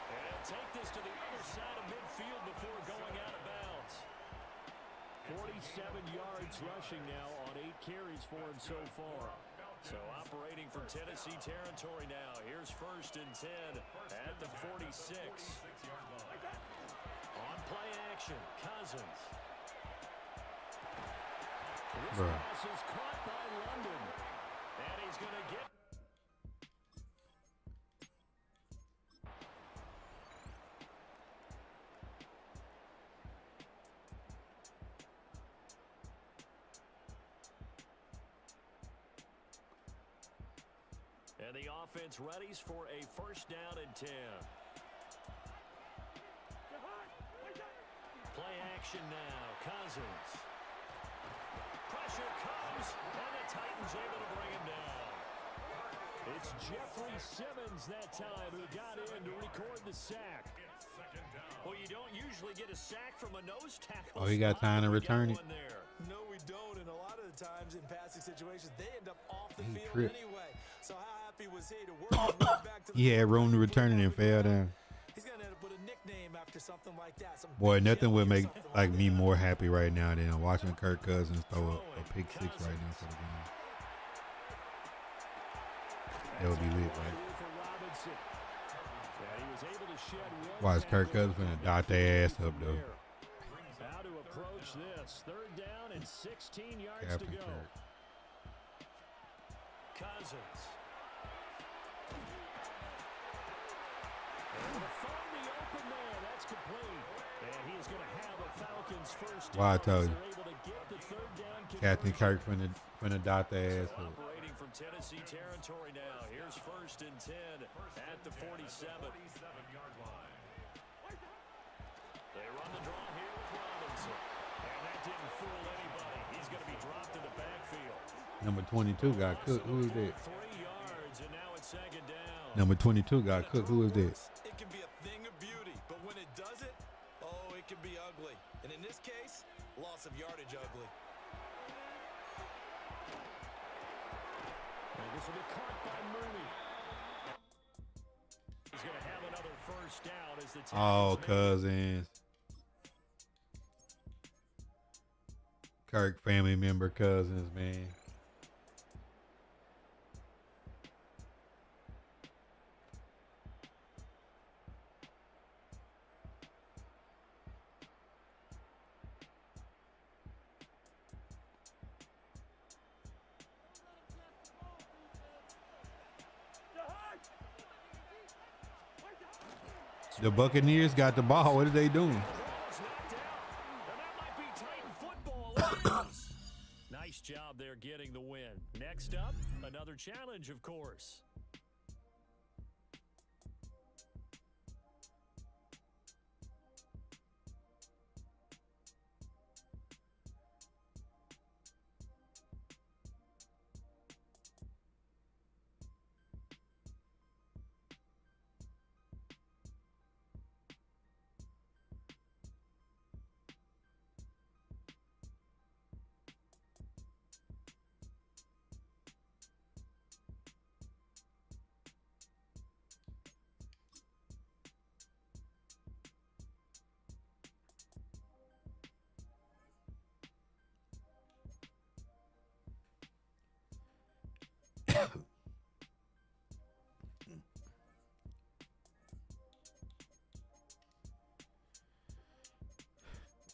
And take this to the other side of midfield before going out of bounds. 47 yards rushing now on 8 carries for him so far. So operating from Tennessee territory now. Here's 1st and 10 at the 46. On play action, Cousins. This pass is caught by London. And he's going to get... And the offense readies for a 1st down and 10. Play action now. Cousins. Pressure comes, and the Titans able to bring him down. It's Jeffrey Simmons that time who got in to record the sack. Well, you don't usually get a sack from a nose tackle. Oh, he got time to return it. No, we don't, and a lot of the times in passing situations, they end up off the He field tripped. anyway. So how happy was he to work his way back to the He had room to return it and fell down. He's going to end up with a nickname after something like that. Boy, nothing would make like me more happy right now than watching Kirk Cousins throw a pick 6 right now for the game. That would be lit, right? Watch Kirk Cousins gonna dot their ass up though. How to approach this? 3rd down and 16 yards Captain to go. Kirk. Cousins. And to find the open man, that's complete. And he's going to have a Falcons 1st down. Well, I told you. They're able to get the 3rd down Captain Kirk finna dot their ass so up. operating from Tennessee territory now. Here's 1st and 10 at the 47. They run the draw here with Robinson. And that didn't fool anybody. He's going to be dropped in the backfield. Number 22 got cooked. Who is that? 3 yards, and now it's 2nd down. Number 22 got cooked. Who is that? It can be a thing of beauty, but when it does it, oh, it can be ugly. And in this case, loss of yardage ugly. And this will be caught by Mooney. He's going to have another 1st down as the Oh, Cousins. Kirk family member Cousins, man. The Buccaneers got the ball. What are they doing? Nice job there getting the win. Next up, another challenge, of course.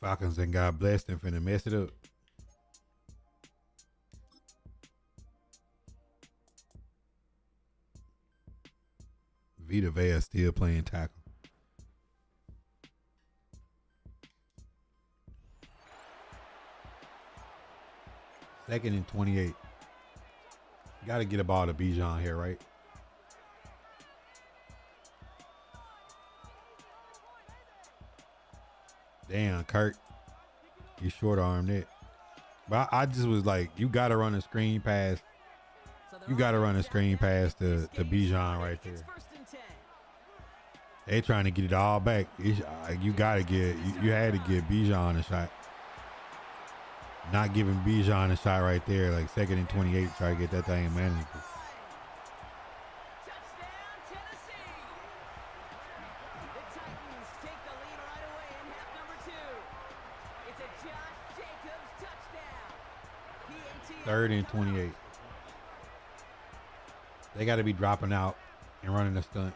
Falcons and got blessed and finna mess it up. Vita Vea still playing tackle. Second and 28. Got to get a ball to Bijan here, right? Damn, Kurt. You short armed it. But I just was like, you got to run a screen pass. You got to run a screen pass to Bijan right there. They trying to get it all back. You got to get, you had to give Bijan a shot. Not giving Bijan a shot right there, like second and 28, try to get that thing manageable. Third and 28. They got to be dropping out and running a stunt.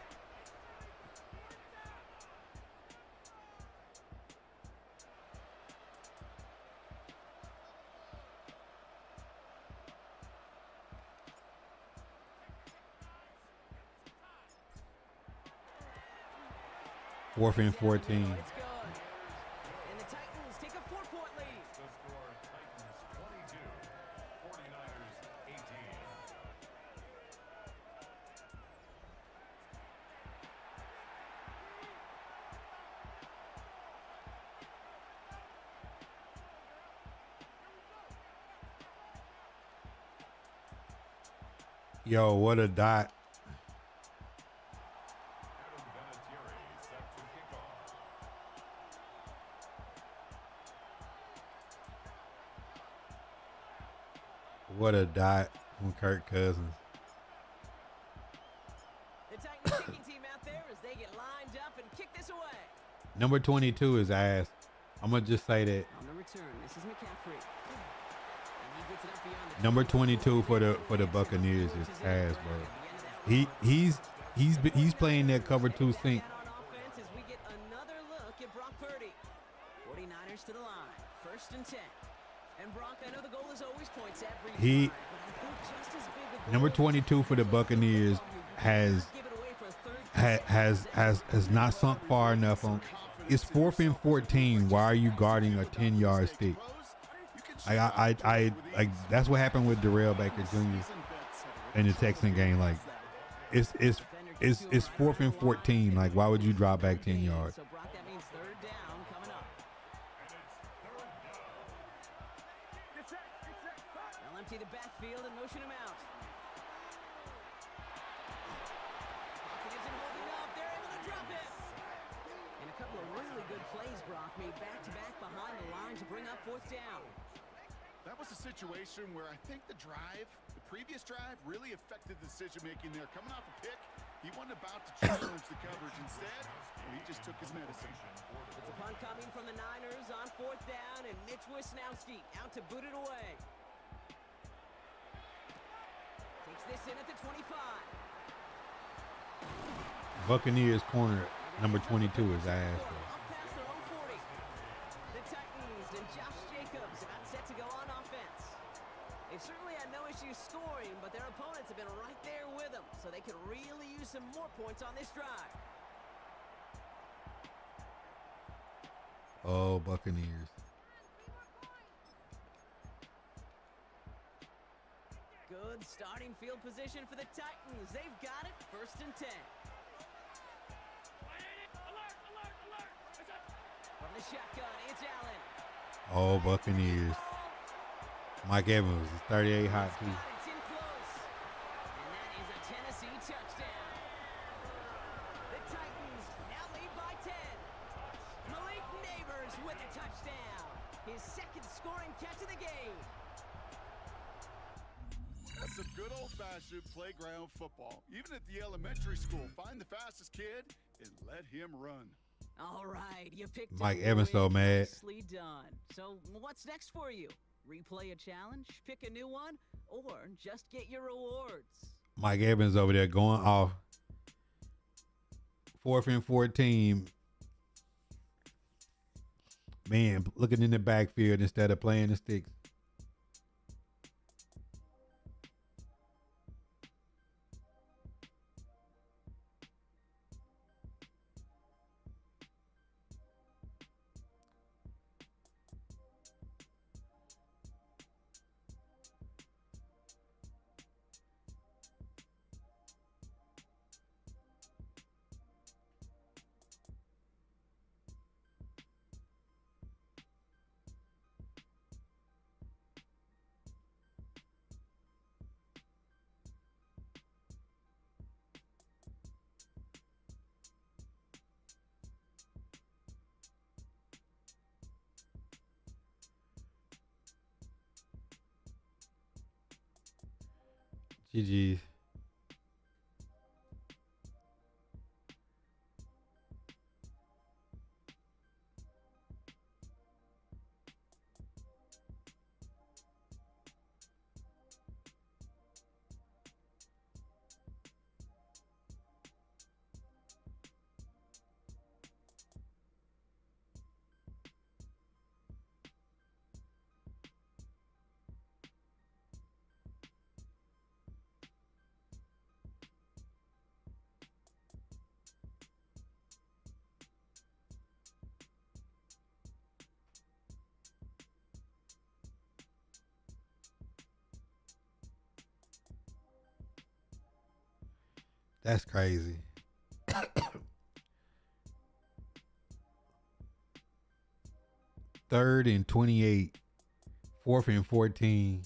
Fourth and 14. And the Titans take a 4-point lead. The score, Titans 22, 49ers 18. Yo, what a dot. What a dot from Kirk Cousins. The Titans kicking team out there as they get lined up and kick this away. Number 22 is ass. I'm going to just say that. On the return, this is McCaffrey. And he gets it up beyond the Number 22 for the Buccaneers is ass, bro. He's playing that cover 2 sink. on offense as we get another look at Brock Purdy. 49ers to the line. First and 10. And Brock, I know the goal is always points every He time, but I think just as big a goal number 22 for the Buccaneers has not sunk far enough on. It's 4th and 14. Why are you guarding a 10-yard stick? I that's what happened with Darrell Baker Jr. in the Texan game. Like it's 4th and 14. Like why would you drop back 10 yards? So Brock, that means third down coming up. They'll empty the backfield and motion him out. Pocket isn't holding up. They're able to drop it. And a couple of really good plays, Brock, made back-to-back behind the line to bring up 4th down. That was a situation where I think the previous drive really affected the decision-making there. Coming off a pick, he wasn't about to challenge the coverage. Instead, he just took his medicine. It's a punt coming from the Niners on 4th down, and Mitch Wisnowski out to boot it away. Takes this in at the 25. Buccaneers corner number 22 is ass, bro. Up past their own 40. The Titans and Josh Jacobs about set to go on offense. They've certainly had no issues scoring, but their opponents have been right there with them, so they could really use some more points on this drive. Oh, Buccaneers. Good starting field position for the Titans. They've got it. First and 10. From the shotgun, it's Allen. Oh, Buccaneers. Mike Evans is 38 hot too. It's in close. And that is a Tennessee touchdown. The Titans now lead by 10. Malik Neighbors with a touchdown. His second scoring catch of the game. That's some good old-fashioned playground football. Even at the elementary school, find the fastest kid and let him run. All right, you picked Mike up Evans so mad. Nicely done. So what's next for you? Replay a challenge, pick a new one, or just get your rewards? Mike Evans over there going off. 4th and 14. Man, looking in the backfield instead of playing the sticks. GG's. That's crazy. Third and 28. Fourth and 14.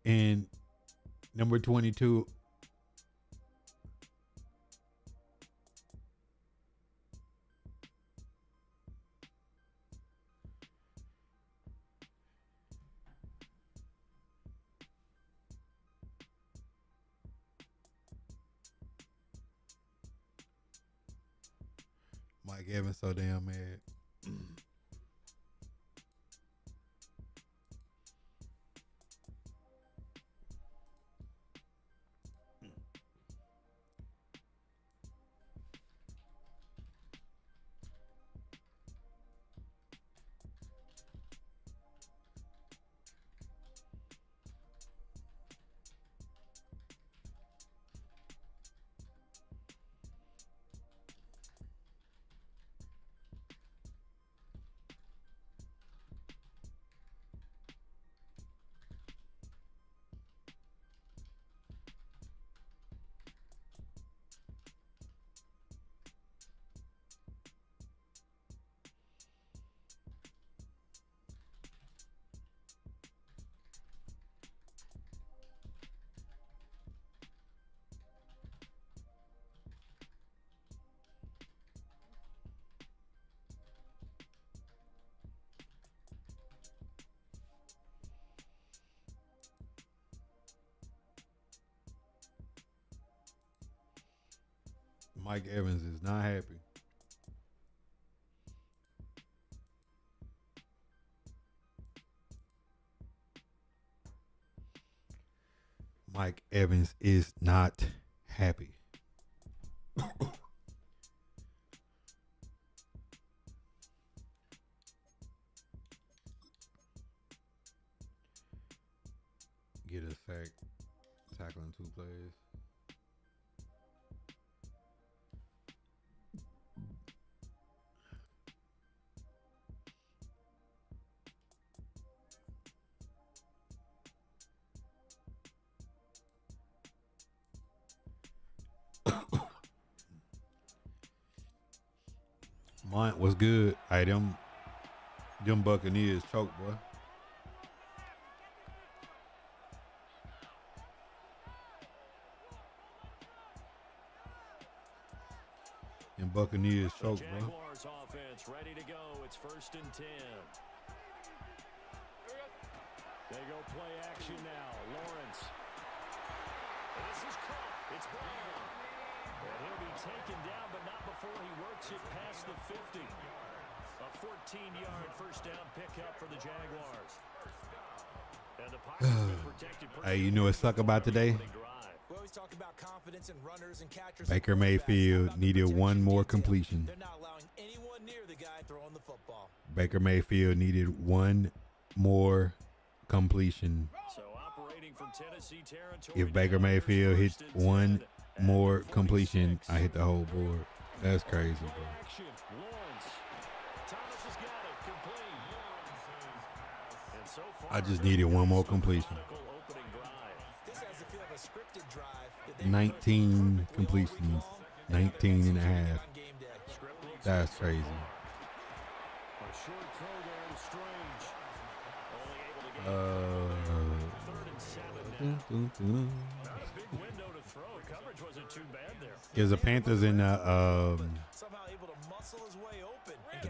And number 22. Mike Evans so damn mad. Mike Evans is not happy. Mike Evans is not happy. Get a sack, tackling 2 players. Mine was good. Hey, them Buccaneers choke, boy. Them Buccaneers choke, bro. Jaguars offense ready to go. It's 1st and 10. They go play action now. Lawrence. This is caught. It's Brown. And he'll be taken down, but not before he works it past the 50. A 14-yard first down pickup for the Jaguars. And the pocket's been protected. Hey, you know what suck about today? We always talk about confidence in runners and catchers. Baker Mayfield needed one more completion. They're not allowing anyone near the guy throwing the football. Baker Mayfield needed one more completion. So operating from Tennessee territory. If Baker Mayfield hits one more completion, I hit the whole board. That's crazy, bro. I just needed one more completion. 19 completions, 19 and a half. That's crazy. Is the Panthers in the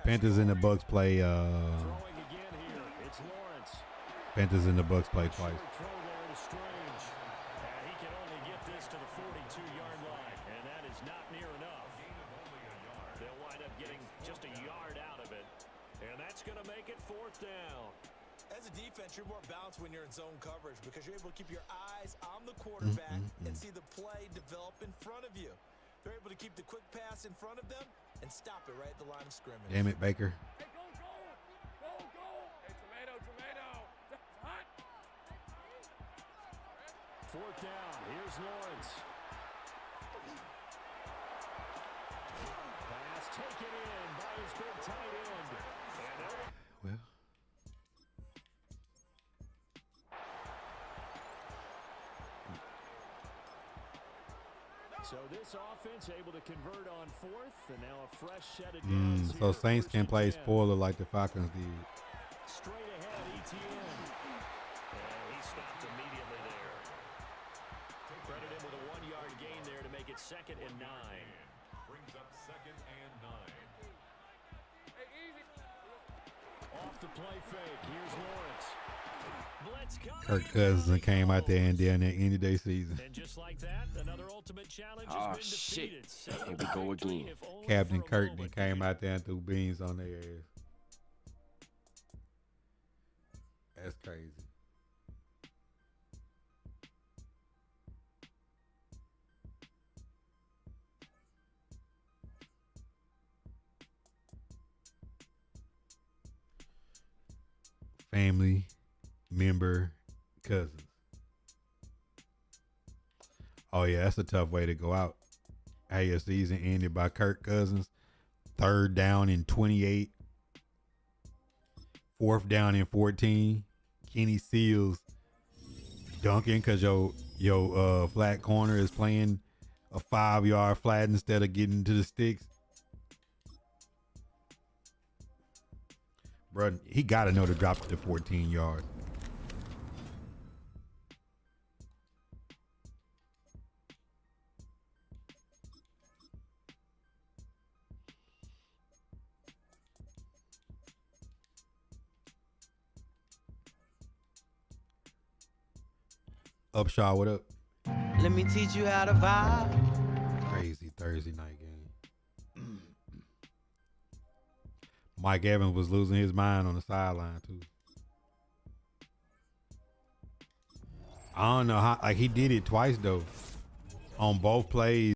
Panthers and the Bucks play Panthers and the Bucks play twice. He can only get this to the 42-yard line, and that is not near enough. They'll wind up getting just a yard out of it, and that's going to make it 4th down. As a defense, you're more balanced when you're in zone coverage because you're able to keep your eyes on the quarterback and see the play develop in front of you. They're able to keep the quick pass in front of them and stop it right at the line of scrimmage. Damn it, Baker. Hey, go! Hey, tomato! Hot! 4th down. Here's Lawrence. Pass taken in by his big tight end. Well. So this offense able to convert on 4th, and now a fresh set of downs. So Saints can play spoiler like the Falcons did. Straight ahead, ETN. And he stopped immediately there. Credit him with a 1-yard gain there to make it 2nd and 9. Brings up 2nd and 9. Hey, easy. Off the play fake. Here's Lawrence. Blitz coming. Kirk Cousins came out there and down there ended their season. And just like that, another ultimate challenge has been defeated. Here we go again. Captain Kirk came out there and threw beans on their ass. That's crazy. Family, member, cousins. Oh yeah, that's a tough way to go out. How your season ended by Kirk Cousins. 3rd down and 28. 4th down and 14. Kenny Seals dunking because your flat corner is playing a 5-yard flat instead of getting to the sticks. Bro, he got to know to drop to 14 yards. Upshaw, what up? Let me teach you how to vibe. Crazy Thursday night game. Mike Evans was losing his mind on the sideline too. I don't know how, like he did it twice though. On both plays.